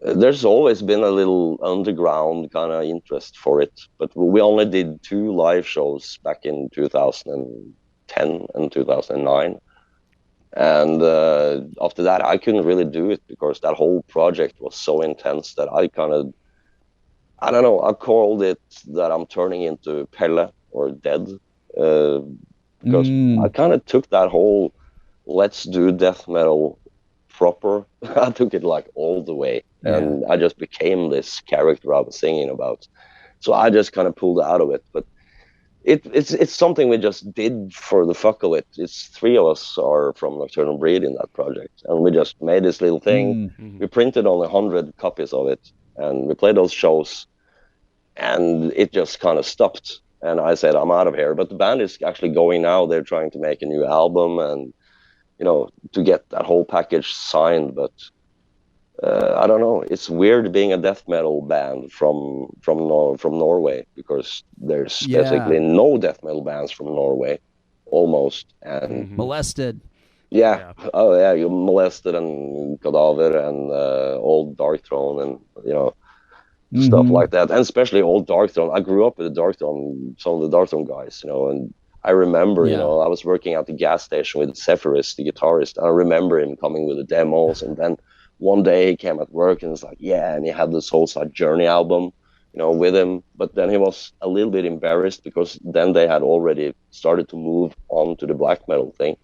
There's always been a little underground kind of interest for it, but we only did 2 live shows back in 2010 and 2009. And after that, I couldn't really do it because that whole project was so intense that I don't know, I called it that I'm turning into Pelle or dead, because I kind of took that whole let's do death metal proper. I took it like all the way, and I just became this character I was singing about. So I just kind of pulled out of it, but it's something we just did for the fuck of it. It's 3 of us are from Nocturnal Breed in that project, and we just made this little thing. We printed only 100 copies of it, and we played those shows, and it just kind of stopped. And I said, I'm out of here. But the band is actually going now. They're trying to make a new album, and to get that whole package signed. But I don't know. It's weird being a death metal band from Norway, because there's basically no death metal bands from Norway, almost. And Molested. Yeah. Oh yeah, you Molested and Cadaver and old Dark Throne and stuff like that, and especially old Dark Throne. I grew up with the Dark Throne, some of the Dark Throne guys, and I remember, I was working at the gas station with Zephyrus, the guitarist, and I remember him coming with the demos, and then one day he came at work and was like, and he had the Soulside Journey album, with him, but then he was a little bit embarrassed because then they had already started to move on to the black metal thing.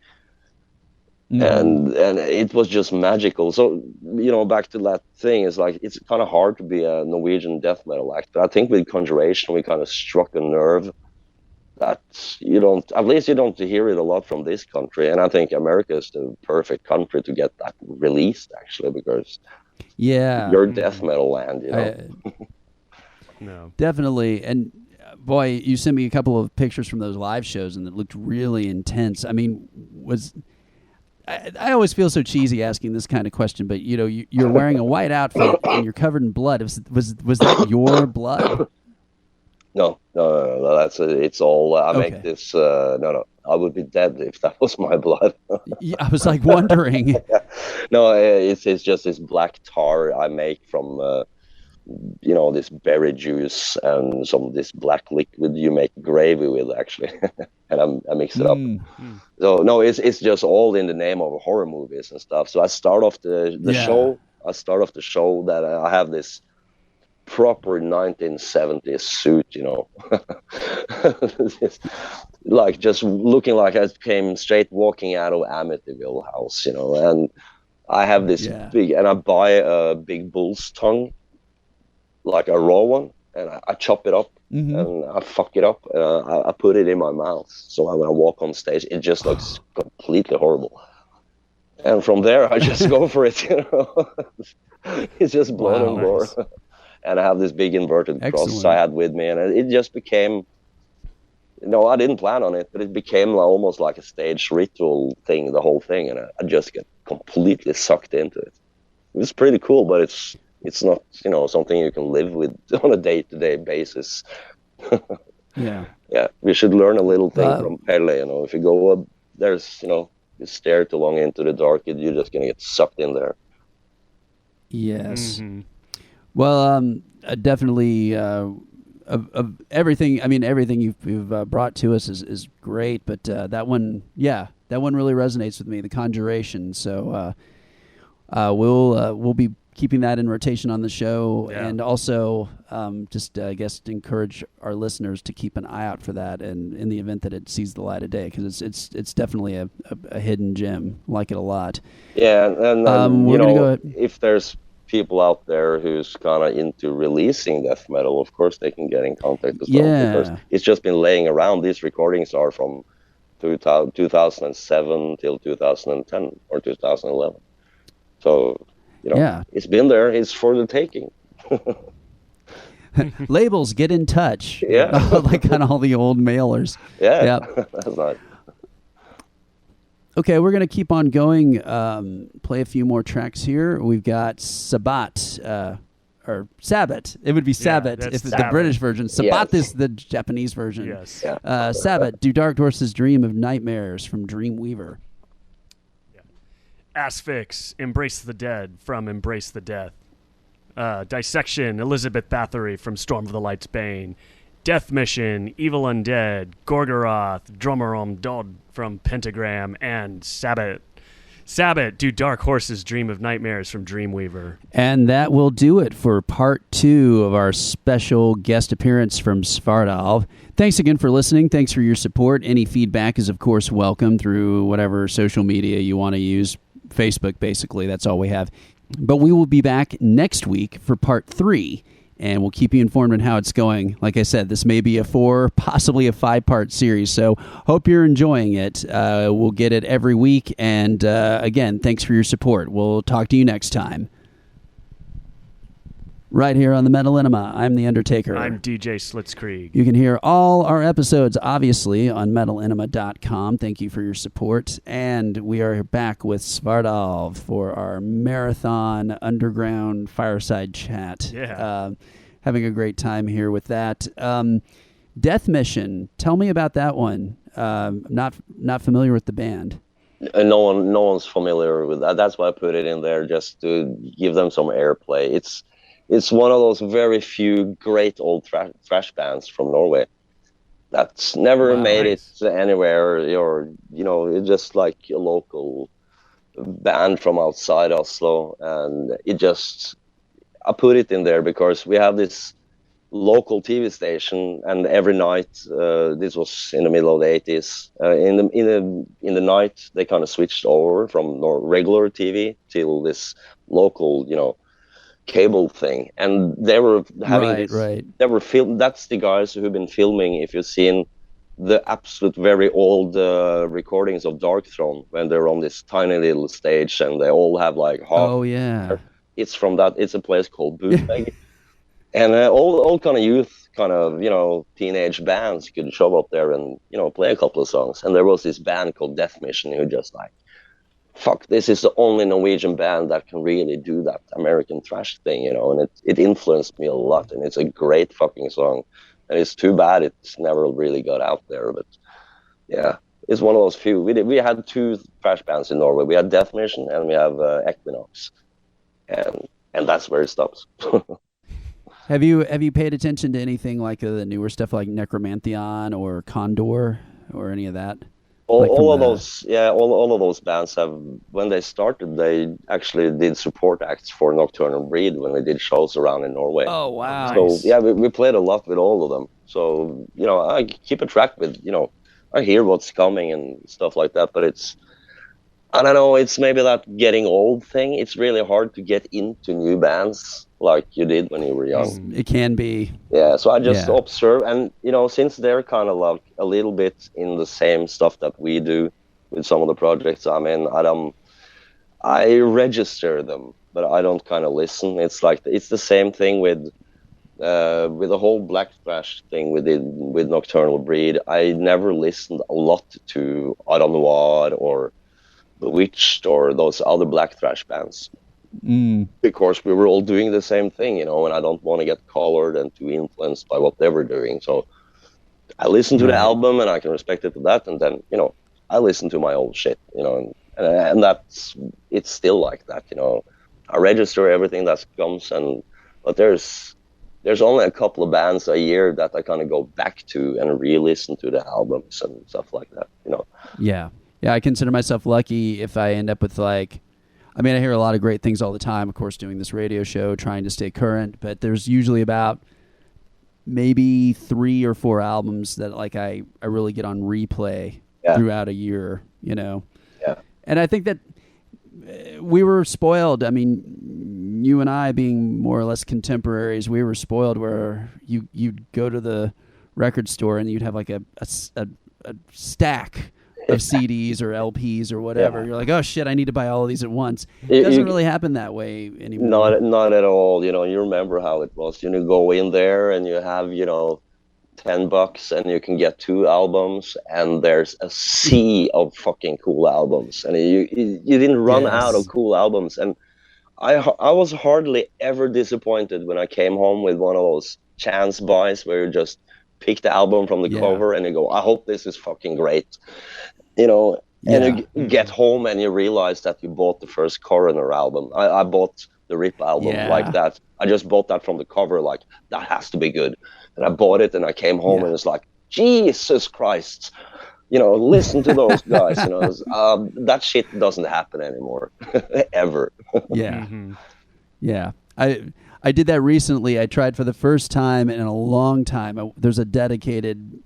And it was just magical. So, back to that thing, is like, it's kind of hard to be a Norwegian death metal act, but I think with Conjuration we kind of struck a nerve that at least you don't hear it a lot from this country. And I think America is the perfect country to get that released, actually, because you're death metal land, No, definitely. And boy, you sent me a couple of pictures from those live shows, and it looked really intense. I mean, I always feel so cheesy asking this kind of question, but you're wearing a white outfit and you're covered in blood. Was that your blood? No. It's all. I make this. No. I would be dead if that was my blood. I was like wondering. No, it's just this black tar I make from this berry juice and some of this black liquid you make gravy with, actually, and I mix it up. So no, it's just all in the name of horror movies and stuff. So I start off the show. I start off the show that I have this proper 1970s suit, like just looking like I came straight walking out of Amityville House, and I have this big, and I buy a big bull's tongue, like a raw one, and I chop it up and I fuck it up and I put it in my mouth. So when I walk on stage, it just looks completely horrible. And from there, I just go for it, It's just blood and gore. Nice. And I have this big inverted cross I had with me, and it just became, I didn't plan on it, but it became almost like a stage ritual thing, the whole thing, and I just get completely sucked into it. It's pretty cool, but it's not, something you can live with on a day-to-day basis. Yeah. Yeah, we should learn a little thing from Pelle, if you go up, there's, you stare too long into the dark, you're just going to get sucked in there. Yes. Well, definitely of everything. I mean, everything you've brought to us is great, but that one really resonates with me. The Conjuration. So we'll be keeping that in rotation on the show, and also just I guess encourage our listeners to keep an eye out for that, and in the event that it sees the light of day, because it's definitely a hidden gem. Like it a lot. Yeah, and we're gonna go if there's people out there who's kind of into releasing death metal, of course they can get in contact as well, because it's just been laying around. These recordings are from 2007 till 2010 or 2011, so it's been there. It's for the taking. Labels, get in touch. Yeah. Like kind of all the old mailers. Yeah. That's nice. Okay, we're going to keep on going, play a few more tracks here. We've got Sabbat, or Sabbat. It would be Sabbat if it's the British version. Sabbat is the Japanese version. Yes. Sabbat, Do Dark Horses Dream of Nightmares from Dreamweaver. Asphyx, Embrace the Dead from Embrace the Death. Dissection, Elizabeth Bathory from Storm of the Light's Bane. Death Mission, Evil Undead, Gorgoroth, Dromarom Dodd from Pentagram, and Sabbath. Sabbath, Do Dark Horses Dream of Nightmares from Dreamweaver. And that will do it for part 2 of our special guest appearance from Svartalv. Thanks again for listening. Thanks for your support. Any feedback is, of course, welcome through whatever social media you want to use. Facebook, basically. That's all we have. But we will be back next week for part 3. And we'll keep you informed on how it's going. Like I said, this may be a 4, possibly a 5-part series. So hope you're enjoying it. We'll get it every week. And again, thanks for your support. We'll talk to you next time. Right here on the Metalenema, I'm The Undertaker. I'm DJ Slitzkrieg. You can hear all our episodes, obviously, on metalenema.com. Thank you for your support. And we are back with Svartalv for our marathon underground fireside chat. Yeah. Having a great time here with that. Death Mission, tell me about that one. Not familiar with the band. No one's familiar with that. That's why I put it in there, just to give them some airplay. It's one of those very few great old thrash bands from Norway that's never made it anywhere, or it's just like a local band from outside Oslo. And I put it in there because we have this local TV station, and every night, this was in the middle of the 80s, in the night they kind of switched over from regular TV till this local, cable thing, and they were having they were that's the guys who've been filming, if you've seen the absolute very old recordings of Dark Throne, when they're on this tiny little stage and they all have like it's from that. It's a place called Bootleg. And all kind of youth, teenage bands could show up there and play a couple of songs. And there was this band called Death Mission who just like, fuck, this is the only Norwegian band that can really do that American thrash thing, and it influenced me a lot, and it's a great fucking song, and it's too bad it's never really got out there. But yeah, it's one of those few. We had 2 thrash bands in Norway. We had Death Mission and we have Equinox, and that's where it stops. Have you paid attention to anything like the newer stuff like Necromantheon or Condor or any of that? All of those bands have, when they started, they actually did support acts for Nocturnal Breed when we did shows around in Norway. Oh, wow. So, yeah, we played a lot with all of them. So, I keep a track with, I hear what's coming and stuff like that, but I don't know, it's maybe that getting old thing. It's really hard to get into new bands like you did when you were young. It can be. Yeah, so I just observe, and since they're kind of like a little bit in the same stuff that we do with some of the projects I'm in, I register them, but I don't kind of listen. It's like it's the same thing with the whole black thrash thing we did with Nocturnal Breed. I never listened a lot to Adam Noir or Bewitched or those other black thrash bands. Because we were all doing the same thing, and I don't want to get colored and too influenced by what they were doing. So I listen to the album and I can respect it to that, and then I listen to my old shit, and it's still like that, I register everything that comes, but there's only a couple of bands a year that I kind of go back to and re-listen to the albums and stuff like that, Yeah, I consider myself lucky if I end up with I hear a lot of great things all the time, of course, doing this radio show, trying to stay current, but there's usually about maybe 3 or 4 albums that I really get on replay throughout a year, Yeah. And I think that we were spoiled. You and I being more or less contemporaries, we were spoiled where you'd go to the record store and you'd have like a stack of CDs or LPs or whatever. Yeah. You're like, oh shit, I need to buy all of these at once. It doesn't really happen that way anymore. Not at all. You remember how it was. You go in there and you have, $10 and you can get 2 albums, and there's a sea of fucking cool albums, and you didn't run out of cool albums. And I was hardly ever disappointed when I came home with one of those chance buys where you just pick the album from the cover and you go, I hope this is fucking great, and you get home and you realize that you bought the first Coroner album. I bought the Rip album Yeah. like that. I just bought that from the cover, like, that has to be good. And I bought it, and I came home, and it's like, Jesus Christ, listen to those guys. That shit doesn't happen anymore, ever. Yeah. Yeah. I did that recently. I tried for the first time in a long time. There's a dedicated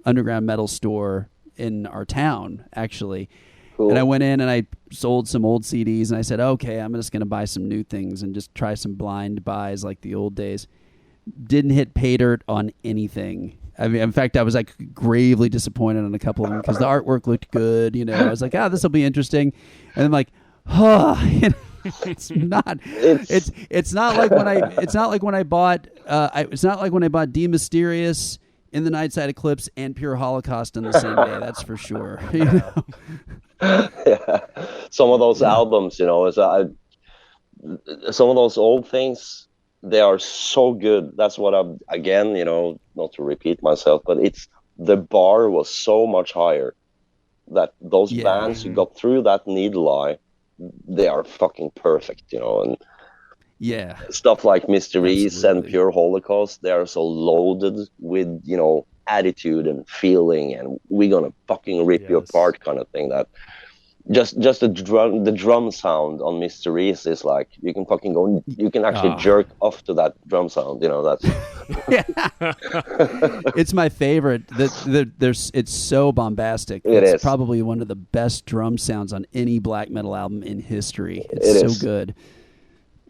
underground metal store in our town, actually. Cool. And I went in and I sold some old CDs, and I said, okay, I'm just going to buy some new things and just try some blind buys like the old days. Didn't hit pay dirt on anything. I mean, in fact, I was like gravely disappointed on a couple of them because the artwork looked good. I was like, this will be interesting. And I'm like, it's not. It's not like when I bought. It's not like when I bought De Mysterious, In the Nightside Eclipse, and Pure Holocaust on the same day. That's for sure. Yeah. Some of those albums, some of those old things, they are so good. That's what again, not to repeat myself, but the bar was so much higher that those bands who got through that needle eye, they are fucking perfect, and stuff like Mysteries and Pure Holocaust, they are so loaded with, attitude and feeling, and we're gonna fucking rip you apart kind of thing. That just the drum sound on Mysteries is like, you can fucking go, you can actually jerk off to that drum sound. That's it's my favorite. It's so bombastic. It's probably one of the best drum sounds on any black metal album in history. It's so good.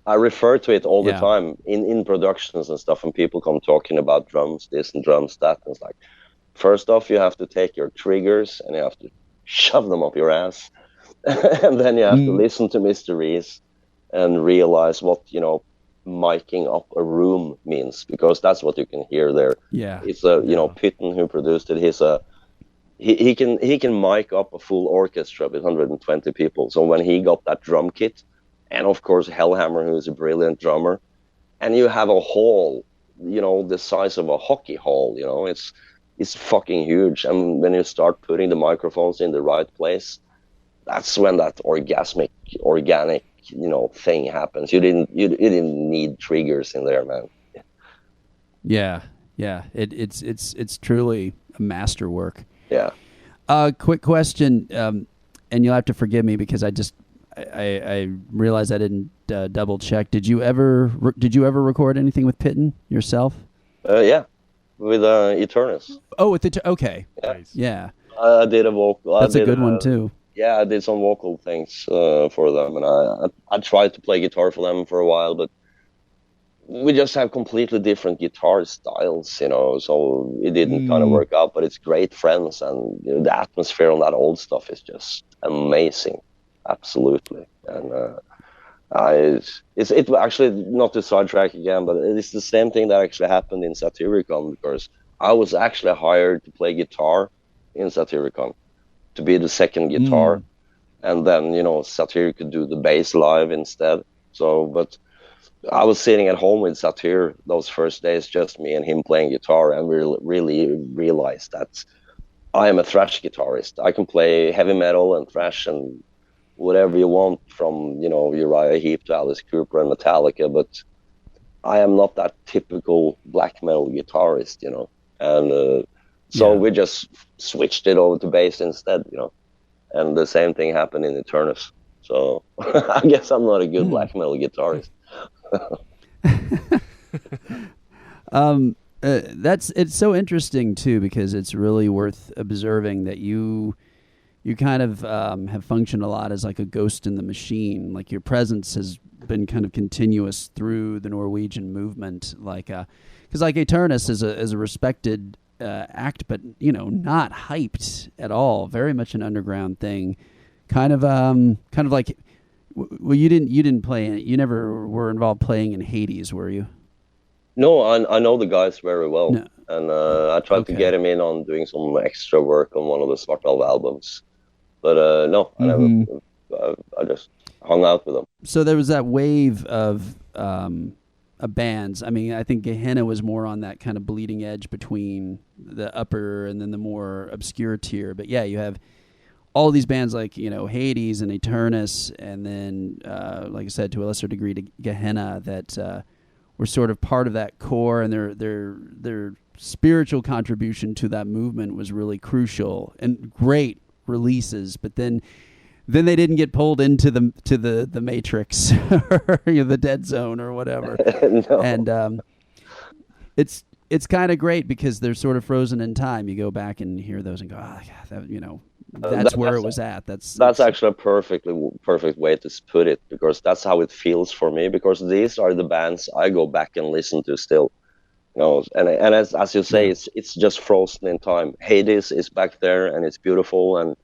I refer to it all the time in productions and stuff, and people come talking about drums this and drums that, and it's like, first off, you have to take your triggers and you have to shove them up your ass, and then you have to listen to Mysteries and realize what miking up a room means, because that's what you can hear there. It's Python who produced it. He can mic up a full orchestra with 120 people. So when he got that drum kit, and of course Hellhammer, who is a brilliant drummer, and you have a hall, the size of a hockey hall, it's fucking huge. And when you start putting the microphones in the right place, that's when that organic, thing happens. You didn't need triggers in there, man. Yeah. It's truly a masterwork. Yeah. Quick question, and you'll have to forgive me because I realized I didn't double check. Did you ever record anything with Python yourself? Yeah, with Eternus. Oh, with okay. Nice. Yeah. I did a vocal. That's a good one too. Yeah, I did some vocal things for them, and I tried to play guitar for them for a while, but we just have completely different guitar styles, so it didn't kind of work out. But it's great friends, and the atmosphere on that old stuff is just amazing, absolutely. And it actually, not to sidetrack again, but it's the same thing that actually happened in Satyricon, because I was actually hired to play guitar in Satyricon, to be the second guitar, and then Satyr could do the bass live instead. So, but I was sitting at home with Satyr those first days, just me and him playing guitar, and we really realized that I am a thrash guitarist. I can play heavy metal and thrash and whatever you want, from Uriah Heep to Alice Cooper and Metallica, but I am not that typical black metal guitarist, and so we just switched it over to bass instead, and the same thing happened in Eternus. So I guess I'm not a good black metal guitarist. It's so interesting too, because it's really worth observing that you kind of have functioned a lot as like a ghost in the machine. Like your presence has been kind of continuous through the Norwegian movement, because like Eternus is a respected act, but not hyped at all. Very much an underground thing. Kind of like, well, you didn't play. You never were involved playing in Hades, were you? No, I know the guys very well, No. And I tried to get him in on doing some extra work on one of the Svartalv albums, but no, I never. I just hung out with them. So there was that wave of bands. I mean, I think Gehenna was more on that kind of bleeding edge between the upper and then the more obscure tier. But yeah, you have all these bands like, Hades and Eternus, and then, like I said, to a lesser degree, to Gehenna, that were sort of part of that core, and their spiritual contribution to that movement was really crucial, and great releases. But then they didn't get pulled into the Matrix or the Dead Zone or whatever. No. And it's kind of great because they're sort of frozen in time. You go back and hear those and go, that's where it was at. That's actually a perfect way to put it, because that's how it feels for me, because these are the bands I go back and listen to still. And as you say, it's just frozen in time. Hades is back there, and it's beautiful, and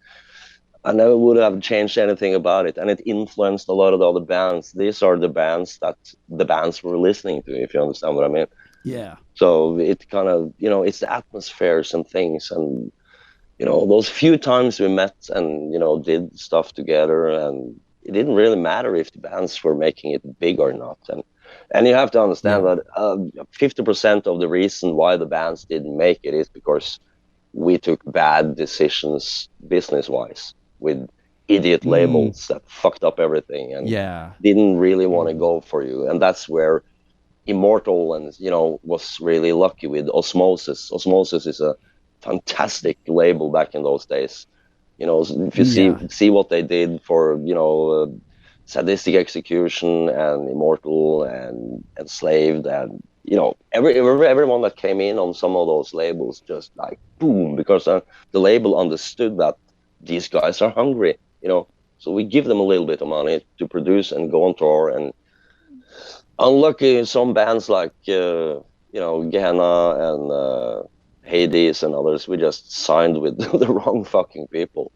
I never would have changed anything about it, and it influenced a lot of the other bands. These are the bands that the bands were listening to, if you understand what I mean. Yeah. So it kind of, it's the atmospheres and things, and those few times we met and did stuff together, and it didn't really matter if the bands were making it big or not. And you have to understand that 50% of the reason why the bands didn't make it is because we took bad decisions business-wise with idiot labels that fucked up everything and didn't really want to go for you. And that's where Immortal and was really lucky with Osmosis. Osmosis is a fantastic label back in those days. If you see what they did for Sadistic Execution and Immortal and Enslaved, and everyone that came in on some of those labels just like boom, because the label understood that these guys are hungry, so we give them a little bit of money to produce and go on tour. And unlucky, some bands like Gehenna and Hades and others, we just signed with the wrong fucking people.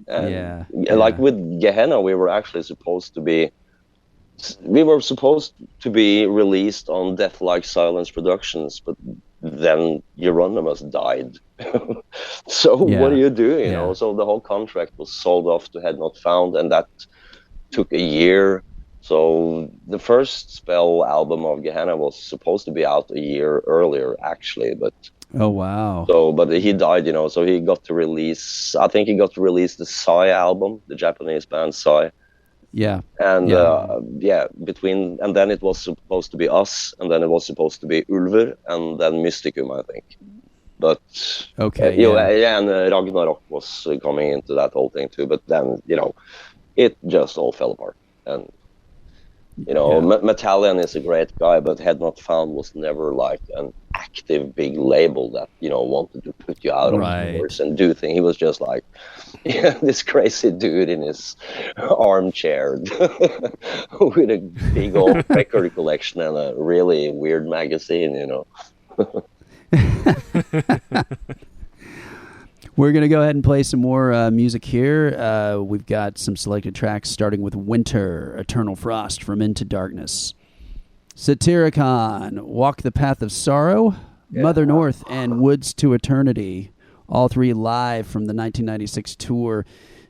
And like with Gehenna, we were supposed to be released on Death Like Silence Productions, but then Euronymous died. So what do you do? So the whole contract was sold off to Head Not Found, and that took a year. So the first Spell album of Gehenna was supposed to be out a year earlier, actually, but oh wow! So, but he died, so he got to release. I think he got to release the Psy album, the Japanese band Psy. Yeah. And between, and then it was supposed to be us, and then it was supposed to be Ulver, and then Mysticum, I think. But and Ragnarok was coming into that whole thing too. But then it just all fell apart. And Metalenema is a great guy, but Head Not Found was never like an active big label that wanted to put you out on tours and do things. He was just like this crazy dude in his armchair with a big old record collection and a really weird magazine, We're going to go ahead and play some more music here. We've got some selected tracks starting with Winter, Eternal Frost from Into Darkness, Satyricon, Walk the Path of Sorrow, Mother North, and Woods to Eternity, all three live from the 1996 tour.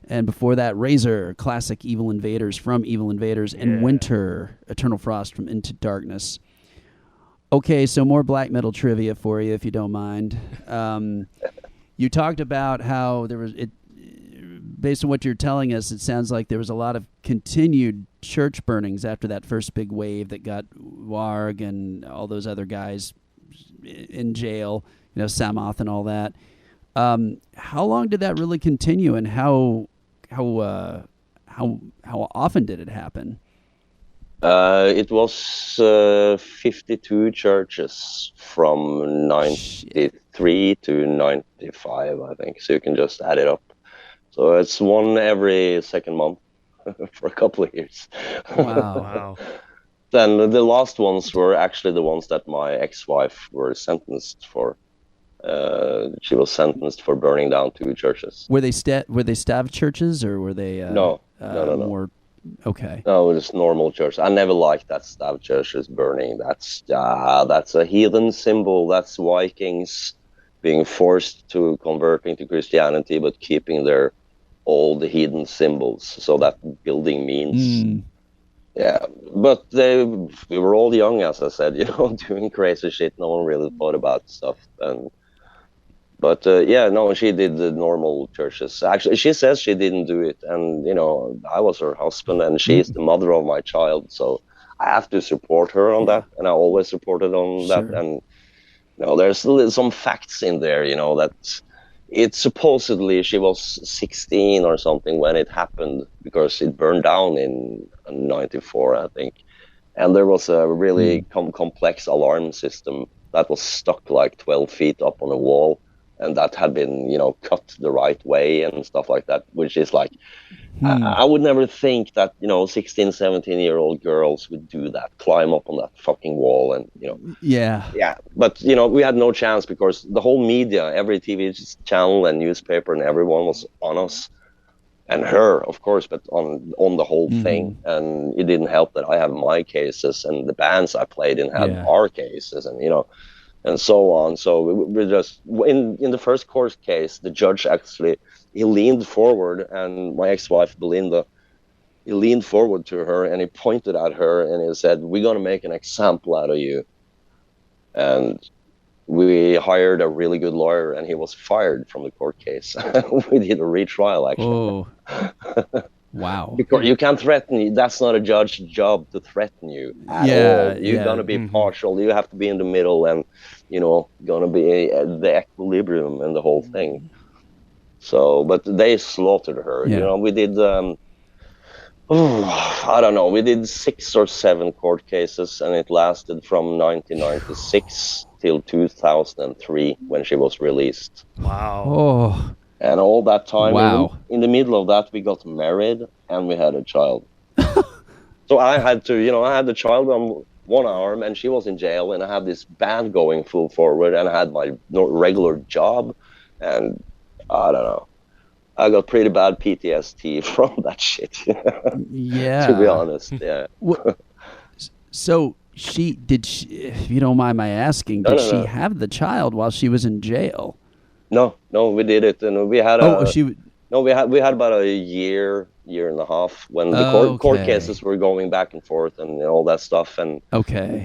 And before that, Razor, classic Evil Invaders from Evil Invaders, and Winter, Eternal Frost from Into Darkness. Okay, so more black metal trivia for you, if you don't mind. You talked about how there was based on what you're telling us, it sounds like there was a lot of continued church burnings after that first big wave that got Warg and all those other guys in jail, Samoth and all that. How long did that really continue, and how often did it happen? It was 52 churches from 93 to 95, I think. So you can just add it up. So it's one every second month for a couple of years. Wow. Then the last ones were actually the ones that my ex-wife were sentenced for. She was sentenced for burning down 2 churches. Were they stabbed churches, or were they no. more? Okay. No, it's normal church. I never liked that stab churches burning. That's a heathen symbol. That's Vikings being forced to converting to Christianity, but keeping their old heathen symbols. So that building means. Yeah, but we were all young, as I said, doing crazy shit. No one really thought about stuff, and But yeah, no, she did the normal churches. Actually, she says she didn't do it, and I was her husband, and she's the mother of my child, so I have to support her on that, and I always supported on that. Sure. And there's some facts in there, that it supposedly she was 16 or something when it happened, because it burned down in '94, I think. And there was a really complex alarm system that was stuck like 12 feet up on a wall, and that had been, cut the right way and stuff like that, which is like, I would never think that, 16, 17-year-old girls would do that, climb up on that fucking wall and, Yeah. Yeah, but, we had no chance because the whole media, every TV channel and newspaper and everyone was on us. And her, of course, but on the whole thing. And it didn't help that I have my cases and the bands I played in had our cases, and and so on. So we just in the first court case, the judge actually, he leaned forward, and my ex-wife Belinda, he leaned forward to her and he pointed at her and he said, "We're gonna make an example out of you." And we hired a really good lawyer, and he was fired from the court case. We did a retrial, actually. Oh, wow. Because you can't threaten. That's not a judge's job to threaten you at all. You're gonna be partial. You have to be in the middle, and gonna be the equilibrium and the whole thing. So, but they slaughtered her. We did. I don't know. We did 6 or 7 court cases, and it lasted from 1996 till 2003 when she was released. Wow. Oh. And all that time, wow. in the middle of that, we got married and we had a child. So I had to, I had the child on one arm, and she was in jail, and I had this band going full forward, and I had my regular job, and I don't know. I got pretty bad PTSD from that shit. Yeah. To be honest, yeah. So if you don't mind my asking, did she have the child while she was in jail? No, we did it, and we had we had about a year and a half when the court cases were going back and forth and all that stuff. And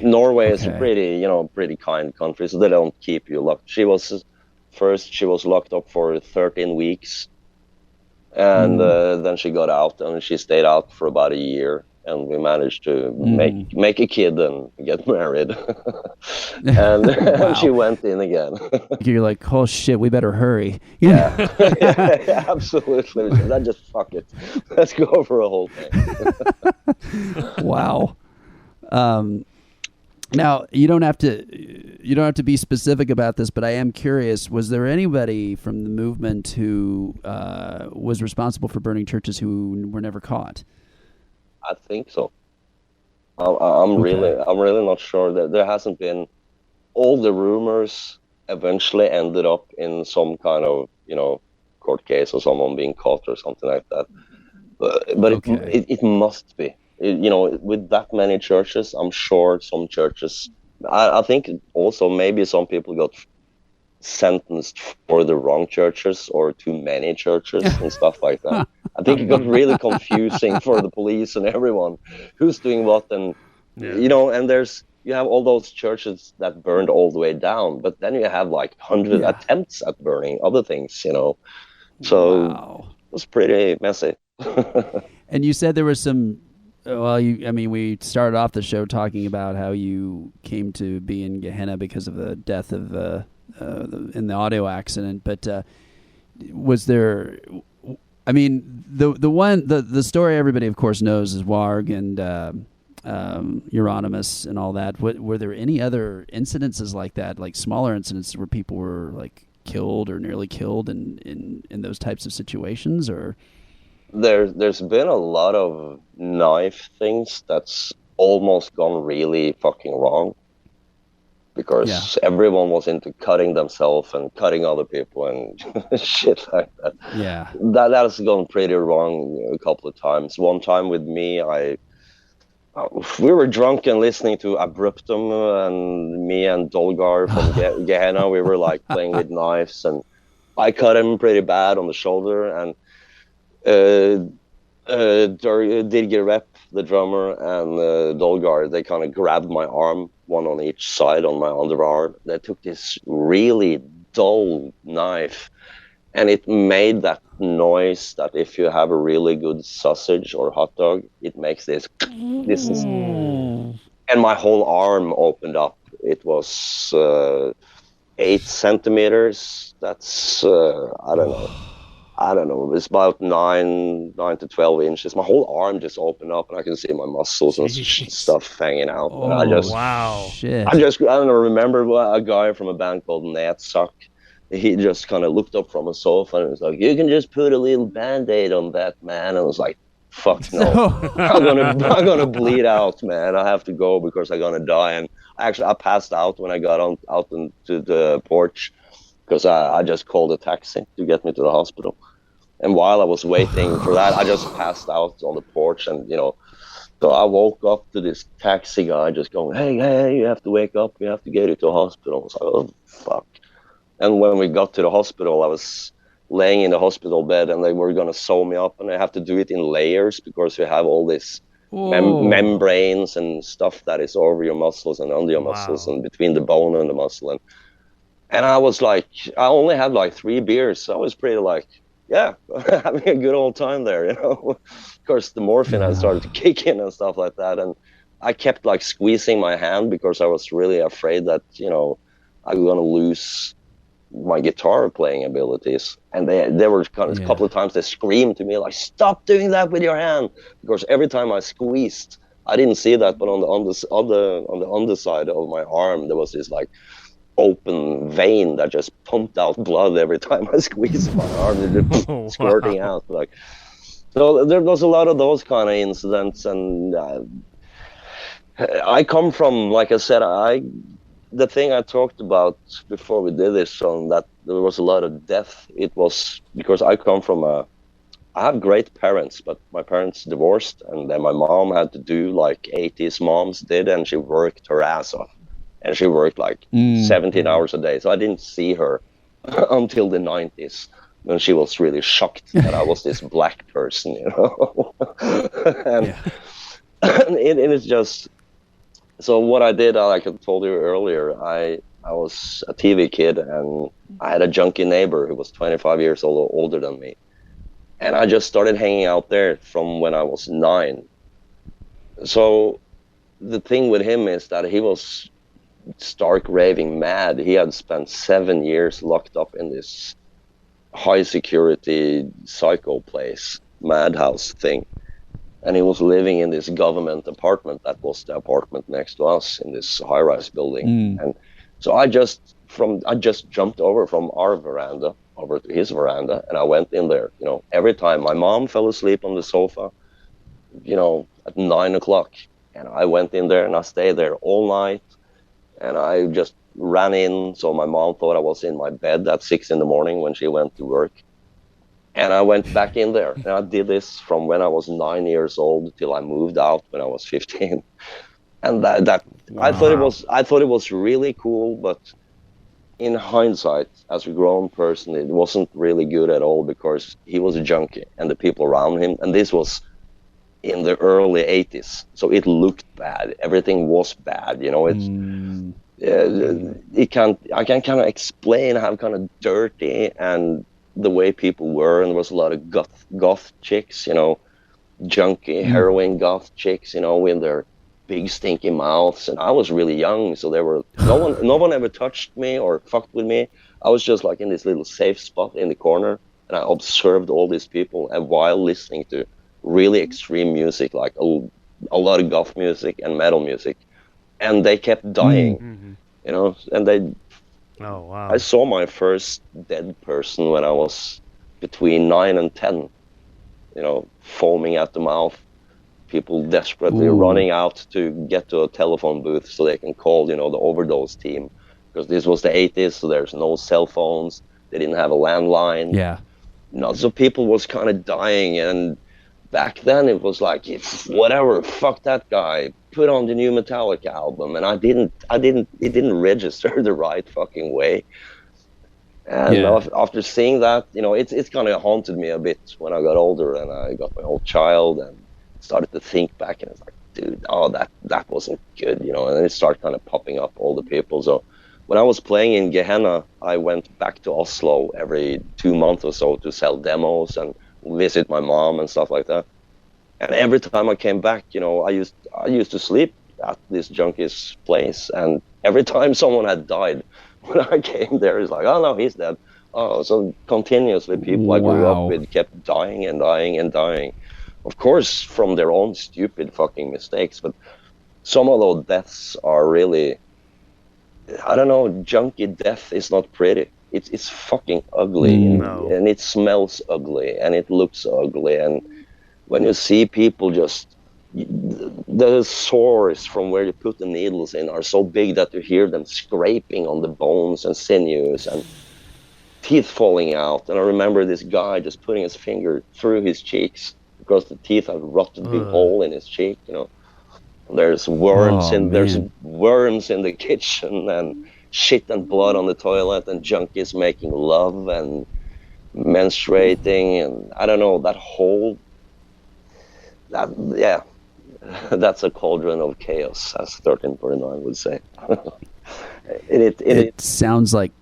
Norway is a pretty kind country, so they don't keep you locked. She was locked up for 13 weeks. And then she got out, and she stayed out for about a year, and we managed to make a kid and get married. And she went in again. You're like, oh shit, we better hurry. Yeah, absolutely. Then just fuck it. Let's go for a whole thing. Wow. Now, you don't have to be specific about this, but I am curious, was there anybody from the movement who was responsible for burning churches who were never caught? I think so. I'm really not sure. That there hasn't been. All the rumors eventually ended up in some kind of court case or someone being caught or something like that. But it must be. With that many churches, I'm sure some churches, I think also maybe some people got sentenced for the wrong churches or too many churches and stuff like that. I think it got really confusing for the police and everyone who's doing what. And, and you have all those churches that burned all the way down, but then you have like 100 attempts at burning other things, So it was pretty messy. And you said there was some. Well, we started off the show talking about how you came to be in Gehenna because of the death of in the auto accident. But was there? The story everybody of course knows is Warg and Euronymous and all that. Were there any other incidences like that, like smaller incidents where people were like killed or nearly killed in those types of situations, or? There's been a lot of knife things that's almost gone really fucking wrong, because everyone was into cutting themselves and cutting other people and shit like that. Yeah, that has gone pretty wrong a couple of times. One time with me, we were drunk and listening to Abruptum, and me and Dolgar from Gehenna, we were like playing with knives, and I cut him pretty bad on the shoulder, and Dirge Rep, the drummer, and Dolgar, they kind of grabbed my arm, one on each side on my underarm. They took this really dull knife, and it made that noise that if you have a really good sausage or hot dog, it makes this, and my whole arm opened up. It was 8 centimeters. That's I don't know. It's about 9 to 12 inches. My whole arm just opened up, and I can see my muscles and stuff hanging out. And Shit. I don't know. Remember a guy from a band called Suck. He just kind of looked up from a sofa and was like, "You can just put a little Band-Aid on that, man." And I was like, "Fuck no! I'm gonna bleed out, man. I have to go because I'm gonna die." And I passed out when I got out into the porch because I just called a taxi to get me to the hospital. And while I was waiting for that, I just passed out on the porch, and so I woke up to this taxi guy just going, hey, you have to wake up. We have to get you to a hospital. I was like, oh, fuck. And when we got to the hospital, I was laying in the hospital bed, and they were going to sew me up, and I have to do it in layers because you have all this membranes and stuff that is over your muscles and under your muscles and between the bone and the muscle. And I was like, I only had like 3 beers. So I was pretty like, yeah, having a good old time there, Of course, the morphine had started to kick in and stuff like that. And I kept like squeezing my hand because I was really afraid that, I was going to lose my guitar playing abilities. And they were kind of a couple of times they screamed to me like, stop doing that with your hand. Because every time I squeezed, I didn't see that, but on the underside of my arm, there was this like open vein that just pumped out blood every time I squeezed my arm, just squirting out. Like, so there was a lot of those kind of incidents, and I come from, like I said, the thing I talked about before we did this song, that there was a lot of death. It was because I come from I have great parents, but my parents divorced, and then my mom had to do like 80s moms did, and she worked her ass off. And she worked like 17 hours a day. So I didn't see her until the 90s when she was really shocked that I was this black person, and it is just, so what I did, like I told you earlier, I was a TV kid, and I had a junkie neighbor who was 25 years older than me. And I just started hanging out there from when I was 9. So the thing with him is that he was stark raving mad. He had spent 7 years locked up in this high security psycho place, madhouse thing, and he was living in this government apartment that was the apartment next to us in this high-rise building. And so I just jumped over from our veranda over to his veranda, and I went in there. Every time my mom fell asleep on the sofa, at 9 o'clock, and I went in there and I stayed there all night. And I just ran in, so my mom thought I was in my bed at 6 a.m. when she went to work. And I went back in there, and I did this from when I was 9 years old till I moved out when I was 15. And that I thought it was really cool, but in hindsight, as a grown person, it wasn't really good at all because he was a junkie and the people around him, and this was in the early 80s, so it looked bad. Everything was bad, I can kind of explain how kind of dirty and the way people were, and there was a lot of goth chicks, junkie heroin goth chicks, with their big stinky mouths. And I was really young, so there were no one ever touched me or fucked with me. I was just like in this little safe spot in the corner, and I observed all these people, and while listening to really extreme music, like a lot of goth music and metal music, and they kept dying, and they. Oh wow! I saw my first dead person when I was between 9 and 10. Foaming at the mouth, people desperately running out to get to a telephone booth so they can call, the overdose team, because this was the 80s, so there's no cell phones. They didn't have a landline. Yeah. So people was kind of dying, and back then it was like, whatever, fuck that guy, put on the new Metallica album. And it didn't register the right fucking way. And after seeing that, it's kind of haunted me a bit when I got older and I got my old child and started to think back, and it's like, dude, that wasn't good, and it started kind of popping up all the people. So when I was playing in Gehenna, I went back to Oslo every 2 months or so to sell demos and visit my mom and stuff like that. And every time I came back, I used to sleep at this junkie's place, and every time someone had died, when I came there, it's like, oh no, he's dead. Oh, so continuously people I grew up with kept dying and dying and dying. Of course, from their own stupid fucking mistakes, but some of those deaths are really, I don't know, junkie death is not pretty. It's fucking ugly, and it smells ugly, and it looks ugly, and when you see people just, the sores from where you put the needles in are so big that you hear them scraping on the bones and sinews and teeth falling out. And I remember this guy just putting his finger through his cheeks because the teeth had rotted big hole in his cheek. There's worms there's worms in the kitchen, and shit and blood on the toilet, and junkies making love and menstruating, and I don't know, that's a cauldron of chaos, as 1349 would say. It sounds like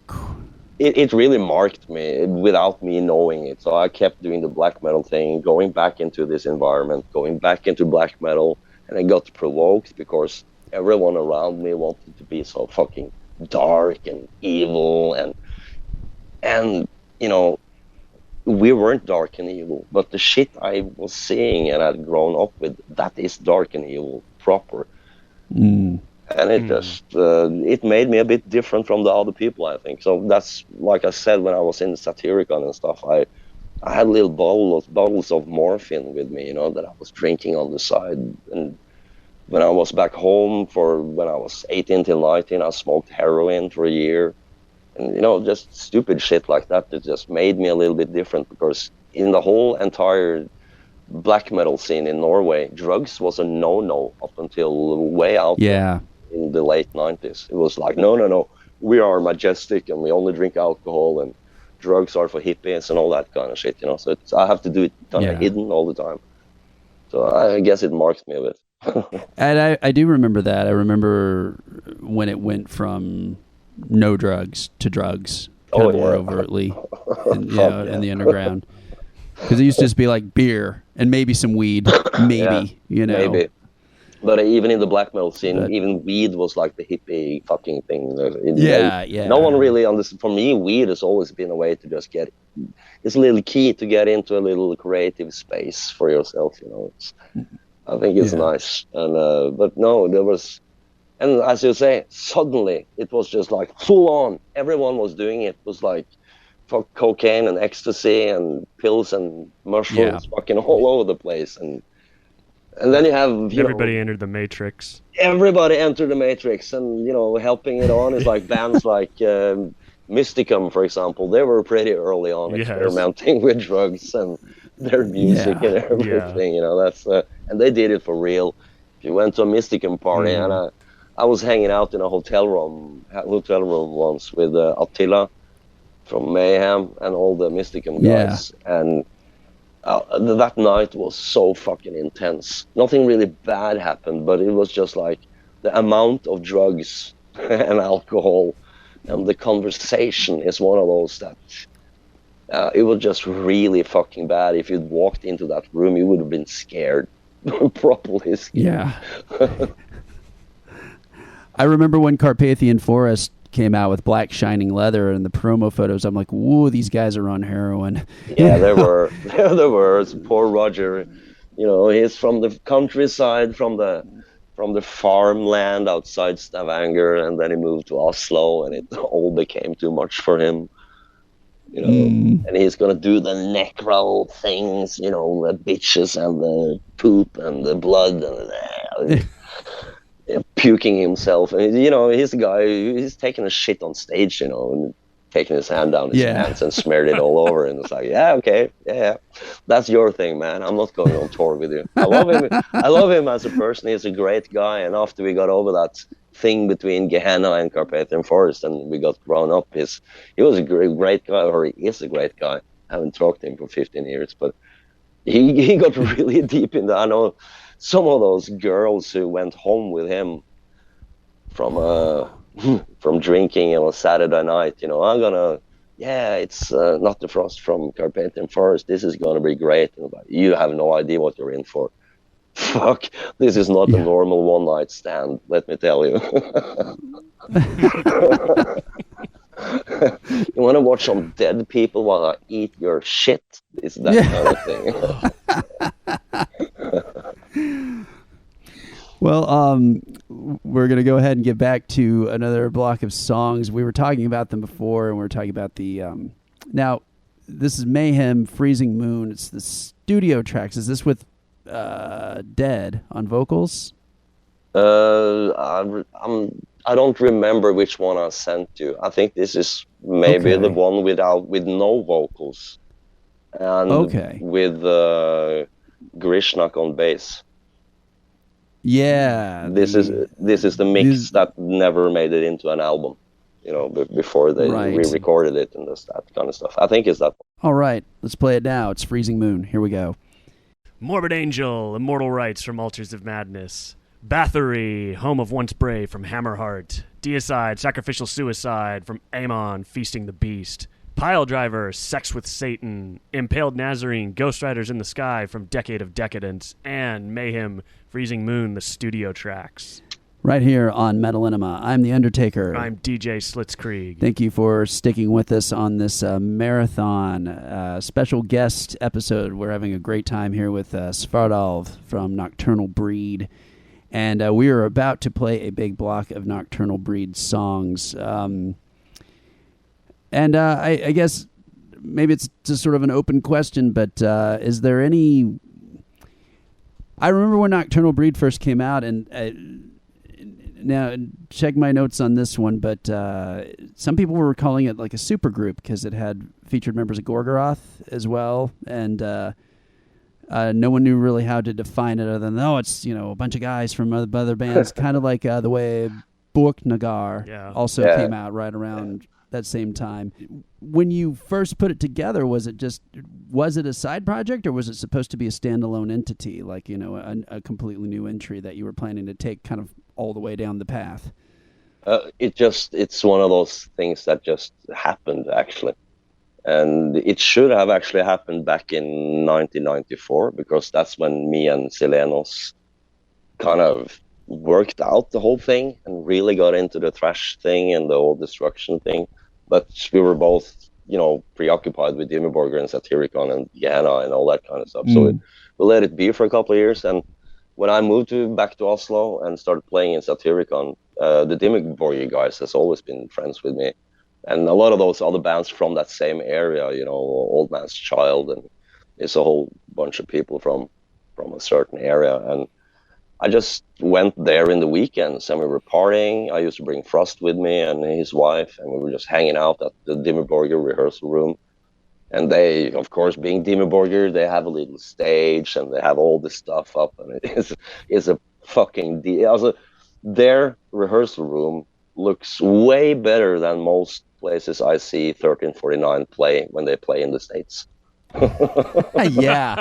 it really marked me without me knowing it. So I kept doing the black metal thing, going back into this environment, going back into black metal, and I got provoked because everyone around me wanted to be so fucking dark and evil, and we weren't dark and evil, but the shit I was seeing and I'd grown up with, that is dark and evil proper. And it just it made me a bit different from the other people, I think. So that's, like I said, when I was in Satyricon and stuff, I had little bottles of morphine with me, that I was drinking on the side. And when I was back home, when I was 18 till 19, I smoked heroin for a year. And, just stupid shit like that just made me a little bit different, because in the whole entire black metal scene in Norway, drugs was a no-no up until way out in the late 90s. It was like, no, we are majestic and we only drink alcohol, and drugs are for hippies and all that kind of shit, So I have to do it kind of hidden all the time. So I guess it marked me a bit. And I do remember that. I remember when it went from no drugs to drugs, more overtly, in the underground. Because it used to just be like beer and maybe some weed, maybe. But even in the black metal scene, even weed was like the hippie fucking thing. No one really understood. For me, weed has always been a way to just get. It's a little key to get into a little creative space for yourself. I think it's nice. And but no, there was. And as you say, suddenly it was just like full on. Everyone was doing it. It was like cocaine and ecstasy and pills and mushrooms fucking all over the place. And then you have everybody entered the Matrix. Everybody entered the Matrix, and helping it on is like bands like Mysticum, for example. They were pretty early on experimenting with drugs and their music and everything. That's and they did it for real. If you went to a Mysticum party, and I was hanging out in a hotel room once with Attila from Mayhem and all the Mysticum guys, and that night was so fucking intense. Nothing really bad happened, but it was just like the amount of drugs and alcohol, and the conversation is one of those that it was just really fucking bad. If you'd walked into that room, you would have been scared, properly scared. I remember when Carpathian Forest came out with Black Shining Leather and the promo photos. I'm like, whoa, these guys are on heroin. Yeah, there were. Poor Roger, he's from the countryside, from the farmland outside Stavanger, and then he moved to Oslo, and it all became too much for him. And he's gonna do the necro things, the bitches and the poop and the blood and puking himself, and he's a guy, he's taking a shit on stage, and taking his hand down his pants and smeared it all over, and it's like, okay, that's your thing, man. I'm not going on tour with you. I love him as a person. He's a great guy, and after we got over that thing between Gehenna and Carpathian Forest and we got grown up, he was a great guy, or he is a great guy. I haven't talked to him for 15 years, but he got really deep in that. I know some of those girls who went home with him from from drinking on a Saturday night. I'm gonna, yeah, it's Not the Frost from Carpathian Forest. This is gonna be great. And like, you have no idea what you're in for. Fuck, this is not a Yeah. normal one night stand. Let me tell you. You want to watch some dead people while I eat your shit? It's that kind of thing. Well, we're going to go ahead and get back to another block of songs. We were talking about them before, and we were talking about the... now, this is Mayhem, Freezing Moon. It's the studio tracks. Is this with Dead on vocals? I don't remember which one I sent you. I think this is maybe the one with no vocals, and with Grishnak on bass. Yeah, this is the mix that never made it into an album. Before they re-recorded it and that kind of stuff. I think it's that one. All right, let's play it now. It's Freezing Moon. Here we go. Morbid Angel, Immortal Rites from Altars of Madness. Bathory, Home of Once Brave from Hammerheart. Deicide, Sacrificial Suicide from Amon, Feasting the Beast. Pile Driver, Sex with Satan. Impaled Nazarene, Ghost Riders in the Sky from Decade of Decadence. And Mayhem, Freezing Moon, the studio tracks. Right here on Metalenema. I'm The Undertaker. I'm DJ Slitzkrieg. Thank you for sticking with us on this marathon special guest episode. We're having a great time here with Svartalv from Nocturnal Breed. And we are about to play a big block of Nocturnal Breed songs. I guess maybe it's just sort of an open question, but is there any... I remember when Nocturnal Breed first came out, and... now, check my notes on this one, but some people were calling it like a super group because it had featured members of Gorgoroth as well, and no one knew really how to define it other than, it's a bunch of guys from other bands, kind of like the way Burk Nagar also came out right around that same time. When you first put it together, was it a side project, or was it supposed to be a standalone entity, like a completely new entry that you were planning to take kind of all the way down the path? It's one of those things that just happened, actually. And it should have actually happened back in 1994, because that's when me and Silenos kind of worked out the whole thing and really got into the thrash thing and the whole destruction thing. But we were both, preoccupied with Dimmu Borgir and Satyricon and Gehenna and all that kind of stuff. So we let it be for a couple of years. And when I moved back to Oslo and started playing in Satyricon, the Dimmu Borgir guys has always been friends with me. And a lot of those other bands from that same area, Old Man's Child, and it's a whole bunch of people from a certain area. And I just went there in the weekends and we were partying. I used to bring Frost with me and his wife, and we were just hanging out at the Dimmu Borgir rehearsal room. And they, of course, being Dimmu Borgir, they have a little stage and they have all this stuff up, and it's a fucking deal. Their rehearsal room looks way better than most places I see 1349 play when they play in the States. Yeah.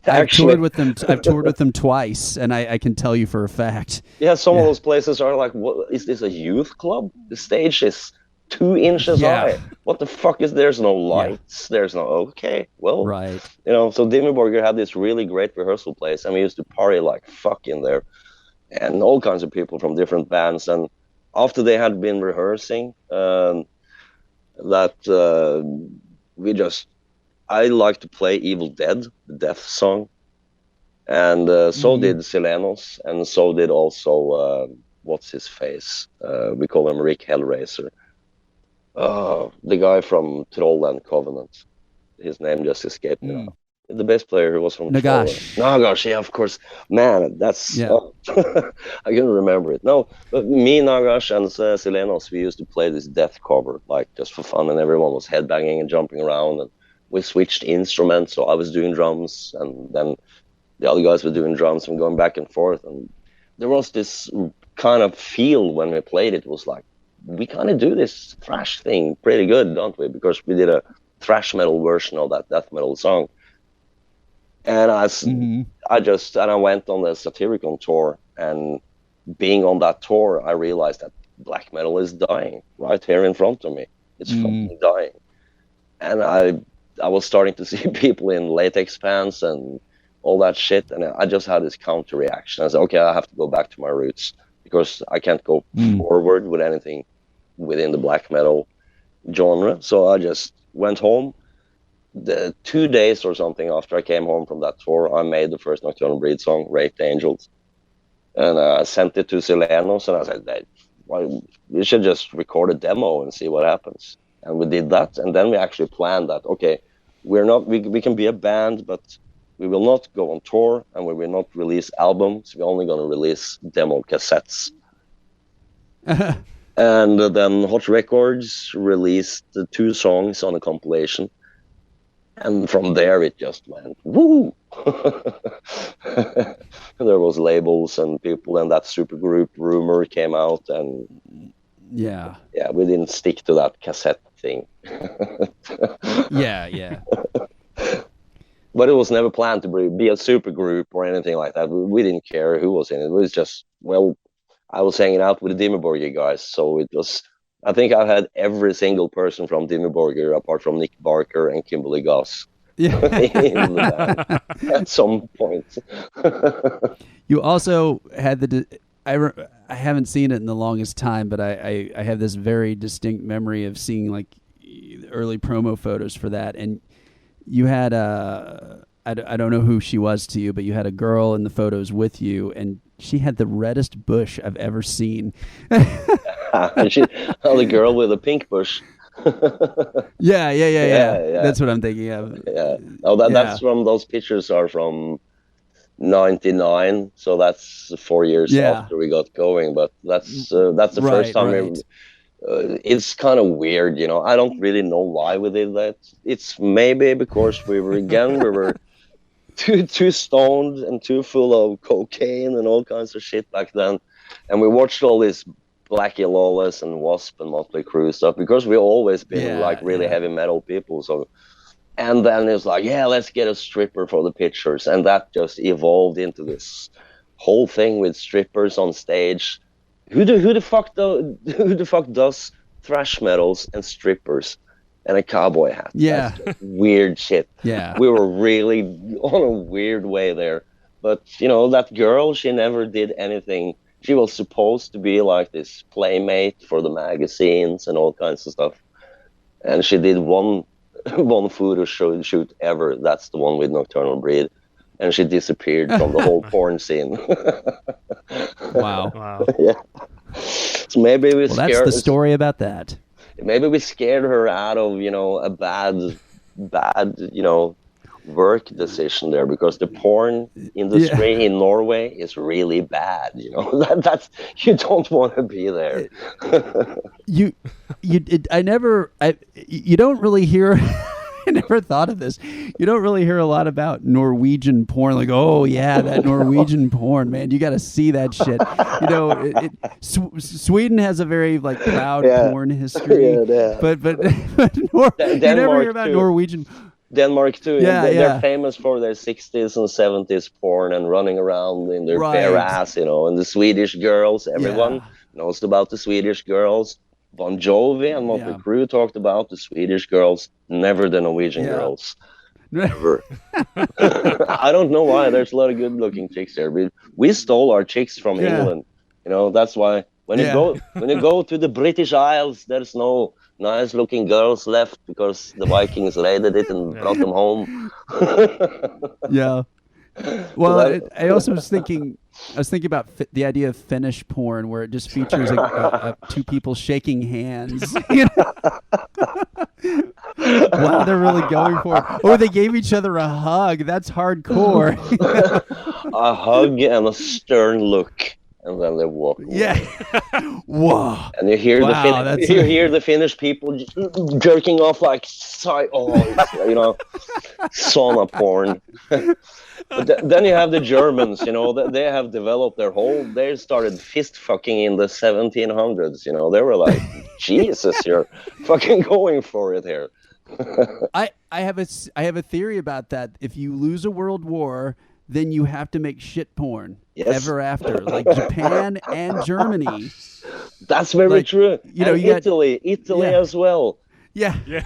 I've toured with them twice, and I can tell you for a fact. Yeah, some of those places are like, what is this, a youth club? The stage is 2 inches high. What the fuck is there's no lights? There's no right. So Dimmu Borgir had this really great rehearsal place, and we used to party like fuck in there, and all kinds of people from different bands. And after they had been rehearsing, I like to play Evil Dead, the death song, and so did Silenos, and so did also what's his face? We call him Rick Hellraiser. The guy from Troll and Covenant. His name just escaped me now. The bass player who was from Nagash. Nagash, yeah, of course. Man, that's... I couldn't remember it. No, but me, Nagash, and Silenos, we used to play this death cover, like, just for fun, and everyone was headbanging and jumping around, and we switched instruments, so I was doing drums, and then the other guys were doing drums, and going back and forth, and there was this kind of feel when we played it. It was like, we kind of do this thrash thing pretty good, don't we? Because we did a thrash metal version of that death metal song. And I went on the Satyricon tour, and being on that tour, I realized that black metal is dying right here in front of me. It's fucking dying. And I was starting to see people in latex pants and all that shit, and I just had this counter reaction. I said, okay, I have to go back to my roots because I can't go forward with anything within the black metal genre. So I just went home. The 2 days or something after I came home from that tour, I made the first Nocturnal Breed song, Raped Angels. And I sent it to Silenos, and I said, hey, well, we should just record a demo and see what happens. And we did that, and then we actually planned that, okay, we can be a band, but we will not go on tour, and we will not release albums. We're only going to release demo cassettes. And then Hot Records released the 2 songs on a compilation. And from there, it just went, woo! There was labels and people, and that supergroup Rumor came out, and yeah, we didn't stick to that cassette thing. yeah. But it was never planned to be a supergroup or anything like that. We didn't care who was in it. It was just, well, I was hanging out with the Dimmu Borgir guys, so it was. I think I had every single person from Dimmu Borgir, apart from Nick Barker and Kimberly Goss, in the band at some point. You also had I haven't seen it in the longest time, but I have this very distinct memory of seeing like early promo photos for that, and you had I don't know who she was to you, but you had a girl in the photos with you, and she had the reddest bush I've ever seen. The girl with the pink bush. Yeah. That's what I'm thinking of. Yeah. Oh, that's from those pictures are from '99, so that's 4 years after we got going. But that's the first time. It's kind of weird, you know. I don't really know why we did that. It's maybe because we were too stoned and too full of cocaine and all kinds of shit back then, and we watched all this Blackie Lawless and Wasp and Motley Crue stuff because we always been really heavy metal people. So, and then it's like, let's get a stripper for the pictures, and that just evolved into this whole thing with strippers on stage. Who the fuck does thrash metals and strippers and a cowboy hat? Yeah, that's weird shit. Yeah, we were really on a weird way there, but you know that girl, she never did anything. She was supposed to be like this playmate for the magazines and all kinds of stuff. And she did one photo shoot ever. That's the one with Nocturnal Breed. And she disappeared from the whole porn scene. Wow. Yeah. So maybe we scared. That's the story about that. Maybe we scared her out of, you know, a bad, you know, work decision there, because the porn industry in Norway is really bad, you know. That's you don't want to be there. You don't really hear I never thought of this. You don't really hear a lot about Norwegian porn, like, oh yeah, that Norwegian porn, man, you got to see that shit. You know, Sweden has a very like proud porn history, but you never hear about Norwegian. Denmark too. They're famous for their 60s and 70s porn and running around in their bare ass, you know. And the Swedish girls, everyone knows about the Swedish girls. Bon Jovi and Motley Crue talked about the Swedish girls, never the Norwegian girls. Never. I don't know why. There's a lot of good-looking chicks there. We stole our chicks from England. You know, that's why when you go to the British Isles, there's no nice-looking girls left because the Vikings raided it and brought them home. Yeah. Well, I also was thinking about the idea of Finnish porn, where it just features two people shaking hands. You know? Wow, they're really going for it. Oh, they gave each other a hug. That's hardcore. A hug and a stern look. And then they walk away. Yeah. Whoa. And you hear the Finnish people jerking off like you know, sauna porn. But then you have the Germans, you know, they have developed they started fist fucking in the 1700s, you know. They were like, Jesus, you're fucking going for it here. I have a theory about that. If you lose a world war, then you have to make shit porn ever after. Like Japan and Germany That's very true. You know, and you Italy as well. Yeah. Yeah.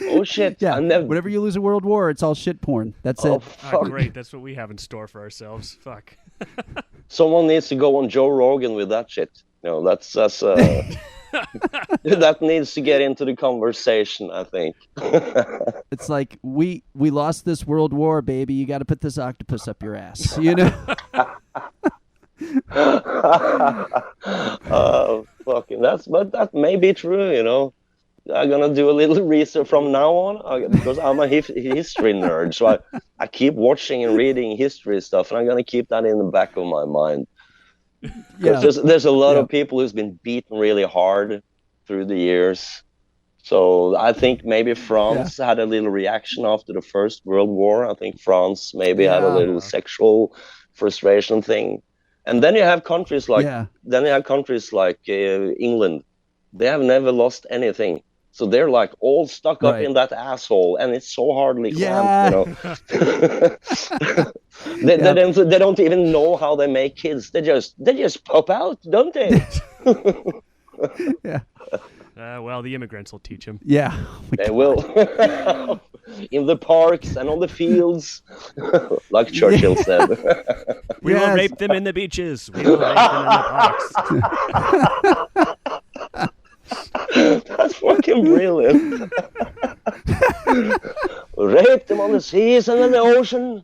Oh shit! Yeah. Whenever you lose a world war, it's all shit porn. That's it. Oh, great. That's what we have in store for ourselves. Fuck. Someone needs to go on Joe Rogan with that shit. That's that needs to get into the conversation, I think. It's like we lost this world war, baby. You got to put this octopus up your ass. You know. Fucking but that may be true. I'm gonna do a little research from now on because I'm a history nerd. So I keep watching and reading history stuff, and I'm gonna keep that in the back of my mind. Because there's a lot of people who's been beaten really hard through the years. So I think maybe France had a little reaction after the First World War. I think France maybe had a little sexual frustration thing. And then you have countries like England. They have never lost anything. So they're like all stuck up in that asshole, and it's so hardly clamped, They don't even know how they make kids. They just pop out, don't they? Yeah. Well, the immigrants will teach them. Yeah. They will. In the parks and on the fields, like Churchill said. We will rape them in the beaches. We will rape them in the parks. That's fucking brilliant. Rape them on the seas and in the ocean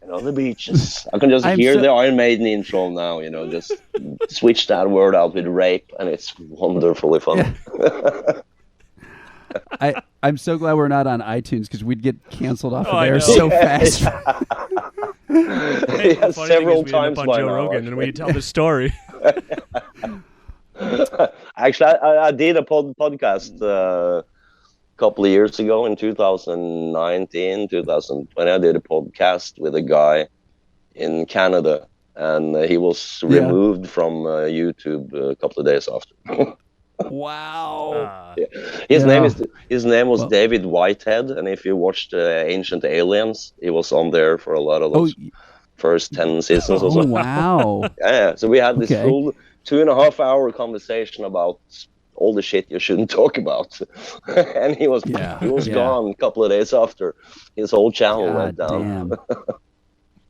and on the beaches. I can just hear the Iron Maiden intro now, just switch that word out with rape, and it's wonderfully fun. Yeah. I'm so glad we're not on iTunes because we'd get canceled off of there so fast. Several times on by Joe now, Rogan, and we tell the story. Actually, I did a podcast a couple of years ago in 2019, 2020. I did a podcast with a guy in Canada, and he was removed from YouTube a couple of days after. Wow. His name was David Whitehead, and if you watched Ancient Aliens, he was on there for a lot of those first 10 seasons or so. Wow. Yeah, so we had this full 2.5-hour conversation about all the shit you shouldn't talk about. And he was gone a couple of days after his whole channel went down.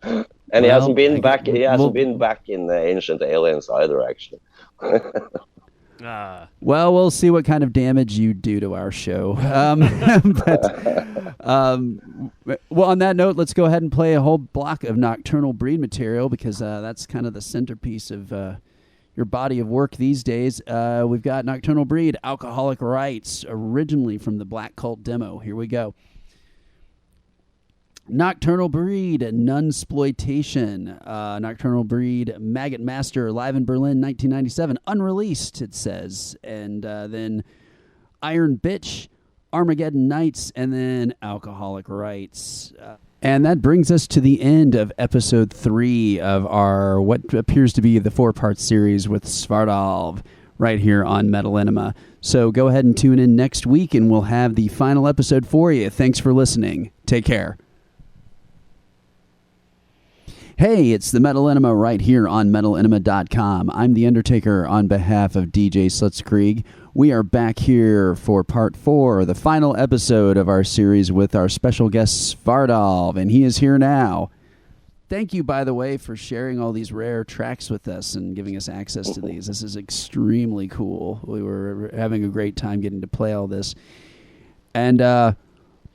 And he hasn't been back in the Ancient Aliens either, actually. Well, we'll see what kind of damage you do to our show. Well, on that note, let's go ahead and play a whole block of Nocturnal Breed material because that's kind of the centerpiece of your body of work these days. We've got Nocturnal Breed, Alcoholic Rites, originally from the Black Cult demo. Here we go. Nocturnal Breed, Nunsploitation. Nocturnal Breed, Maggot Master, live in Berlin, 1997. Unreleased, it says. And then Iron Bitch, Armageddon Nights, and then Alcoholic Rites. And that brings us to the end of episode 3 of our what appears to be the 4-part series with Svartalv right here on Metalenema. So go ahead and tune in next week, and we'll have the final episode for you. Thanks for listening. Take care. Hey, it's the Metalenema right here on Metalenema.com. I'm The Undertaker on behalf of DJ Slutzkrieg. We are back here for part 4, the final episode of our series with our special guest Svartalv, and he is here now. Thank you, by the way, for sharing all these rare tracks with us and giving us access to these. This is extremely cool. We were having a great time getting to play all this. And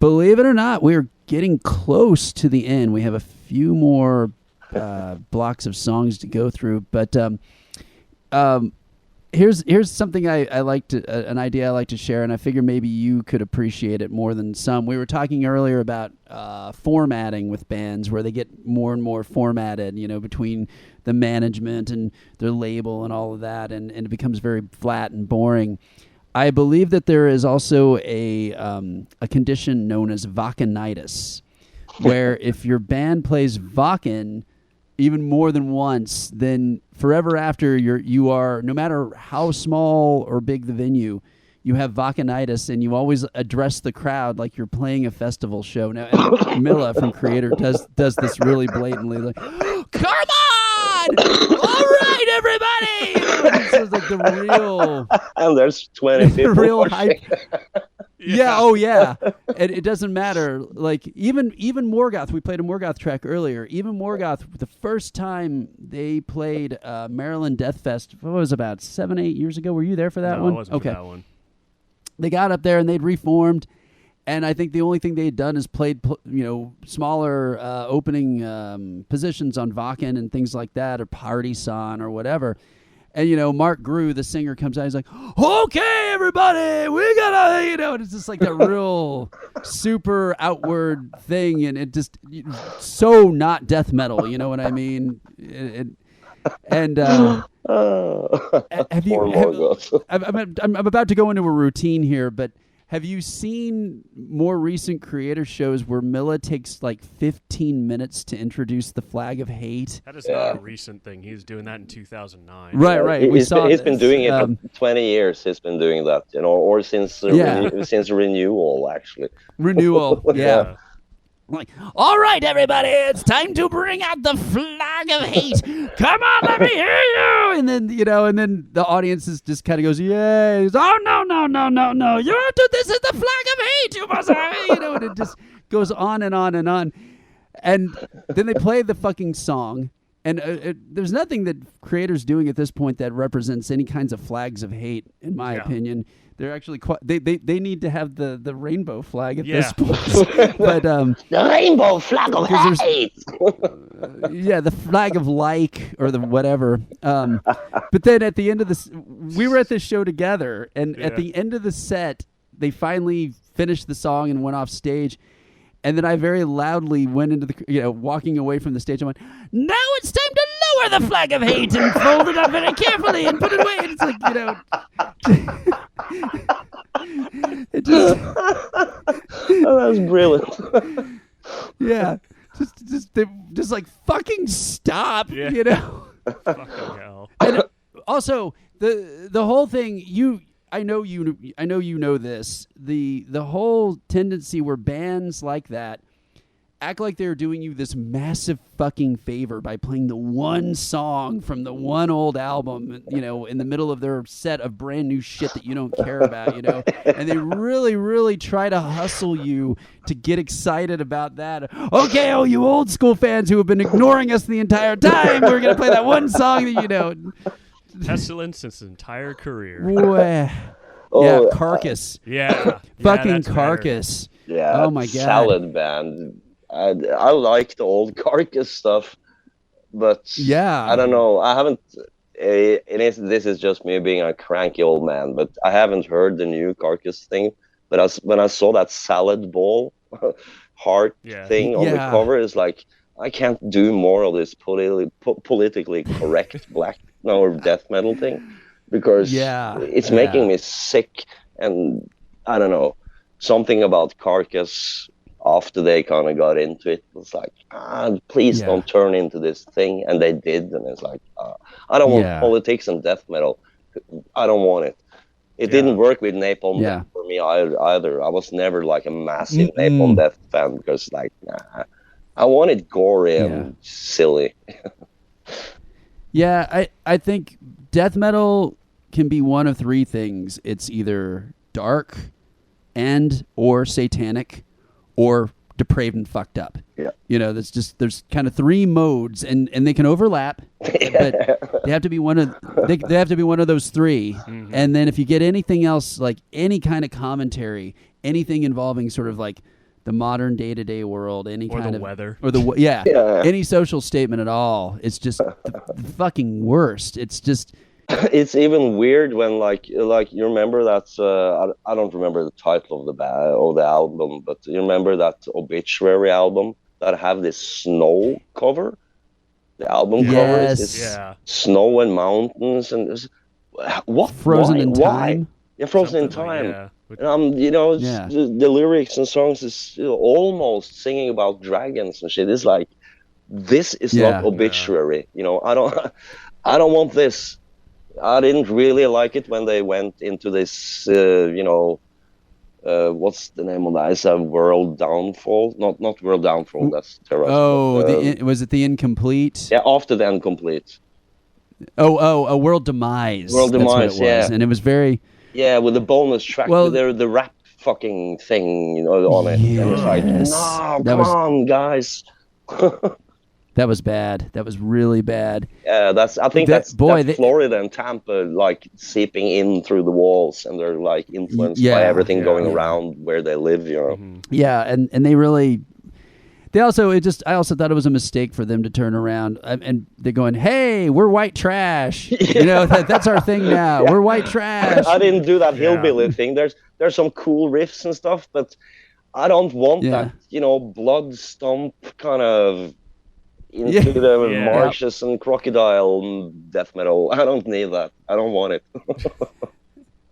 believe it or not, we're getting close to the end. We have a few more blocks of songs to go through, but here's something I like to an idea I like to share, and I figure maybe you could appreciate it more than some. We were talking earlier about formatting with bands, where they get more and more formatted, between the management and their label and all of that, and it becomes very flat and boring. I believe that there is also a condition known as Wackenitis, where if your band plays Wacken even more than once, then forever after you are, no matter how small or big the venue, you have Wackenitis, and you always address the crowd like you're playing a festival show. Now, Milla from Creator does this really blatantly, like, come on! All right, everybody! like the real and there's 20 the people real watching. hype. Yeah. Oh, yeah. And it doesn't matter. Like even Morgoth. We played a Morgoth track earlier. Even Morgoth. The first time they played Maryland Death Fest, what was it, about 7-8 years ago? Were you there for that one? I wasn't for that one. They got up there and they'd reformed, and I think the only thing they had done is played smaller opening positions on Wacken and things like that, or Party Song or whatever. And, Mark Grew, the singer, comes out. He's like, okay, everybody, we gotta, and it's just like that real super outward thing. And it just so not death metal. You know what I mean? Have you? I'm about to go into a routine here, but have you seen more recent creator shows where Milla takes like 15 minutes to introduce the flag of hate? That is not a recent thing. He was doing that in 2009. Right. He's been doing it for 20 years. He's been doing that, or since since renewal, actually. Renewal, yeah. Like, all right, everybody, it's time to bring out the flag of hate. Come on, let me hear you. And then, and then the audience just kind of goes, yay. Oh, no. This is the flag of hate. You must have it. And it just goes on and on and on. And then they play the fucking song. And there's nothing that creators doing at this point that represents any kinds of flags of hate, in my opinion. They're actually quite. They need to have the rainbow flag at this point. But the rainbow flag of hate. The flag of like, or the whatever. But then at the end of this, we were at this show together, and at the end of the set, they finally finished the song and went off stage. And then I very loudly went into the, walking away from the stage. I went, now it's time to lower the flag of hate and fold it up very carefully and put it away. And it's like, it just. Oh, that's brilliant. Yeah. Just like fucking stop, Fucking hell. And also, the whole thing, I know you know this. The whole tendency where bands like that act like they're doing you this massive fucking favor by playing the one song from the one old album, in the middle of their set of brand new shit that you don't care about, and they really, really try to hustle you to get excited about that. Okay, oh, you old school fans who have been ignoring us the entire time, we're going to play that one song that, Pestilence his entire career. Yeah, Carcass. Yeah. Fucking Carcass. Better. Yeah. Oh my god. Salad band. I like the old Carcass stuff, but I don't know. I haven't. This is just me being a cranky old man, but I haven't heard the new Carcass thing. But when I saw that salad ball heart thing on the cover, it's like, I can't do more of this politically correct death metal thing, because it's making me sick. And I don't know, something about Carcass after they kind of got into it was like, please don't turn into this thing. And they did, and it's like, I don't want politics and death metal. I don't want it. It didn't work with Napalm Death for me either. I was never like a massive Napalm Death fan, because I want it gory and silly. I think death metal can be one of three things. It's either dark or satanic or depraved and fucked up. Yeah. There's kind of three modes, and they can overlap, but they have to be one of they have to be one of those three. Mm-hmm. And then if you get anything else, like any kind of commentary, anything involving sort of like the modern day-to-day world, any kind of weather, or any social statement at all, it's just the fucking worst. It's just. It's even weird when like you remember that I don't remember the title of the album, but you remember that Obituary album that have this snow cover. The album cover is this snow and mountains, and what Frozen in Time. Yeah, Frozen in Time. And the lyrics and songs is almost singing about dragons and shit. It's like, this is not Obituary. I don't want this. I didn't really like it when they went into this, what's the name of that? It's a World Downfall. Not World Downfall, that's terrible. Oh, was it the Incomplete? Yeah, after the Incomplete. A World Demise. World That's what Demise, it was. yeah. And it was very... Yeah, with the bonus track, Well, with the rap fucking thing, on it. And it's like, no, come on, guys. That was bad. That was really bad. Yeah, that's Florida and Tampa, like seeping in through the walls, and they're like influenced by everything going around where they live, Mm-hmm. Yeah, and they really... I also thought it was a mistake for them to turn around and they're going, "Hey, we're white trash." That's our thing now. We're white trash. I didn't do that hillbilly thing. There's some cool riffs and stuff, but I don't want that, blood stomp kind of into the marshes and crocodile death metal. I don't need that. I don't want it.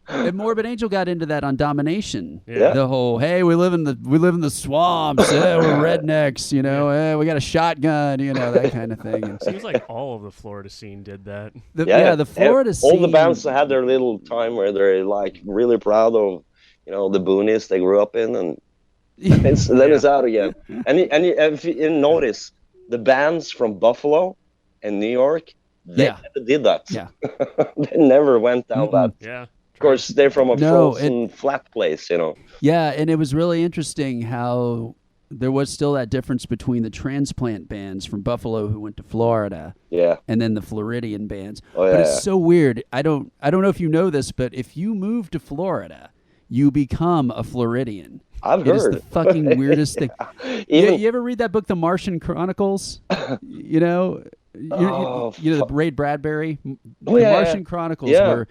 And Morbid Angel got into that on Domination. Yeah. The whole, hey, we live in the swamps. We're rednecks. We got a shotgun. That kind of thing. And seems like all of the Florida scene did that. The Florida scene. All the bands had their little time where they're like really proud of, the boonies they grew up in, and then it's out again. And if you notice, the bands from Buffalo and New York, they never did that. Yeah. They never went down that. Yeah. Of course, they're from a frozen, flat place, Yeah, and it was really interesting how there was still that difference between the transplant bands from Buffalo who went to Florida, and then the Floridian bands. But it's so weird. I don't know if you know this, but if you move to Florida, you become a Floridian. I've heard. It is the fucking weirdest thing. You ever read that book, The Martian Chronicles? The Ray Bradbury, Martian Chronicles, where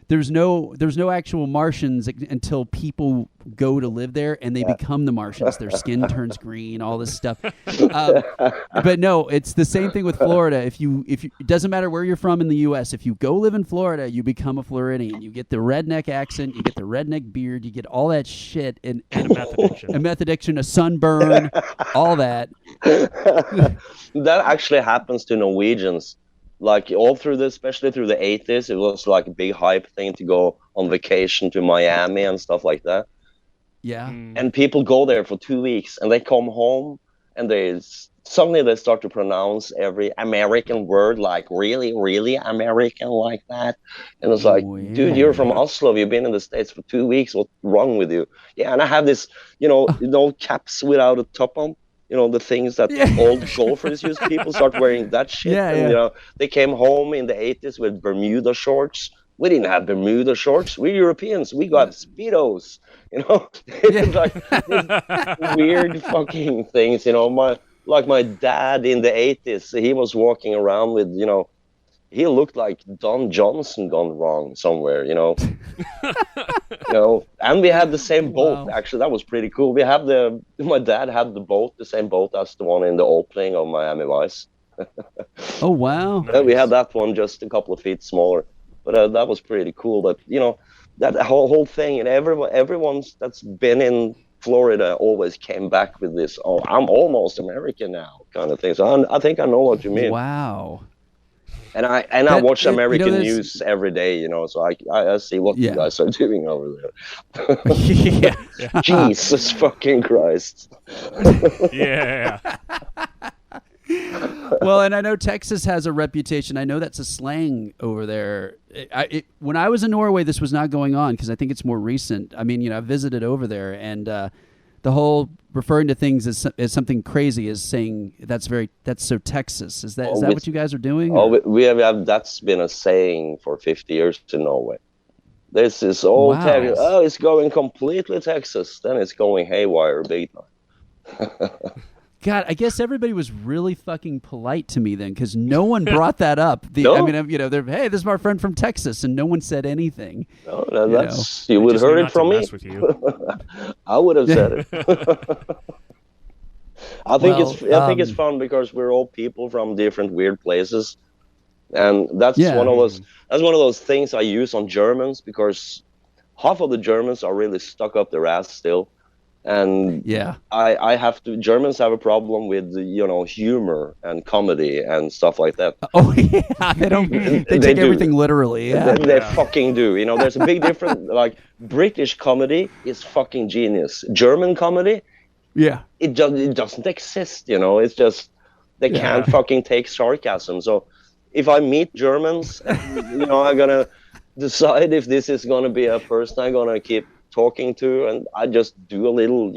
there's no actual Martians until people go to live there and they become the Martians. Their skin turns green, all this stuff. But no, it's the same thing with Florida. If you it doesn't matter where you're from in the U.S., if you go live in Florida, you become a Floridian. You get the redneck accent, you get the redneck beard, you get all that shit, and a meth addiction, a sunburn, all that. That actually happens to Norwegians. Like all through especially through the 80s, it was like a big hype thing to go on vacation to Miami and stuff like that. Yeah. And people go there for 2 weeks and they come home and suddenly they start to pronounce every American word like really, really American like that. And it's like, dude, you're from Oslo. You've been in the States for 2 weeks. What's wrong with you? Yeah, and I have this, caps without a top on. The things that old golfers use. People start wearing that shit. And, they came home in the 80s with Bermuda shorts. We didn't have Bermuda shorts. We're Europeans. We got Speedos. It's like these weird fucking things. My dad in the 80s, he was walking around with, he looked like Don Johnson gone wrong somewhere, and we had the same boat. Actually, that was pretty cool. My dad had the same boat as the one in the opening of Miami Vice. Oh, wow. Nice. We had that one just a couple of feet smaller, but that was pretty cool. But, that whole thing, and everyone that's been in Florida always came back with this, I'm almost American now kind of thing. So I think I know what you mean. Wow. And I watch American news every day, so I see what you guys are doing over there. Jesus fucking Christ. Yeah. Well, and I know Texas has a reputation. I know that's a slang over there. When I was in Norway, this was not going on because I think it's more recent. I mean, I visited over there, and the whole referring to things as something crazy is saying that's so Texas. Is that what you guys are doing? We have that's been a saying for 50 years in Norway. This is all Texas. Oh, it's going completely Texas. Then it's going haywire big time. God, I guess everybody was really fucking polite to me then, because no one brought that up. I mean, they're, hey, this is our friend from Texas, and no one said anything. No, you would have heard it from me. I would have said it. I think it's fun because we're all people from different weird places, and that's one of those things I use on Germans, because half of the Germans are really stuck up their ass still. And Germans have a problem with humor and comedy and stuff like that. Oh yeah, they take everything literally. Yeah, they fucking do. There's a big difference. Like British comedy is fucking genius. German comedy, it doesn't exist. It's just they can't fucking take sarcasm. So if I meet Germans, I'm gonna decide if this is gonna be a person I'm gonna keep talking to, and I just do a little,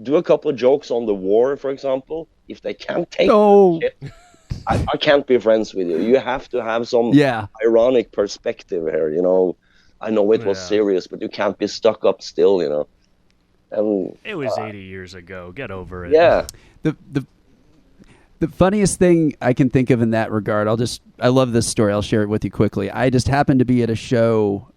do a couple of jokes on the war, for example. If they can't take that shit, I can't be friends with you. You have to have some ironic perspective here, I know it was serious, but you can't be stuck up still, And it was 80 years ago. Get over it. Yeah. The funniest thing I can think of in that regard, I love this story. I'll share it with you quickly. I just happened to be at a show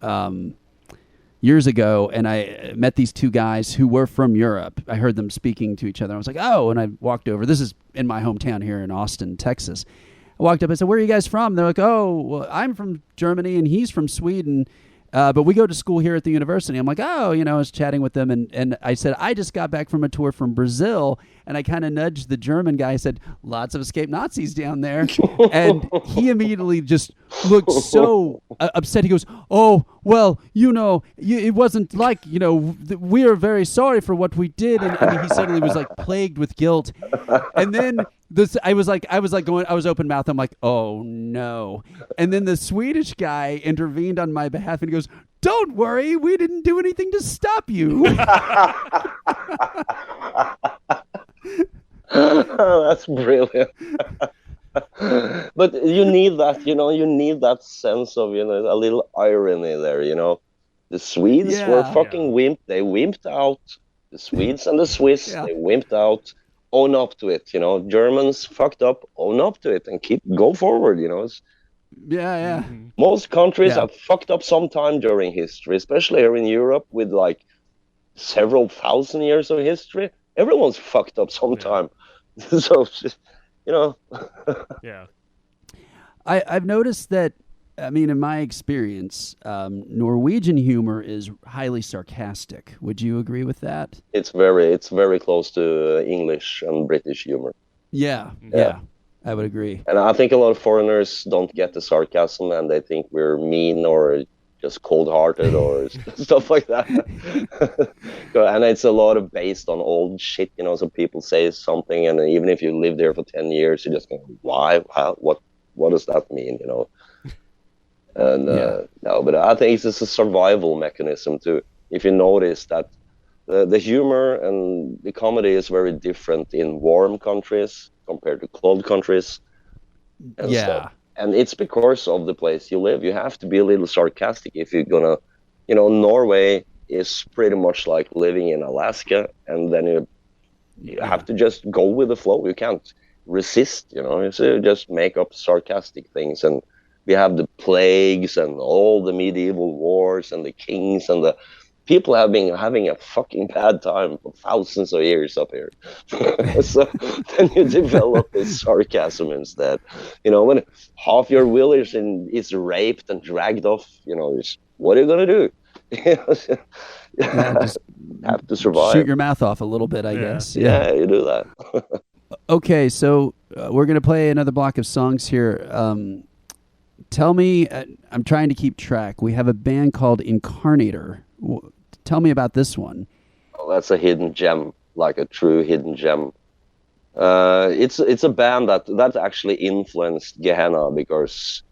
years ago, and I met these two guys who were from Europe. I heard them speaking to each other. I was like, oh, and I walked over. This is in my hometown here in Austin, Texas. I walked up and said, where are you guys from? They're like, oh, well, I'm from Germany, and he's from Sweden. But we go to school here at the university. I'm like, oh, I was chatting with them, and I said, I just got back from a tour from Brazil, and I kind of nudged the German guy. I said, lots of escaped Nazis down there. And he immediately just looked so upset. He goes, oh, well, it wasn't like, we are very sorry for what we did. And I mean, he suddenly was like plagued with guilt. And then I was open mouthed. I'm like, oh no. And then the Swedish guy intervened on my behalf and he goes, don't worry, we didn't do anything to stop you. That's brilliant. But you need that, you need that sense of, a little irony there, The Swedes were fucking wimp. They wimped out. The Swedes and the Swiss, they wimped out. Own up to it, Germans fucked up, own up to it and go forward, Most countries have fucked up sometime during history, especially here in Europe with like several thousand years of history. Everyone's fucked up sometime. So, Yeah. I've noticed that, I mean, in my experience, Norwegian humor is highly sarcastic. Would you agree with that? It's very close to English and British humor. Yeah, I would agree. And I think a lot of foreigners don't get the sarcasm, and they think we're mean or just cold-hearted or stuff like that. And it's a lot of based on old shit, so people say something, and even if you live there for 10 years, you just go, why? How? What does that mean? And no, but I think it's a survival mechanism too. If you notice that the humor and the comedy is very different in warm countries compared to cold countries and stuff. And it's because of the place you live. You have to be a little sarcastic if you're gonna, Norway is pretty much like living in Alaska, and then you have to just go with the flow. You can't resist, so you just make up sarcastic things. And we have the plagues and all the medieval wars and the kings, and the people have been having a fucking bad time for thousands of years up here. So then you develop this sarcasm instead. When half your village is raped and dragged off, what are you going to do? Just have to survive. Shoot your mouth off a little bit, I guess. Yeah, you do that. Okay, so we're going to play another block of songs here. Tell me, I'm trying to keep track. We have a band called Incarnator. Tell me about this one. Oh, that's a hidden gem, like a true hidden gem. It's a band that actually influenced Gehenna, because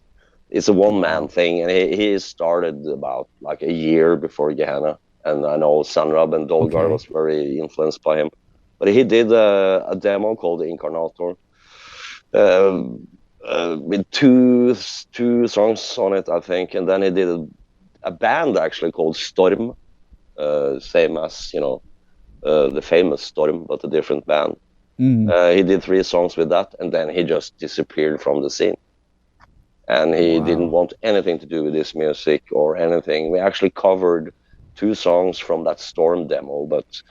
it's a one-man thing, and he started about like a year before Gehenna. And I know Sanrab and Dolgar was very influenced by him. But he did a demo called Incarnator, with two songs on it, I think. And then he did a band actually called Storm, same as, the famous Storm, but a different band. He did 3 songs with that, and then he just disappeared from the scene. And he didn't want anything to do with this music or anything. We actually covered 2 songs from that Storm demo, but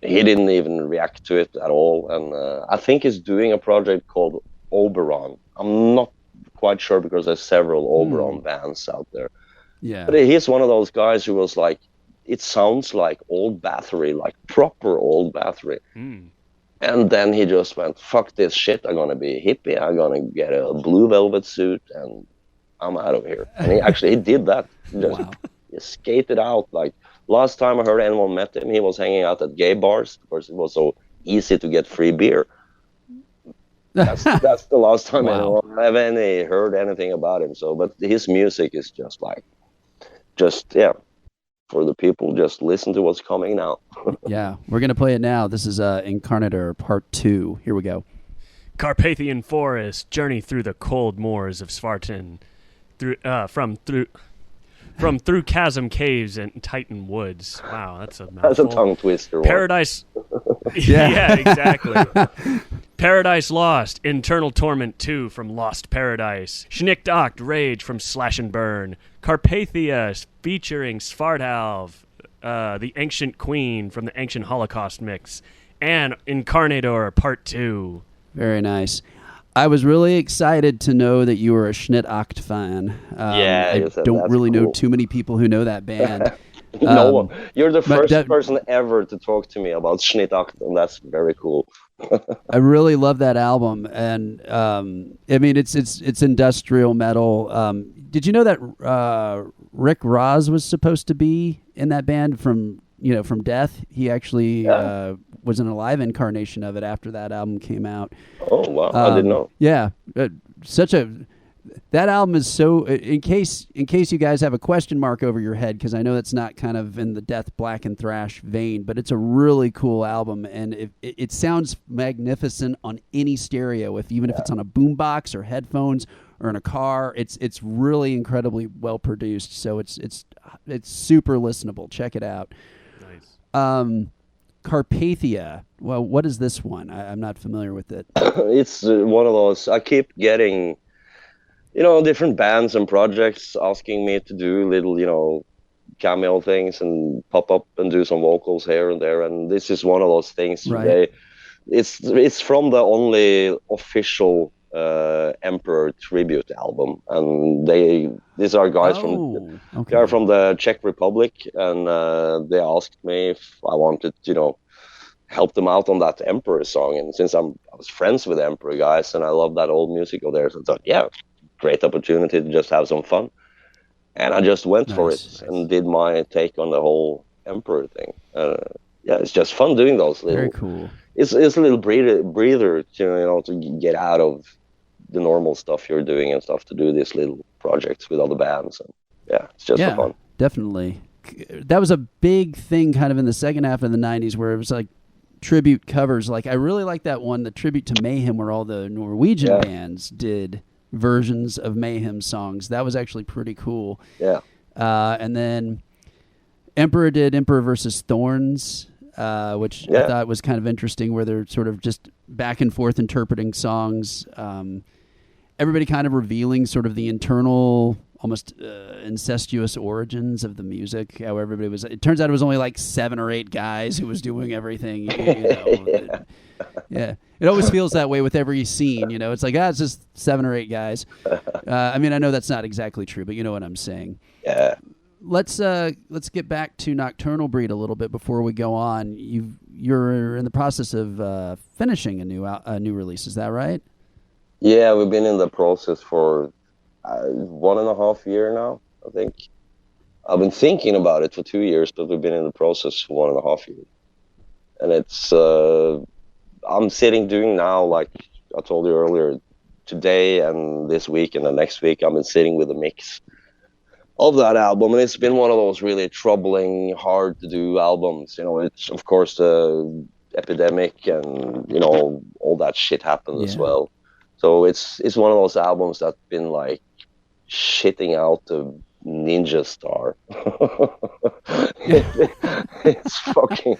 he didn't even react to it at all. And I think he's doing a project called Oberon. I'm not quite sure, because there's several Oberon bands out there. Yeah. But he's one of those guys who was like, it sounds like old Bathory, like proper old Bathory. And then he just went, fuck this shit, I'm going to be a hippie, I'm going to get a blue velvet suit, and I'm out of here. And he did that. He skated out. Like, last time I heard anyone met him, he was hanging out at gay bars, because it was so easy to get free beer. That's the last time Wow. anyone I've heard anything about him. So, but his music is just like, for the people, just listen to what's coming now. Yeah, we're going to play it now. This is Incarnator Part 2. Here we go. Carpathian forest, journey through the cold moors of Svartalv, from through chasm caves and Titan woods. Wow, that's a mouthful. That's a tongue twister. Paradise. Yeah, exactly. Paradise Lost, Internal Torment 2 from Lost Paradise, Schnickdocht Rage from Slash and Burn, Carpathia featuring Svartalv, the Ancient Queen from the Ancient Holocaust mix, and Incarnator Part 2. Very nice. I was really excited to know that you were a Schnittakt fan. I don't really know too many people who know that band. No one. You're the first person ever to talk to me about Schnittakt, and that's very cool. I really love that album, and I mean it's industrial metal. Did you know that Rick Ross was supposed to be in that band from Death? He actually was an alive incarnation of it after that album came out. Oh wow, I didn't know. Yeah, that album is so. In case you guys have a question mark over your head, because I know that's not kind of in the Death, Black and Thrash vein, but it's a really cool album, and it sounds magnificent on any stereo. Even if it's on a boombox or headphones or in a car, it's really incredibly well produced. So it's super listenable. Check it out. Nice. Carpathia. Well, what is this one? I'm not familiar with it. It's one of those. I keep getting, different bands and projects asking me to do little, cameo things and pop up and do some vocals here and there. And this is one of those things. Right. It's from the only official Emperor tribute album, and these are guys they're from the Czech Republic, and they asked me if I wanted to help them out on that Emperor song. And since I was friends with the Emperor guys and I love that old music of theirs, I thought, great opportunity to just have some fun, and I just went for it and did my take on the whole Emperor thing. It's just fun doing those little. Very cool. It's a little breather to get out of the normal stuff you're doing and stuff, to do these little projects with other bands, and it's just for fun. Definitely. That was a big thing kind of in the second half of the 90s, where it was like tribute covers. Like I really like that one, the tribute to Mayhem, where all the Norwegian bands did versions of Mayhem songs. That was actually pretty cool. And then Emperor did Emperor versus Thorns, which I thought was kind of interesting, where they're sort of just back and forth interpreting songs. Everybody kind of revealing sort of the internal, almost incestuous origins of the music. How everybody was. It turns out it was only like 7 or 8 guys who was doing everything. It always feels that way with every scene. It's like it's just 7 or 8 guys. I mean, I know that's not exactly true, but you know what I'm saying. Yeah. Let's get back to Nocturnal Breed a little bit before we go on. You're in the process of finishing a new release. Is that right? Yeah, we've been in the process for 1.5 years now, I think. I've been thinking about it for 2 years, but we've been in the process for 1.5 years. And it's I'm sitting doing now, like I told you earlier, today and this week and the next week, I've been sitting with a mix of that album, and it's been one of those really troubling, hard to do albums. It's of course the epidemic and all that shit happened as well. So it's one of those albums that's been like shitting out the ninja star. It's fucking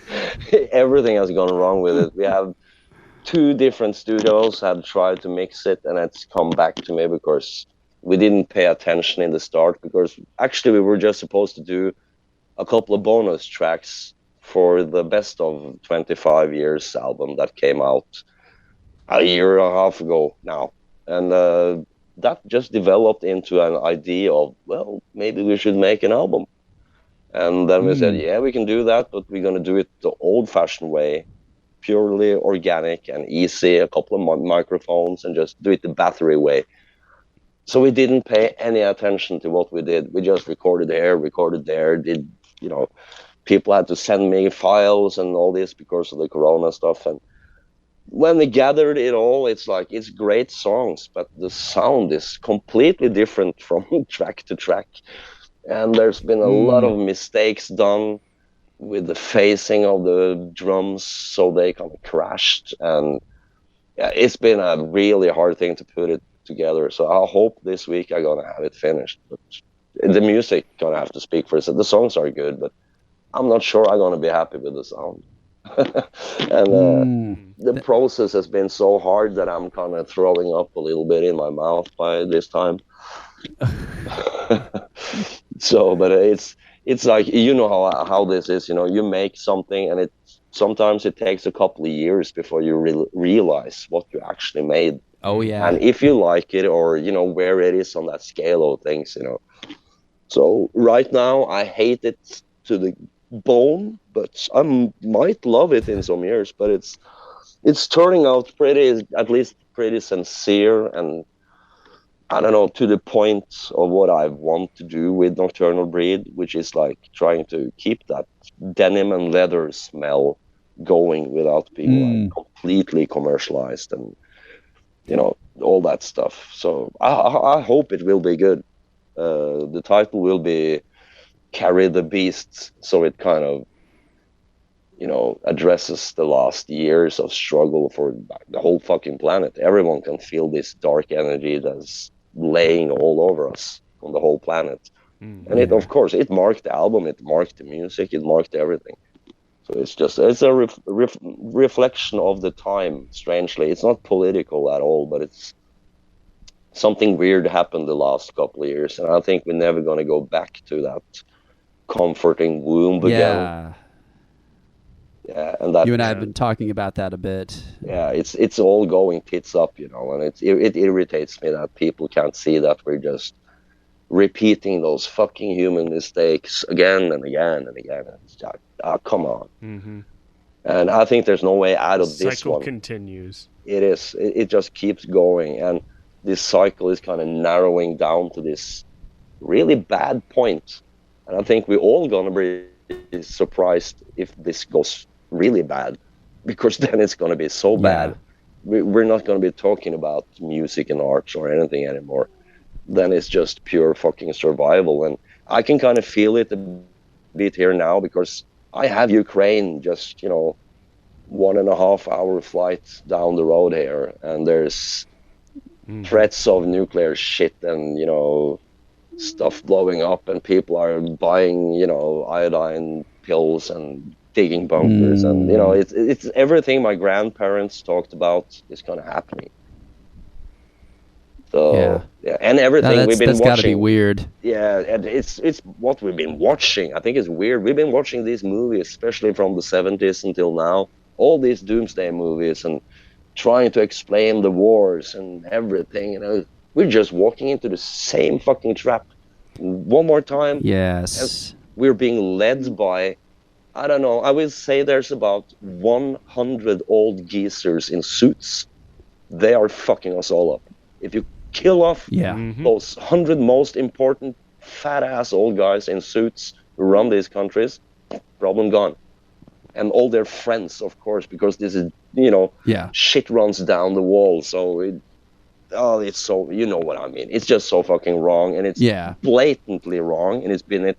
everything has gone wrong with it. We have 2 different studios have tried to mix it, and it's come back to me because we didn't pay attention in the start, because actually we were just supposed to do a couple of bonus tracks for the Best of 25 Years album that came out a year and a half ago now. And that just developed into an idea of, well, maybe we should make an album. And then we said, we can do that, but we're going to do it the old-fashioned way, purely organic and easy, a couple of microphones, and just do it the battery way. So we didn't pay any attention to what we did. We just recorded here, recorded there, people had to send me files and all this because of the Corona stuff. And when we gathered it all, it's like, it's great songs, but the sound is completely different from track to track. And there's been a lot of mistakes done with the phasing of the drums, so they kind of crashed. And yeah, it's been a really hard thing to put it together. So I hope this week I'm gonna have it finished. But the music gonna have to speak for itself. The songs are good, but I'm not sure I'm gonna be happy with the sound. And the process has been so hard that I'm kind of throwing up a little bit in my mouth by this time. So, but it's like, you know how this is. You make something, and sometimes it takes a couple of years before you realize what you actually made. Oh yeah. And if you like it, or where it is on that scale of things. So right now I hate it to the bone, but I might love it in some years. But it's turning out at least pretty sincere, and I don't know, to the point of what I want to do with Nocturnal Breed, which is like trying to keep that denim and leather smell going without being like completely commercialized, and all that stuff. So I hope it will be good. The title will be Carry the Beasts, so it kind of addresses the last years of struggle for the whole fucking planet. Everyone can feel this dark energy that's laying all over us on the whole planet. And it, of course, it marked the album, it marked the music, it marked everything. So it's a reflection of the time. Strangely, it's not political at all, but it's something weird happened the last couple of years, and I think we're never going to go back to that comforting womb again. Yeah, and that you and I have been talking about that a bit. Yeah, it's all going tits up, and it irritates me that people can't see that we're just repeating those fucking human mistakes again and again and again. It's like, come on. And I think there's no way out of this one. The cycle continues. It is. It just keeps going, and this cycle is kind of narrowing down to this really bad point. And I think we're all gonna be surprised if this goes really bad, because then it's going to be so bad. We're not going to be talking about music and arts or anything anymore. Then it's just pure fucking survival. And I can kind of feel it a bit here now, because I have Ukraine just 1.5 hour flight down the road here, and there's threats of nuclear shit and stuff blowing up, and people are buying iodine pills and digging bunkers, and it's everything my grandparents talked about is kind of happening. So yeah, and everything we've been watching. That's gotta be weird. Yeah, and it's what we've been watching. I think it's weird. We've been watching these movies, especially from the 70s until now. All these doomsday movies, and trying to explain the wars and everything. We're just walking into the same fucking trap one more time. Yes. And we're being led by, I don't know, I will say there's about 100 old geezers in suits. They are fucking us all up. If you kill off those 100 most important fat-ass old guys in suits who run these countries, problem gone. And all their friends, of course, because this is, shit runs down the wall. So it's so, what I mean. It's just so fucking wrong, and it's blatantly wrong, and it's been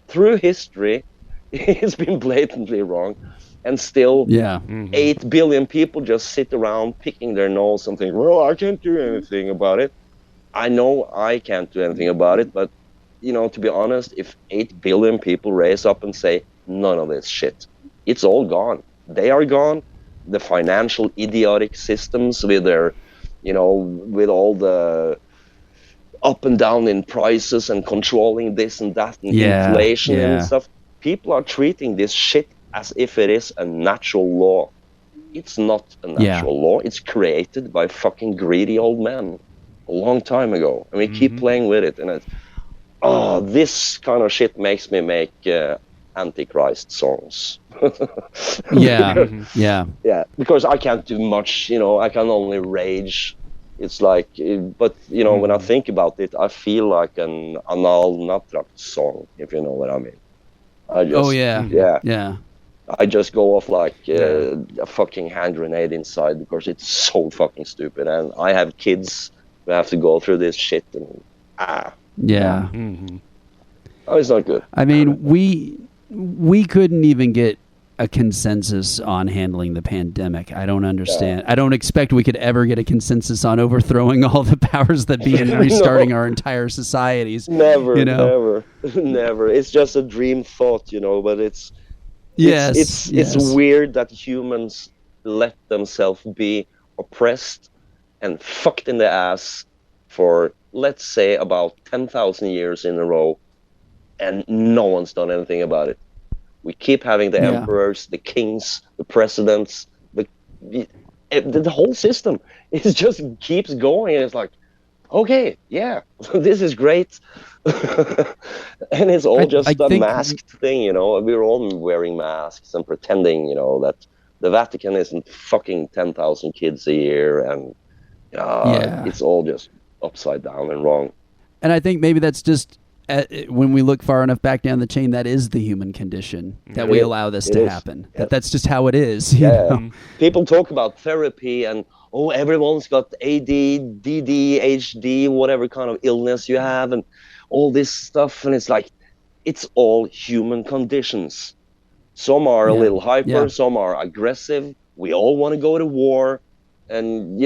through history. It's been blatantly wrong, and still 8 billion people just sit around picking their nose and think, well, I can't do anything about it. I know I can't do anything about it, but to be honest, if 8 billion people raise up and say none of this shit, it's all gone. They are gone. The financial idiotic systems with their with all the up and down in prices and controlling this and that and inflation and stuff. People are treating this shit as if it is a natural law. It's not a natural law. It's created by fucking greedy old men a long time ago. And we keep playing with it. And this kind of shit makes me make Antichrist songs. Yeah. Because I can't do much, I can only rage. It's like, but when I think about it, I feel like an Anal Natrakt song, if you know what I mean. I I just go off like a fucking hand grenade inside because it's so fucking stupid. And I have kids who have to go through this shit. And Yeah. Mm-hmm. Oh, it's not good. I mean, we couldn't even get a consensus on handling the pandemic. I don't understand. I don't expect we could ever get a consensus on overthrowing all the powers that be and restarting our entire societies. Never, you know? never. It's just a dream thought, but it's Yes. weird that humans let themselves be oppressed and fucked in the ass for, let's say, about 10,000 years in a row, and no one's done anything about it. We keep having the emperors, the kings, the presidents, the whole system. It just keeps going, and it's like, okay, yeah, this is great. And it's all just a masked thing, We're all wearing masks and pretending, that the Vatican isn't fucking 10,000 kids a year, and it's all just upside down and wrong. And I think maybe that's just when we look far enough back down the chain, that is the human condition, that we allow this to happen. That's just how it is. You know? People talk about therapy and, everyone's got AD, DD, HD, whatever kind of illness you have, and all this stuff. And it's like, it's all human conditions. Some are a little hyper, some are aggressive. We all want to go to war, and,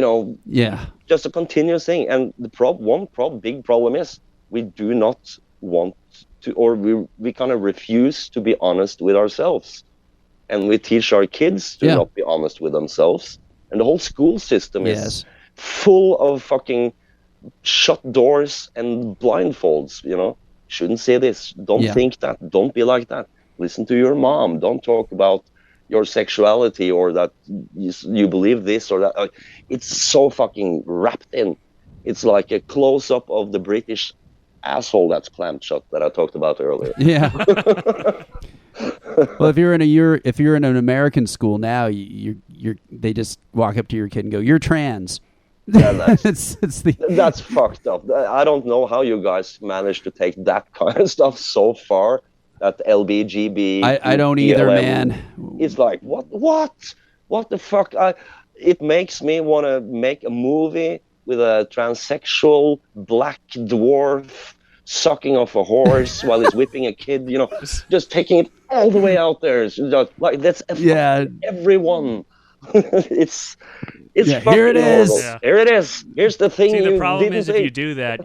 just a continuous thing. And the big problem is we do not want to, or we kind of refuse to be honest with ourselves, and we teach our kids to not be honest with themselves, and the whole school system is full of fucking shut doors and blindfolds. Shouldn't say this, don't think that, don't be like that, listen to your mom, don't talk about your sexuality or that you believe this or that. It's so fucking wrapped in. It's like a close-up of the British asshole that's clamped shut that I talked about earlier. Yeah. Well, if you're in an American school now, they just walk up to your kid and go, "You're trans." Yeah, that's fucked up. I don't know how you guys managed to take that kind of stuff so far. That LBGB. I don't either, man. It's like what the fuck? It makes me want to make a movie with a transsexual black dwarf sucking off a horse while he's whipping a kid, just taking it all the way out there. It's just like, that's everyone. it's here it is. Yeah. Here it is. Here's the thing. See, the problem is if you do that,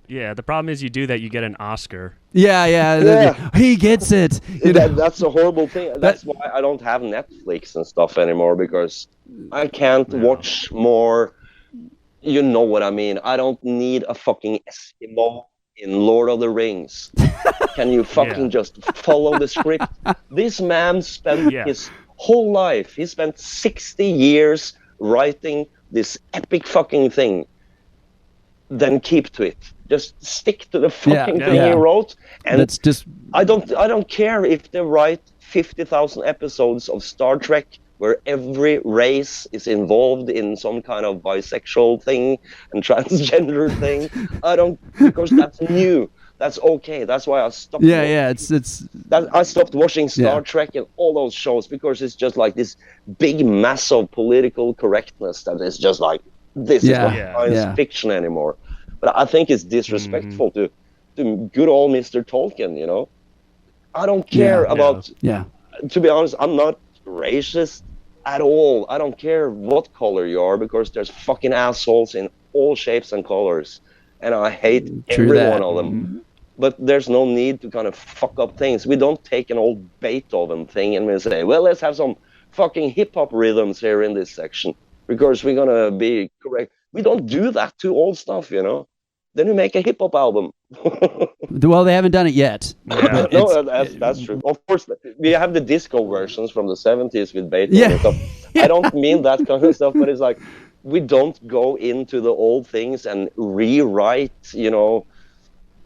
the problem is you do that, you get an Oscar. Yeah. He gets it. That's a horrible thing. That's why I don't have Netflix and stuff anymore, because I can't watch more. You know what I mean? I don't need a fucking Eskimo in Lord of the Rings. Can you fucking just follow the script? This man spent his whole life, he spent 60 years writing this epic fucking thing. Then keep to it. Just stick to the fucking thing he wrote. And that's just... I don't care if they write 50,000 episodes of Star Trek where every race is involved in some kind of bisexual thing and transgender thing. Because that's new. That's okay. That's why I stopped. I stopped watching Star Trek and all those shows, because it's just like this big mass of political correctness that is just like, this is not science fiction anymore. But I think it's disrespectful to good old Mr. Tolkien. I don't care about. To be honest, I'm not racist at all. I don't care what color you are, because there's fucking assholes in all shapes and colors, and I hate every one of them. But there's no need to kind of fuck up things. We don't take an old Beethoven thing and we say, well, let's have some fucking hip-hop rhythms here in this section because we're gonna be correct. We don't do that to old stuff, Then we make a hip-hop album. Well, they haven't done it yet. No, that's true. Of course, we have the disco versions from the 70s with Beethoven and stuff. I don't mean that kind of stuff, but it's like, we don't go into the old things and rewrite,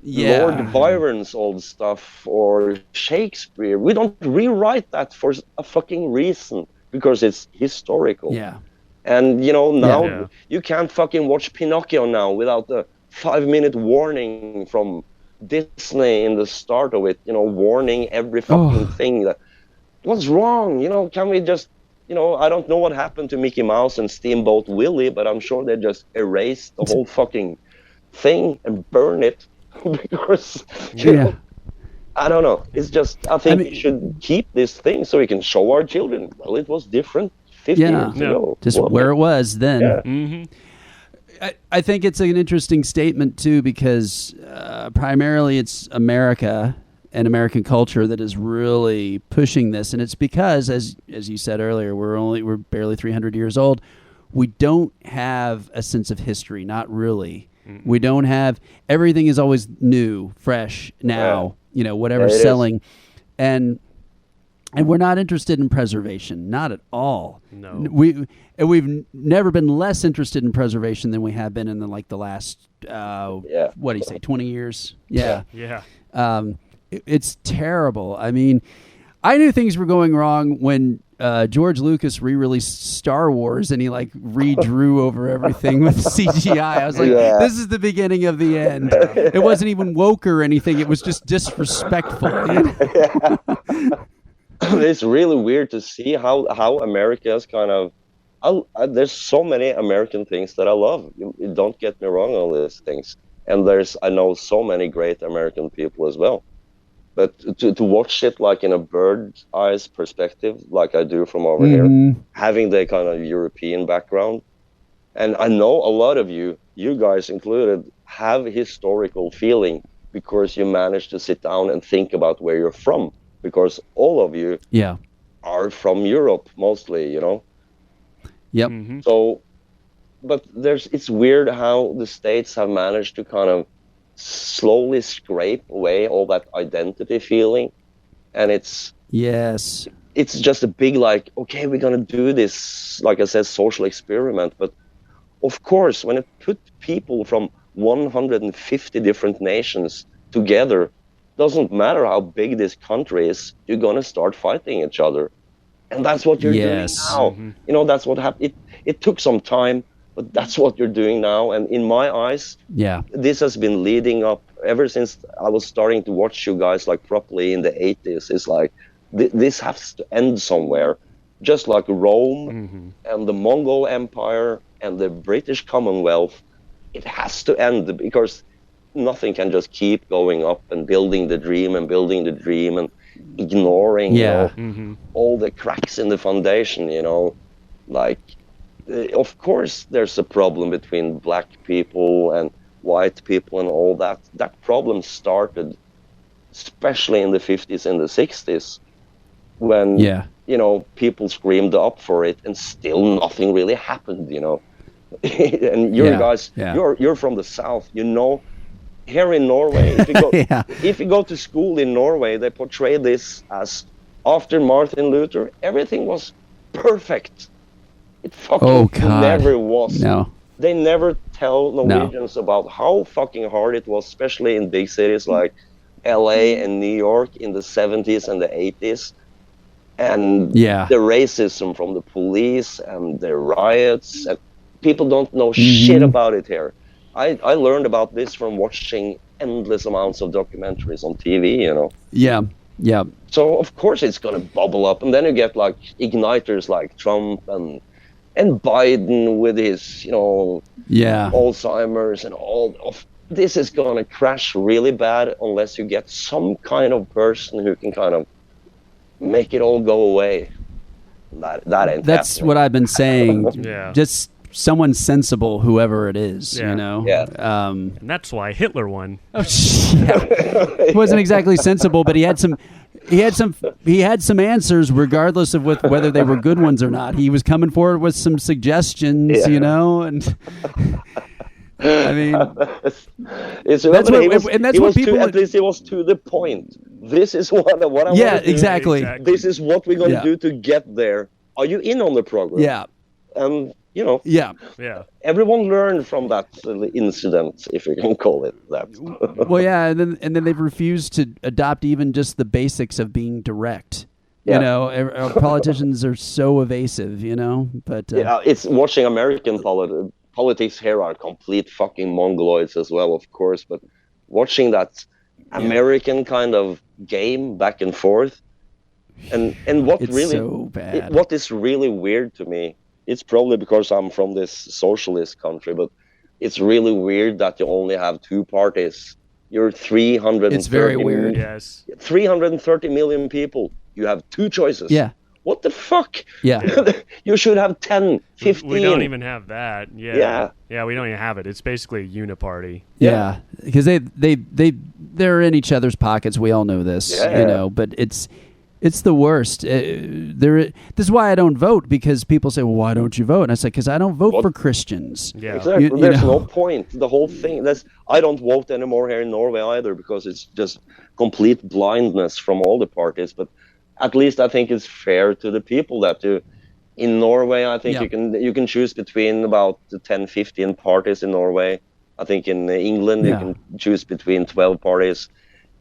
Lord Byron's old stuff or Shakespeare. We don't rewrite that for a fucking reason, because it's historical. Yeah. And, now you can't fucking watch Pinocchio now without the 5-minute warning from Disney in the start of it, warning every fucking thing. what's wrong? Can we just, I don't know what happened to Mickey Mouse and Steamboat Willie, but I'm sure they just erased the whole fucking thing and burn it because, I don't know. It's just, I think we should keep this thing so we can show our children. Well, it was different 50 years ago. Just where it was then. Yeah. Mm-hmm. I think it's an interesting statement, too, because primarily it's America and American culture that is really pushing this. And it's because, as you said earlier, we're barely 300 years old. We don't have a sense of history, not really. Mm-hmm. We don't have, everything is always new, fresh, now, whatever's selling. And we're not interested in preservation, not at all. No. We've never been less interested in preservation than we have been in the last, 20 years? Yeah. Yeah. It's terrible. I mean, I knew things were going wrong when George Lucas re-released Star Wars and he redrew over everything with CGI. I was like, this is the beginning of the end. It wasn't even woke or anything. It was just disrespectful. It's really weird to see how America's kind of. There's so many American things that I love. You don't get me wrong on these things. And I know so many great American people as well. But to watch it in a bird's eyes perspective, like I do from over here, having the kind of European background, and I know a lot of you guys included, have historical feeling because you managed to sit down and think about where you're from, because all of you are from Europe mostly, Yep. Mm-hmm. So, but it's weird how the States have managed to kind of slowly scrape away all that identity feeling, and it's just a big okay, we're gonna do this, like I said, social experiment. But of course, when it put people from 150 different nations together, doesn't matter how big this country is, you're gonna start fighting each other, and that's what you're doing now. Mm-hmm. That's what happened. It took some time, but that's what you're doing now. And in my eyes, this has been leading up ever since I was starting to watch you guys properly in the 80s. It's this has to end somewhere. Just like Rome and the Mongol Empire and the British Commonwealth, it has to end, because nothing can just keep going up and building the dream and ignoring all the cracks in the foundation. Of course there's a problem between black people and white people and all that. That problem started especially in the 50s and the 60s when people screamed up for it, and still nothing really happened. And you guys, you're from the south, here in Norway, if you go to school in Norway, they portray this as after Martin Luther everything was perfect. It fucking never was. No. They never tell Norwegians about how fucking hard it was, especially in big cities like LA and New York in the 70s and the 80s. And the racism from the police and the riots. And people don't know shit about it here. I learned about this from watching endless amounts of documentaries on TV, Yeah. So, of course, it's going to bubble up. And then you get igniters like Trump and Biden with his, Alzheimer's and all of this is going to crash really bad unless you get some kind of person who can kind of make it all go away. That's happening. What I've been saying. Just someone sensible, whoever it is, and that's why Hitler won. He wasn't exactly sensible, but he had some answers, regardless of whether they were good ones or not. He was coming forward with some suggestions, and I mean, at least he was to the point. This is what I want to do. Exactly. This is what we're going to do to get there. Are you in on the program? Yeah. Everyone learned from that incident, if you can call it that. and then they've refused to adopt even just the basics of being direct. Our politicians are so evasive, but it's watching American politics here are complete fucking mongoloids as well, of course, but watching that American kind of game back and forth, And what It's really so bad. what is really weird to me, it's probably because I'm from this socialist country, but it's really weird that you only have two parties. You're It's very weird. Yes. 330 million people. You have two choices. Yeah. What the fuck? Yeah. You should have 10, 15. We don't even have that. Yeah. Yeah, we don't even have it. It's basically a uniparty. Yeah, because they're in each other's pockets. We all know this, But it's the worst. This is why I don't vote, because people say, "Well, why don't you vote?" And I say, "Because I don't vote for Christians." Yeah, exactly. There's no point. The whole thing. I don't vote anymore here in Norway either, because it's just complete blindness from all the parties. But at least I think it's fair to the people that in Norway, I think you can choose between about 10, 15 parties in Norway. I think in England you can choose between 12 parties.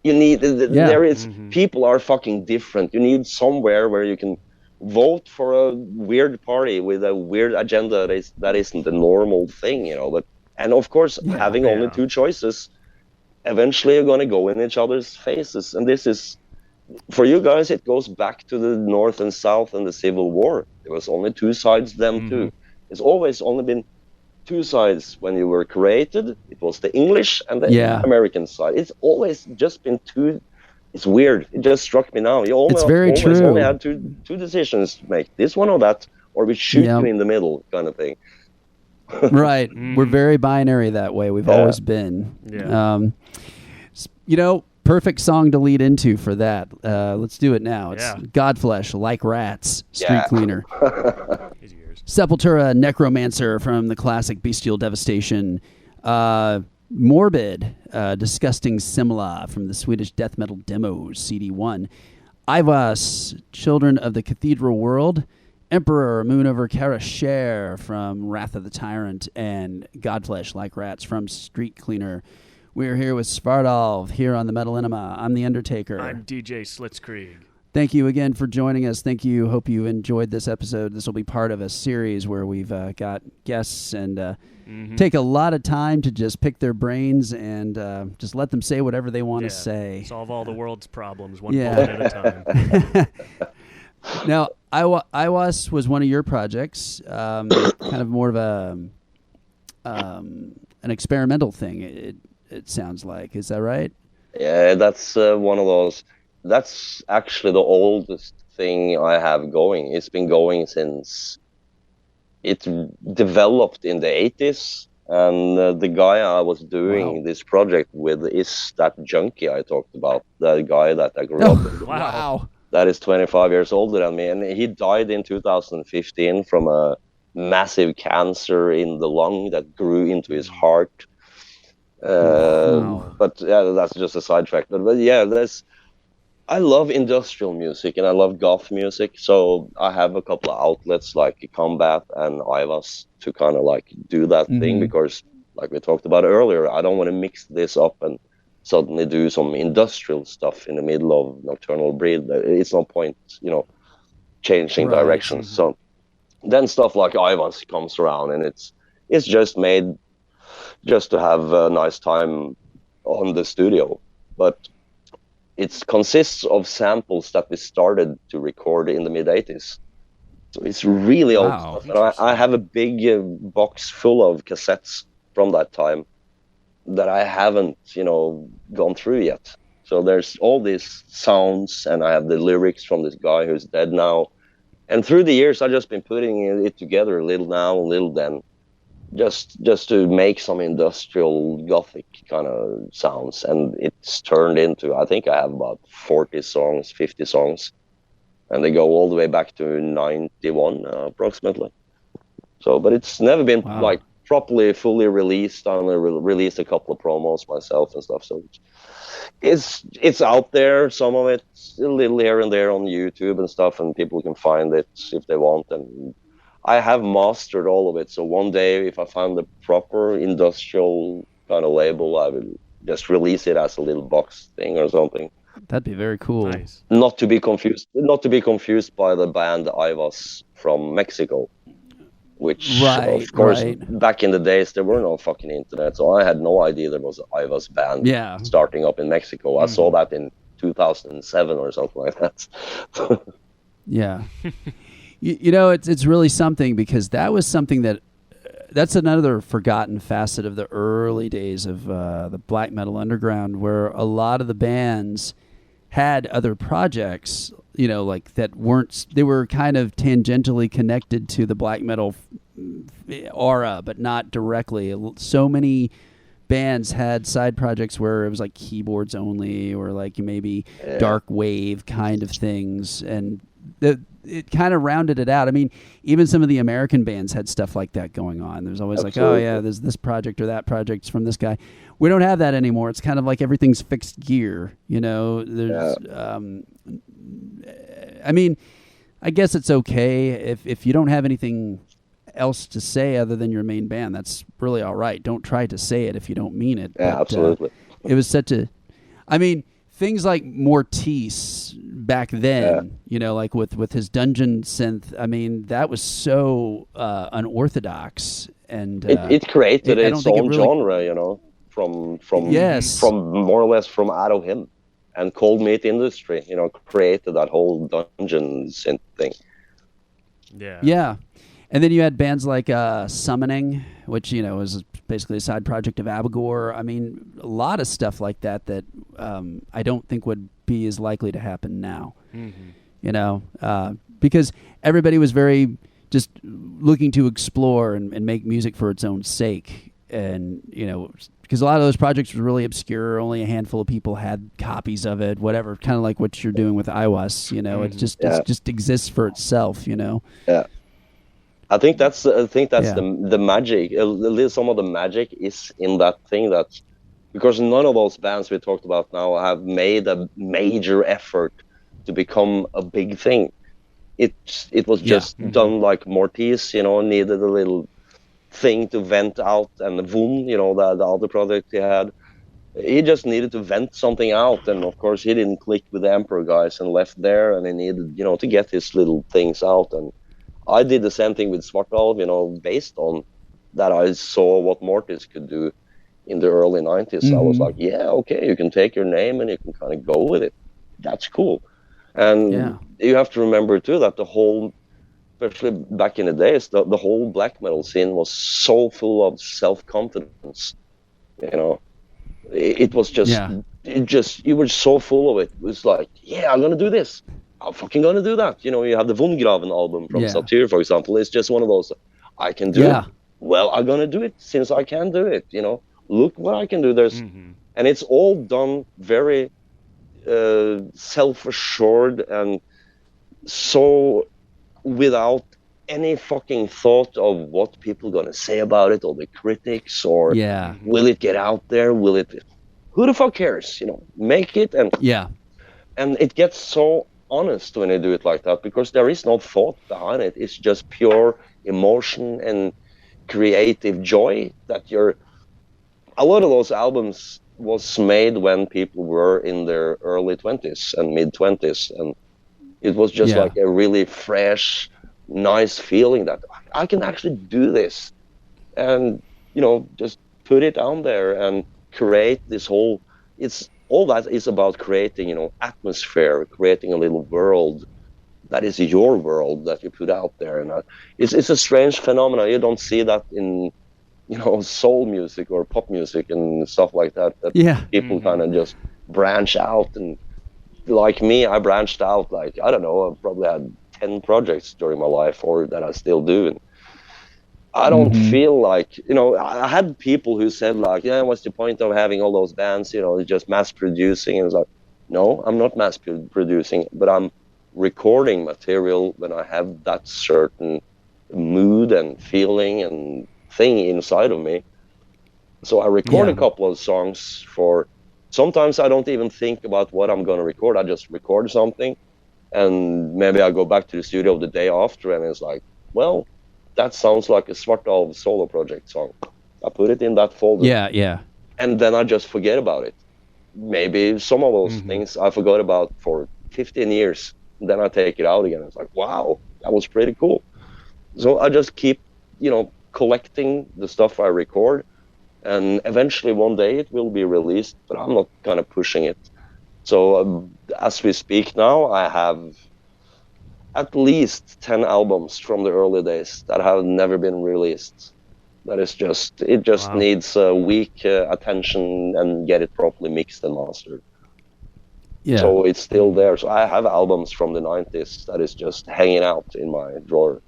You need there is people are fucking different. You need somewhere where you can vote for a weird party with a weird agenda that isn't the normal thing, But and of course, having only two choices, eventually you're gonna go in each other's faces, and this is. For you guys, it goes back to the North and South and the Civil War. There was only two sides then too. It's always only been two sides when you were created. It was the English and the American side. It's always just been two. It's weird. It just struck me now. You it's very always true. only had two decisions to make: this one or that, or we shoot you in the middle, kind of thing. Right. We're very binary that way. We've always been. Yeah. Perfect song to lead into for that. Let's do it now. It's Godflesh, Like Rats, Street Cleaner. Sepultura, Necromancer from the classic Bestial Devastation. Morbid, Disgusting Simla from the Swedish death metal demos, CD1. Ivas, Children of the Cathedral World. Emperor, Moon over Karasher from Wrath of the Tyrant. And Godflesh, Like Rats from Street Cleaner. We're here with Svartalv here on the Metalenema. I'm the Undertaker. I'm DJ Slitzkrieg. Thank you again for joining us. Thank you. Hope you enjoyed this episode. This will be part of a series where we've got guests and take a lot of time to just pick their brains and just let them say whatever they want to say. Solve all the world's problems one bullet at a time. Now, IWAS was one of your projects, kind of more of an experimental thing. It sounds like. Is that right? Yeah, that's one of those. That's actually the oldest thing I have going. It's been going since it developed in the 80s. And the guy I was doing this project with is that junkie I talked about, the guy that I grew up with. Wow. That is 25 years older than me. And he died in 2015 from a massive cancer in the lung that grew into his heart. But that's just a sidetrack. But I love industrial music and I love goth music, so I have a couple of outlets like Combat and Ivas to kind of like do that thing, because like we talked about earlier, I don't want to mix this up and suddenly do some industrial stuff in the middle of Nocturnal Breed. It's no point, changing directions. So then stuff like Ivas comes around, and it's just made just to have a nice time on the studio. But it consists of samples that we started to record in the mid-80s. So it's really old stuff. And I have a big box full of cassettes from that time that I haven't, gone through yet. So there's all these sounds, and I have the lyrics from this guy who's dead now. And through the years, I've just been putting it together a little now, a little then. Just to make some industrial gothic kind of sounds, and it's turned into, I think I have about 40 songs, 50 songs, and they go all the way back to 91 approximately. So, but it's never been like properly fully released. I only released a couple of promos myself and stuff, so it's out there. Some of it's a little here and there on YouTube and stuff, and people can find it if they want. And I have mastered all of it, so one day if I find the proper industrial kind of label, I will just release it as a little box thing or something. That'd be very cool. Nice. Not to be confused by the band Ivas from Mexico, which of course back in the days there were no fucking internet, so I had no idea there was an Ivas band starting up in Mexico. I saw that in 2007 or something like that. Yeah. You know, it's really something, because that was something that's another forgotten facet of the early days of the black metal underground, where a lot of the bands had other projects, you know, like that they were kind of tangentially connected to the black metal aura, but not directly. So many bands had side projects where it was like keyboards only, or like maybe dark wave kind of things, and it kind of rounded it out. I mean, even some of the American bands had stuff like that going on. There's always Absolutely. like, oh yeah, there's this project or that project's from this guy. We don't have that anymore. It's kind of like everything's fixed gear, you know. There's I mean, I guess it's okay if you don't have anything else to say other than your main band. That's really all right. Don't try to say it if you don't mean it. Yeah, but, absolutely. It was such a, I mean, things like Mortiz back then, you know, like with his dungeon synth, I mean, that was so unorthodox, and it created its own really, genre, you know, from more or less from out of him. And Cold Meat Industry, you know, created that whole dungeon synth thing. Yeah. And then you had bands like Summoning, which, you know, was basically a side project of Abigor. I mean, a lot of stuff like that I don't think would be as likely to happen now. You know, because everybody was very just looking to explore and make music for its own sake. And, you know, because a lot of those projects were really obscure. Only a handful of people had copies of it, whatever, kind of like what you're doing with Iwas, you know. It just exists for itself, you know. Yeah. I think that's the magic. Some of the magic is in that thing, that because none of those bands we talked about now have made a major effort to become a big thing. It was just done like Mortiz, you know, needed a little thing to vent out, and Vun, you know, the other project he had, he just needed to vent something out, and of course he didn't click with the Emperor guys and left there, and he needed, you know, to get his little things out. And I did the same thing with Svartalv, you know, based on that I saw what Mortis could do in the early 90s. I was like, yeah, okay, you can take your name and you can kind of go with it. That's cool. And you have to remember too that the whole, especially back in the days, the whole black metal scene was so full of self-confidence. You know, it was just, you were so full of it. It was like, yeah, I'm going to do this. I'm fucking going to do that. You know, you have the Wundgraven album from Satyr, for example. It's just one of those, I can do it. Well, I'm going to do it since I can do it. You know, look what I can do. There's, and it's all done very self-assured and so without any fucking thought of what people are going to say about it, or the critics, or will it get out there? Will it, who the fuck cares? You know, make it. And and it gets so honest when they do it like that, because there is no thought behind it. It's just pure emotion and creative joy that you're, a lot of those albums was made when people were in their early 20s and mid 20s, and it was just like a really fresh, nice feeling that I can actually do this, and, you know, just put it down there and create this whole, it's all that is about creating, you know, atmosphere, creating a little world that is your world that you put out there. And it's a strange phenomenon. You don't see that in, you know, soul music or pop music and stuff like that. People kind of just branch out. And like me, I branched out, like, I don't know, I've probably had 10 projects during my life, or that I still do. And I don't feel like, you know, I had people who said like, yeah, what's the point of having all those bands, you know, just mass producing? And it's like, no, I'm not mass producing, but I'm recording material when I have that certain mood and feeling and thing inside of me. So I record a couple of songs for, sometimes I don't even think about what I'm going to record. I just record something, and maybe I go back to the studio the day after, and it's like, well, that sounds like a Svartalv solo project song. I put it in that folder. And then I just forget about it. Maybe some of those things I forgot about for 15 years. Then I take it out again. It's like, wow, that was pretty cool. So I just keep, you know, collecting the stuff I record. And eventually one day it will be released, but I'm not kind of pushing it. So as we speak now, I have at least 10 albums from the early days that have never been released. That is just, it just needs a week attention and get it properly mixed and mastered. Yeah. So it's still there. So I have albums from the 90s that is just hanging out in my drawer.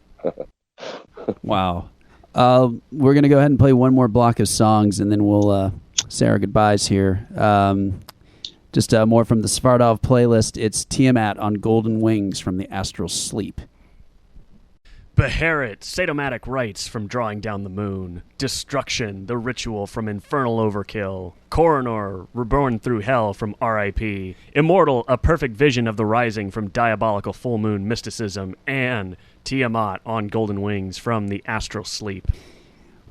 Wow. We're going to go ahead and play one more block of songs, and then we'll say our goodbyes here. Just more from the Svartalv playlist. It's Tiamat on Golden Wings from the Astral Sleep. Beherit, sadomatic rites from Drawing Down the Moon. Destruction, the ritual from Infernal Overkill. Coroner, reborn through hell from R.I.P. Immortal, a perfect vision of the rising from Diabolical Full Moon Mysticism. And Tiamat on Golden Wings from the Astral Sleep.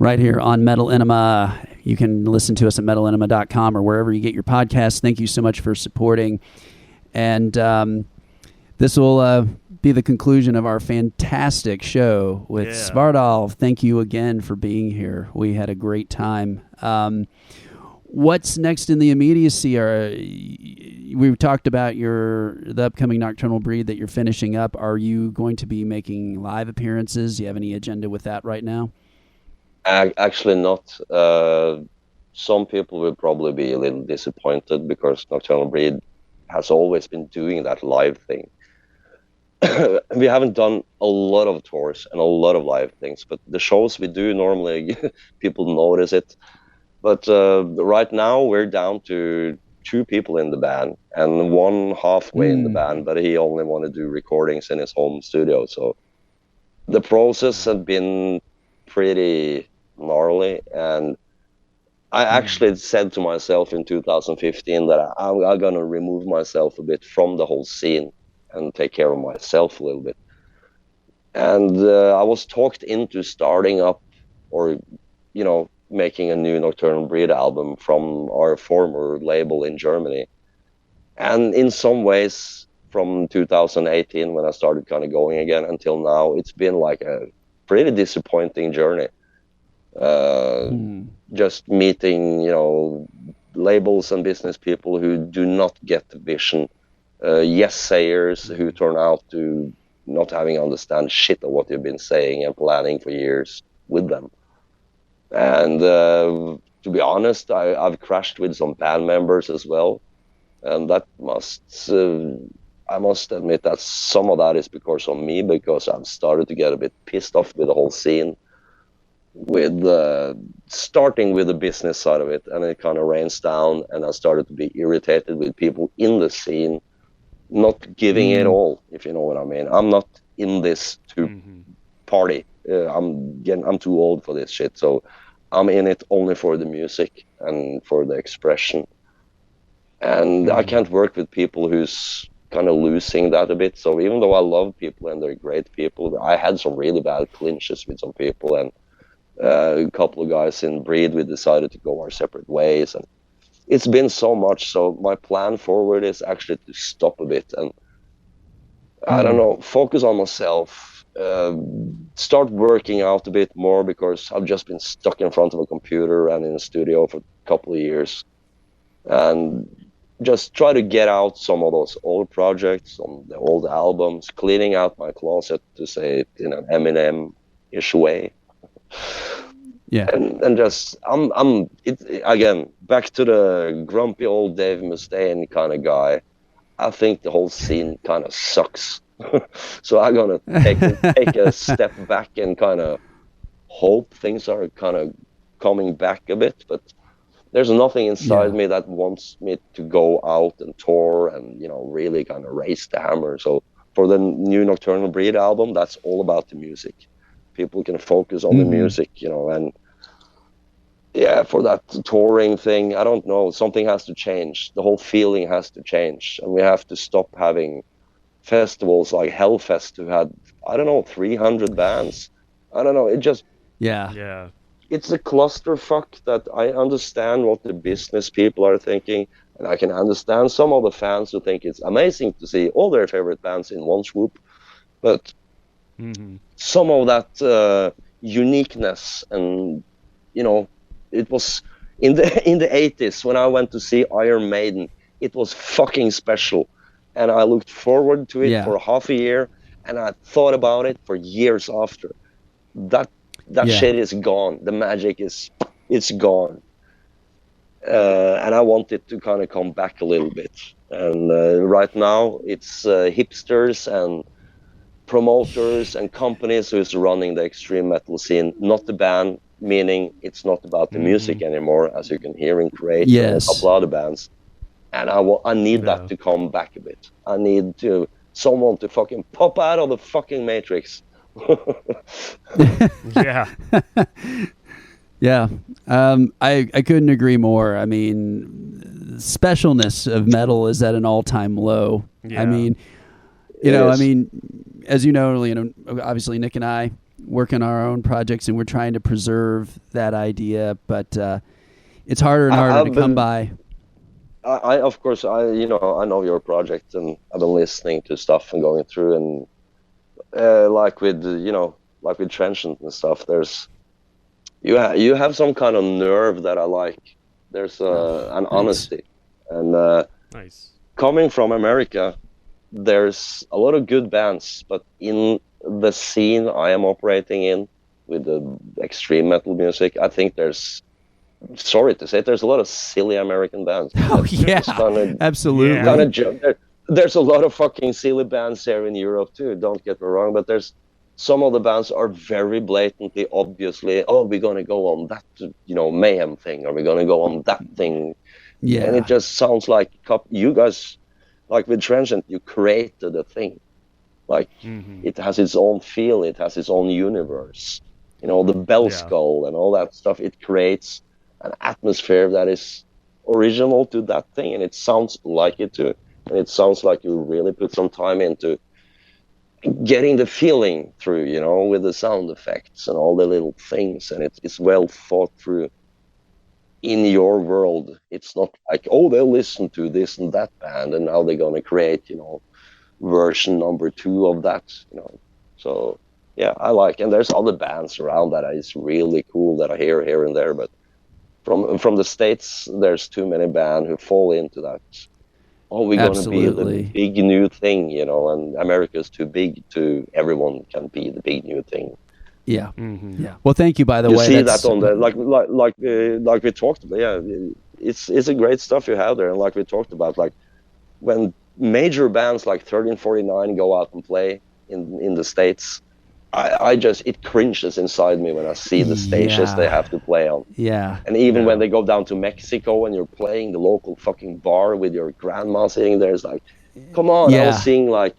Right here on Metalenema. You can listen to us at metalenema.com or wherever you get your podcasts. Thank you so much for supporting. And this will be the conclusion of our fantastic show with Svartalv. Thank you again for being here. We had a great time. What's next in the immediacy? We've talked about the upcoming Nocturnal Breed that you're finishing up. Are you going to be making live appearances? Do you have any agenda with that right now? Actually not. Some people will probably be a little disappointed because Nocturnal Breed has always been doing that live thing. We haven't done a lot of tours and a lot of live things, but the shows we do normally, people notice it. But right now we're down to 2 people in the band and one halfway in the band, but he only want to do recordings in his home studio. So the process has been pretty gnarly, and I actually said to myself in 2015 that I'm going to remove myself a bit from the whole scene and take care of myself a little bit. And I was talked into starting up or, making a new Nocturnal Breed album from our former label in Germany. And in some ways, from 2018, when I started kind of going again until now, it's been like a pretty disappointing journey. Just meeting, labels and business people who do not get the vision. Yes-sayers who turn out to not having understand shit of what you've been saying and planning for years with them. And to be honest, I've crashed with some band members as well. And that I must admit that some of that is because of me, because I've started to get a bit pissed off with the whole scene, with starting with the business side of it, and it kind of rains down, and I started to be irritated with people in the scene not giving it all, if you know what I mean. I'm not in this to party. I'm too old for this shit, so I'm in it only for the music and for the expression. And I can't work with people who's kind of losing that a bit. So even though I love people and they're great people, I had some really bad clinches with some people, and a couple of guys in Breed, we decided to go our separate ways, and it's been so much. So my plan forward is actually to stop a bit and I don't know, focus on myself, start working out a bit more, because I've just been stuck in front of a computer and in a studio for a couple of years, and just try to get out some of those old projects, some of the old albums, cleaning out my closet, to say it in an Eminem-ish way. Yeah. And just again, back to the grumpy old Dave Mustaine kind of guy. I think the whole scene kind of sucks. So I'm gonna take a step back and kind of hope things are kind of coming back a bit. But there's nothing inside me that wants me to go out and tour and really kind of raise the hammer. So for the new Nocturnal Breed album, that's all about the music. People can focus on the music, and for that touring thing, I don't know, something has to change. The whole feeling has to change, and we have to stop having festivals like Hellfest who had, 300 bands. I don't know, it just... Yeah. It's a clusterfuck that I understand what the business people are thinking, and I can understand some of the fans who think it's amazing to see all their favorite bands in one swoop, but some of that uniqueness, and it was in the 80s when I went to see Iron Maiden it was fucking special. And I looked forward to it for half a year, and I thought about it for years after. That shit is gone. The magic it's gone. And I want it to kind of come back a little bit. And right now it's hipsters and promoters and companies who's running the extreme metal scene, not the band, meaning it's not about the music anymore, as you can hear in Create and a couple other bands. And I need that to come back a bit. I need someone to fucking pop out of the fucking matrix. Yeah. Yeah. I couldn't agree more. I mean, specialness of metal is at an all-time low. Yeah. I mean, as you know, obviously Nick and I work on our own projects, and we're trying to preserve that idea, but it's harder and harder to come by. Of course, I know your project, and I've been listening to stuff and going through, and like with Trenchant and stuff, there's you have some kind of nerve that I like. There's an honesty, and nice. Coming from America, there's a lot of good bands, but in the scene I am operating in with the extreme metal music, I think sorry to say it, there's a lot of silly American bands. Oh yeah, absolutely. There's a lot of fucking silly bands here in Europe too. Don't get me wrong, but there's some of the bands are very blatantly, obviously, we're gonna go on that, mayhem thing, or we're gonna go on that thing. Yeah, and it just sounds like you guys, like with Transient, you created a thing. Like it has its own feel, it has its own universe. The bell skull and all that stuff. It creates an atmosphere that is original to that thing, and it sounds like it too. And it sounds like you really put some time into getting the feeling through, with the sound effects and all the little things, and it's well thought through in your world. It's not like, they'll listen to this and that band, and now they're going to create, version number 2 of that, So, yeah, I like, and there's other bands around that is really cool that I hear here and there, but from the States, there's too many bands who fall into that. We're going to be the big new thing, and America's too big to everyone can be the big new thing. Yeah. Yeah. Well, thank you, by the way. You see that on the, like we talked about, it's a great stuff you have there. And like we talked about, like when major bands like 1349 go out and play in the States, it cringes inside me when I see the stages they have to play on. Yeah. And even when they go down to Mexico and you're playing the local fucking bar with your grandma sitting there, it's like, come on, I was seeing like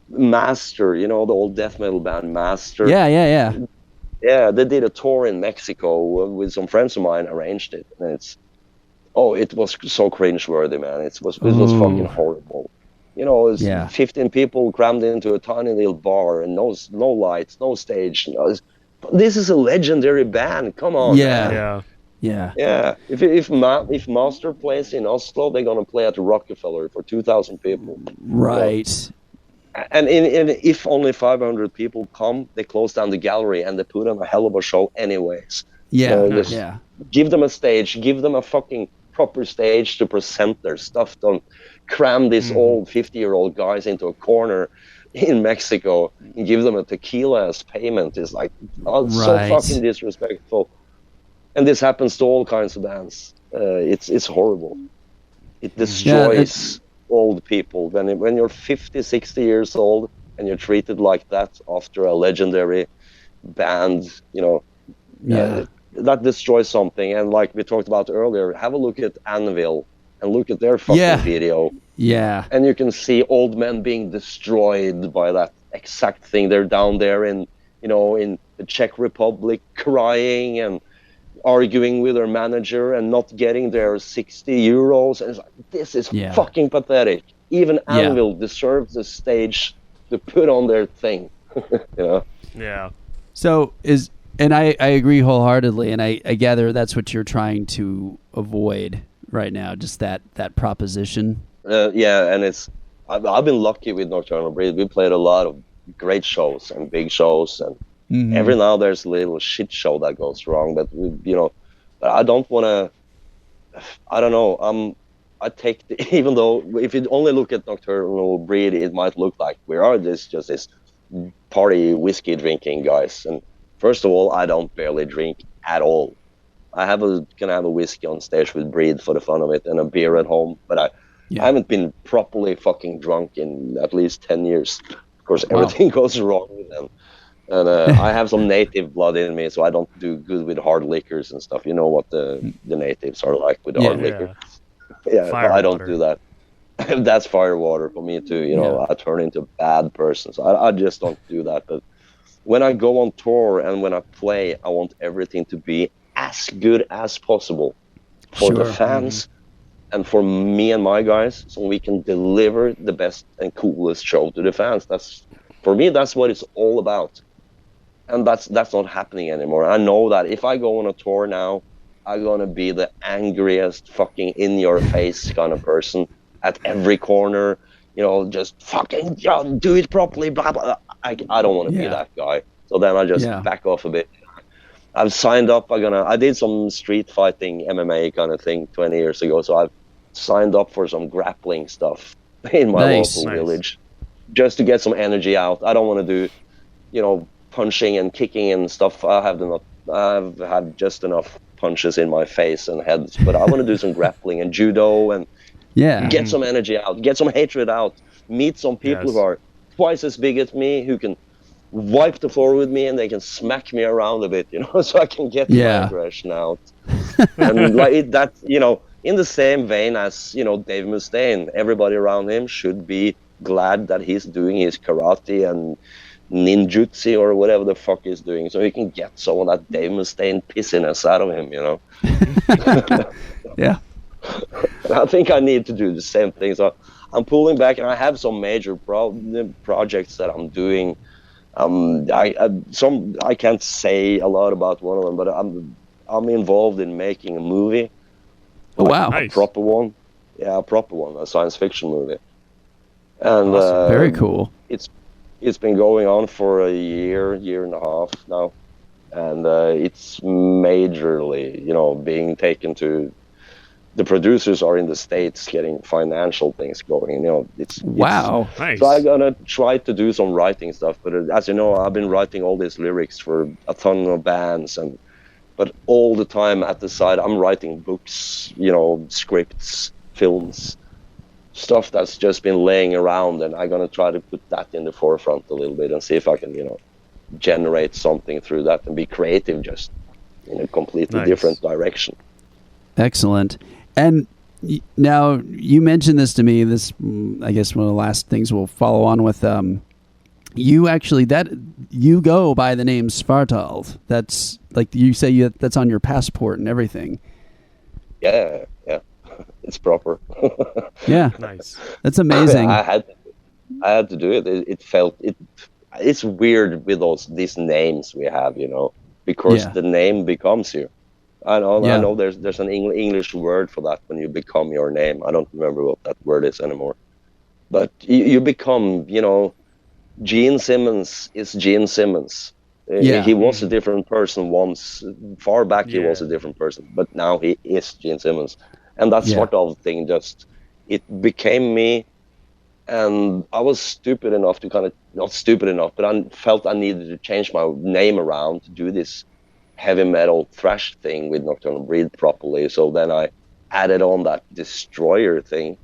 Master, the old death metal band Master. Yeah, they did a tour in Mexico with some friends of mine, arranged it. And it was so cringeworthy, man. It was fucking horrible. It's 15 people crammed into a tiny little bar and no lights, no stage. This is a legendary band. Come on. Yeah. If Master plays in Oslo, they're gonna play at the Rockefeller for 2,000 people. Right. And if only 500 people come, they close down the gallery and they put on a hell of a show anyways. Yeah. Give them a stage. Give them a fucking proper stage to present their stuff. Don't cram these old 50-year-old guys into a corner in Mexico and give them a tequila as payment. Is like so fucking disrespectful. And this happens to all kinds of bands. It's horrible. It destroys old people. When you're 50, 60 years old and you're treated like that after a legendary band, that destroys something. And like we talked about earlier, have a look at Anvil and look at their fucking video. Yeah. And you can see old men being destroyed by that exact thing. They're down there in the Czech Republic crying and arguing with their manager and not getting their 60 euros. And it's like, this is fucking pathetic. Even Anvil deserves a stage to put on their thing. Yeah. So and I agree wholeheartedly, and I gather that's what you're trying to avoid right now, just that proposition. And I've been lucky with Nocturnal Breed. We played a lot of great shows and big shows, and every now there's a little shit show that goes wrong. But but I don't want to. I don't know. I take even though if you only look at Nocturnal Breed, it might look like we are just this party whiskey drinking guys. And first of all, I don't barely drink at all. Can have a whiskey on stage with Breed for the fun of it, and a beer at home. But I haven't been properly fucking drunk in at least 10 years. Of course, everything goes wrong with them. And I have some native blood in me, so I don't do good with hard liquors and stuff. You know what the natives are like with hard liquor. Yeah, but I don't do that. That's fire water for me too. You know, I turn into a bad person. So I just don't do that. But when I go on tour and when I play, I want everything to be as good as possible for the fans and for me and my guys, so we can deliver the best and coolest show to the fans. For me, that's what it's all about. And that's not happening anymore. I know that if I go on a tour now, I'm gonna be the angriest fucking in your face kind of person at every corner, you know, just fucking do it properly, blah blah. I don't want to be that guy. So then I just back off a bit. I've signed up. I did some street fighting MMA kind of thing 20 years ago. So I've signed up for some grappling stuff in my local village, just to get some energy out. I don't want to do, you know, punching and kicking and stuff. I've had just enough punches in my face and heads, but I want to do some grappling and judo and get some energy out, get some hatred out, meet some people who are twice as big as me, who can wipe the floor with me, and they can smack me around a bit, you know, so I can get my aggression out. And like that, you know, in the same vein as, you know, Dave Mustaine, everybody around him should be glad that he's doing his karate and ninjutsu or whatever the fuck he's doing, so he can get some of that Dave Mustaine pissiness out of him, you know. I think I need to do the same thing. So I'm pulling back, and I have some major projects that I'm doing. I can't say a lot about one of them, but I'm involved in making a movie. Oh wow! A proper one, a science fiction movie. And very cool. It's been going on for a year and a half now, and it's majorly, you know, being taken to. The producers are in the States getting financial things going. You know, it's nice. So I'm gonna try to do some writing stuff, but as you know, I've been writing all these lyrics for a ton of bands, but all the time at the side, I'm writing books, you know, scripts, films, stuff that's just been laying around, and I'm gonna try to put that in the forefront a little bit and see if I can, you know, generate something through that and be creative, just in a completely different direction. Excellent. And now you mentioned this to me. This, I guess, one of the last things we'll follow on with. You go by the name Svartalv. That's like you say. That's on your passport and everything. Yeah, it's proper. Yeah, nice. That's amazing. I had to do it. It's weird with these names we have, you know, because the name becomes you. I know there's an English word for that when you become your name. I don't remember what that word is anymore. But you become, you know, Gene Simmons is Gene Simmons. He was a different person once. Far back he was a different person, but now he is Gene Simmons. And that sort of thing it became me. And I was stupid enough to not stupid enough, but I felt I needed to change my name around to do this heavy metal thrash thing with Nocturnal Breed properly. So then I added on that Destroyer thing,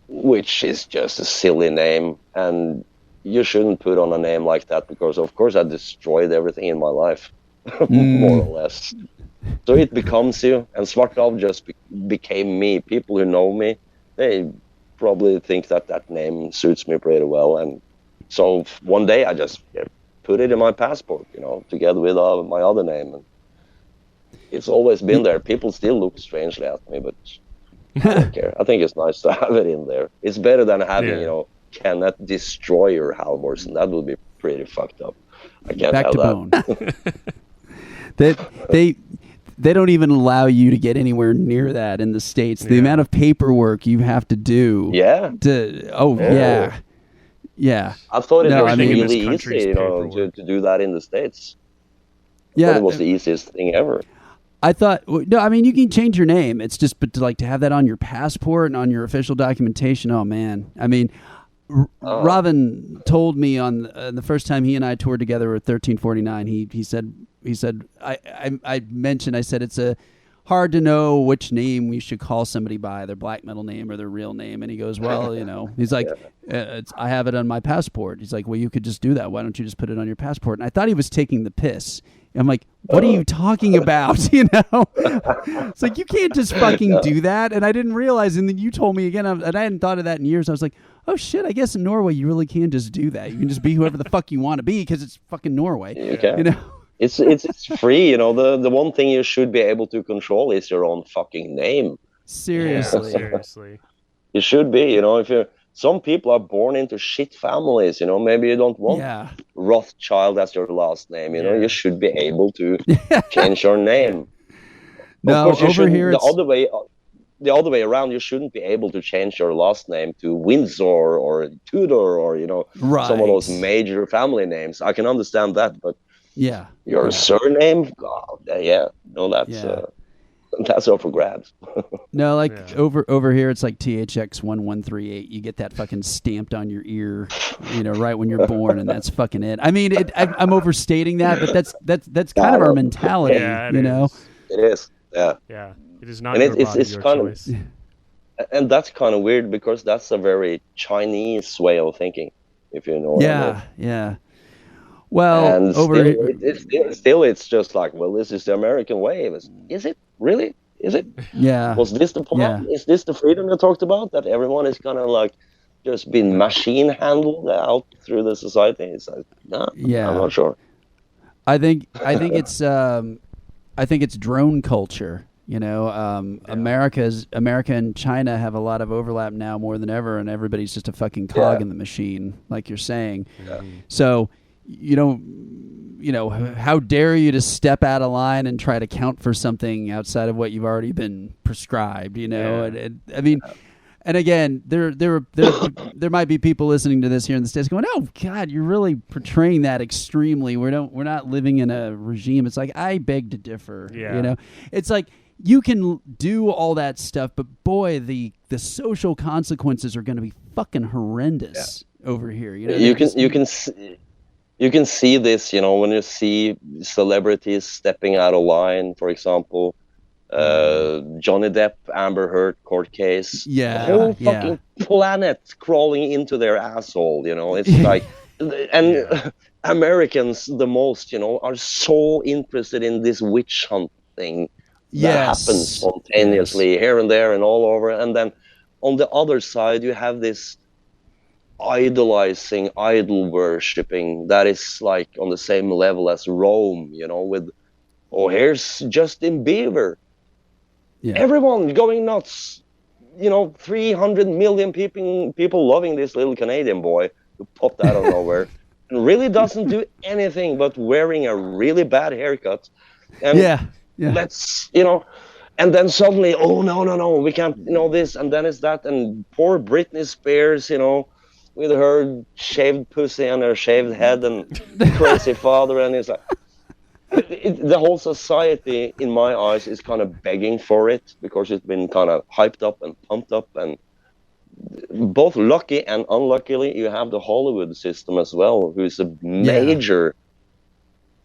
which is just a silly name, and you shouldn't put on a name like that, because of course I destroyed everything in my life, more or less. So it becomes you, and Svartalv just became me. People who know me, they probably think that name suits me pretty well, and so one day I just put it in my passport, you know, together with my other name. And it's always been there. People still look strangely at me, but I don't care. I think it's nice to have it in there. It's better than having, you know, Kenneth Destroyer Halvorsen. That would be pretty fucked up. I can't Back have to that. Bone. They don't even allow you to get anywhere near that in the States. The amount of paperwork you have to do. Yeah. Yeah. I thought it was really easy, you know, to do that in the States. I thought it was the easiest thing ever. I thought, no, I mean, you can change your name. It's just, but to have that on your passport and on your official documentation, oh man. I mean, Robin told me on the first time he and I toured together with 1349, he said, I mentioned, I said, it's hard to know which name we should call somebody by, their black metal name or their real name. And he goes, well, he's like, I have it on my passport. He's like, well, you could just do that. Why don't you just put it on your passport? And I thought he was taking the piss. I'm like, what are you talking about? It's like, you can't just fucking do that. And I didn't realize. And then you told me again, and I hadn't thought of that in years. I was like, oh shit, I guess in Norway you really can just do that. You can just be whoever the fuck you want to be because it's fucking Norway. It's free. The one thing you should be able to control is your own fucking name. Seriously. Seriously. You should be. If some people are born into shit families. Maybe you don't want Rothschild as your last name. You should be able to change your name. No, over here the other way around. You shouldn't be able to change your last name to Windsor or Tudor or some of those major family names. I can understand that, but your surname, that's up for grabs. No, over here it's like THX1138. You get that fucking stamped on your ear, right when you're born, and that's fucking it. I mean, I'm overstating that, but that's kind of our mentality, It is. Yeah. Yeah. It is not your body, your choice. And that's kind of weird because that's a very Chinese way of thinking, if you know what I mean. Yeah. Well, and it's just like, well, this is the American way. Is it really? Is it? Yeah. Was this the point? Yeah. Is this the freedom you talked about? That everyone is kind of just being machine handled out through the society? It's like, I'm not sure. I think it's drone culture. America and China have a lot of overlap now more than ever, and everybody's just a fucking cog in the machine, like you're saying. Yeah. So, how dare you to step out of line and try to count for something outside of what you've already been prescribed? And I mean, and again, there might be people listening to this here in the States going, "Oh God, you're really portraying that extremely. We're not living in a regime." It's like, I beg to differ. Yeah. It's like, you can do all that stuff, but boy, the social consequences are going to be fucking horrendous over here. You can see this, when you see celebrities stepping out of line. For example, Johnny Depp, Amber Heard court case. Yeah, the whole fucking planet crawling into their asshole. It's like, and Americans the most, are so interested in this witch hunt thing. That happens spontaneously here and there and all over. And then on the other side, you have this idolizing, idol worshipping that is like on the same level as Rome, with, here's Justin Bieber. Yeah. Everyone going nuts. 300 million people loving this little Canadian boy who popped out of nowhere and really doesn't do anything but wearing a really bad haircut. And let's, and then suddenly, no, we can't, this, and then it's that, and poor Britney Spears, with her shaved pussy and her shaved head and crazy father, and it's like, the whole society, in my eyes, is kind of begging for it because it's been kind of hyped up and pumped up, and both lucky and unluckily, you have the Hollywood system as well, who's a major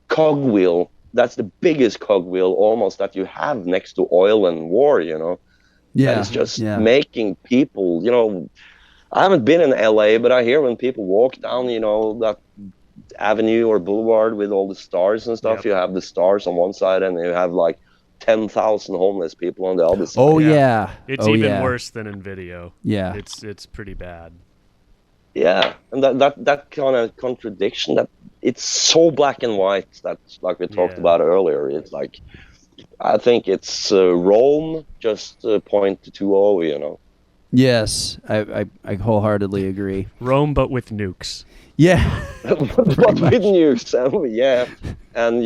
cogwheel. That's the biggest cogwheel almost that you have next to oil and war, Yeah. And it's just making people, I haven't been in LA, but I hear when people walk down, that avenue or boulevard with all the stars and stuff, you have the stars on one side and you have like 10,000 homeless people on the other side. Oh, yeah. It's even worse than in video. Yeah. It's pretty bad. Yeah. And that kind of contradiction, that it's so black and white, that like we talked about earlier. It's like, I think it's Rome just 0.20, Yes, I wholeheartedly agree. Rome, but with nukes. Yeah. But with nukes, and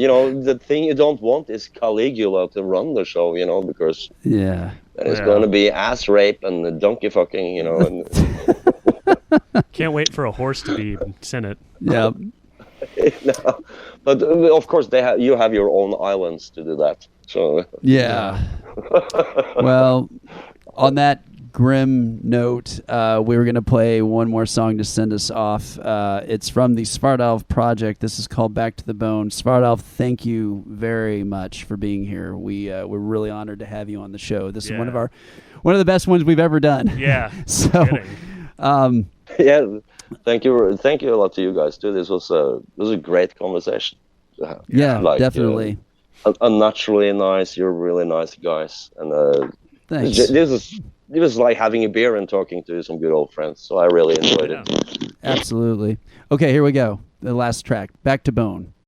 the thing you don't want is Caligula to run the show, because then it's going to be ass rape and donkey fucking, and Can't wait for a horse to be Senate. Yeah. No. But of course, you have your own islands to do that. So yeah. Well, on that grim note, we were going to play one more song to send us off. It's from the Svartalv project. This is called Back to the Bone. Svartalv, thank you very much for being here. We're really honored to have you on the show. This is one of the best ones we've ever done. Yeah. So, yeah, thank you a lot to you guys too. This was a great conversation. Yeah, definitely. Unnaturally nice. You're really nice guys, and thanks. It was like having a beer and talking to some good old friends. So I really enjoyed it. Absolutely. Okay, here we go. The last track, Back to Bone.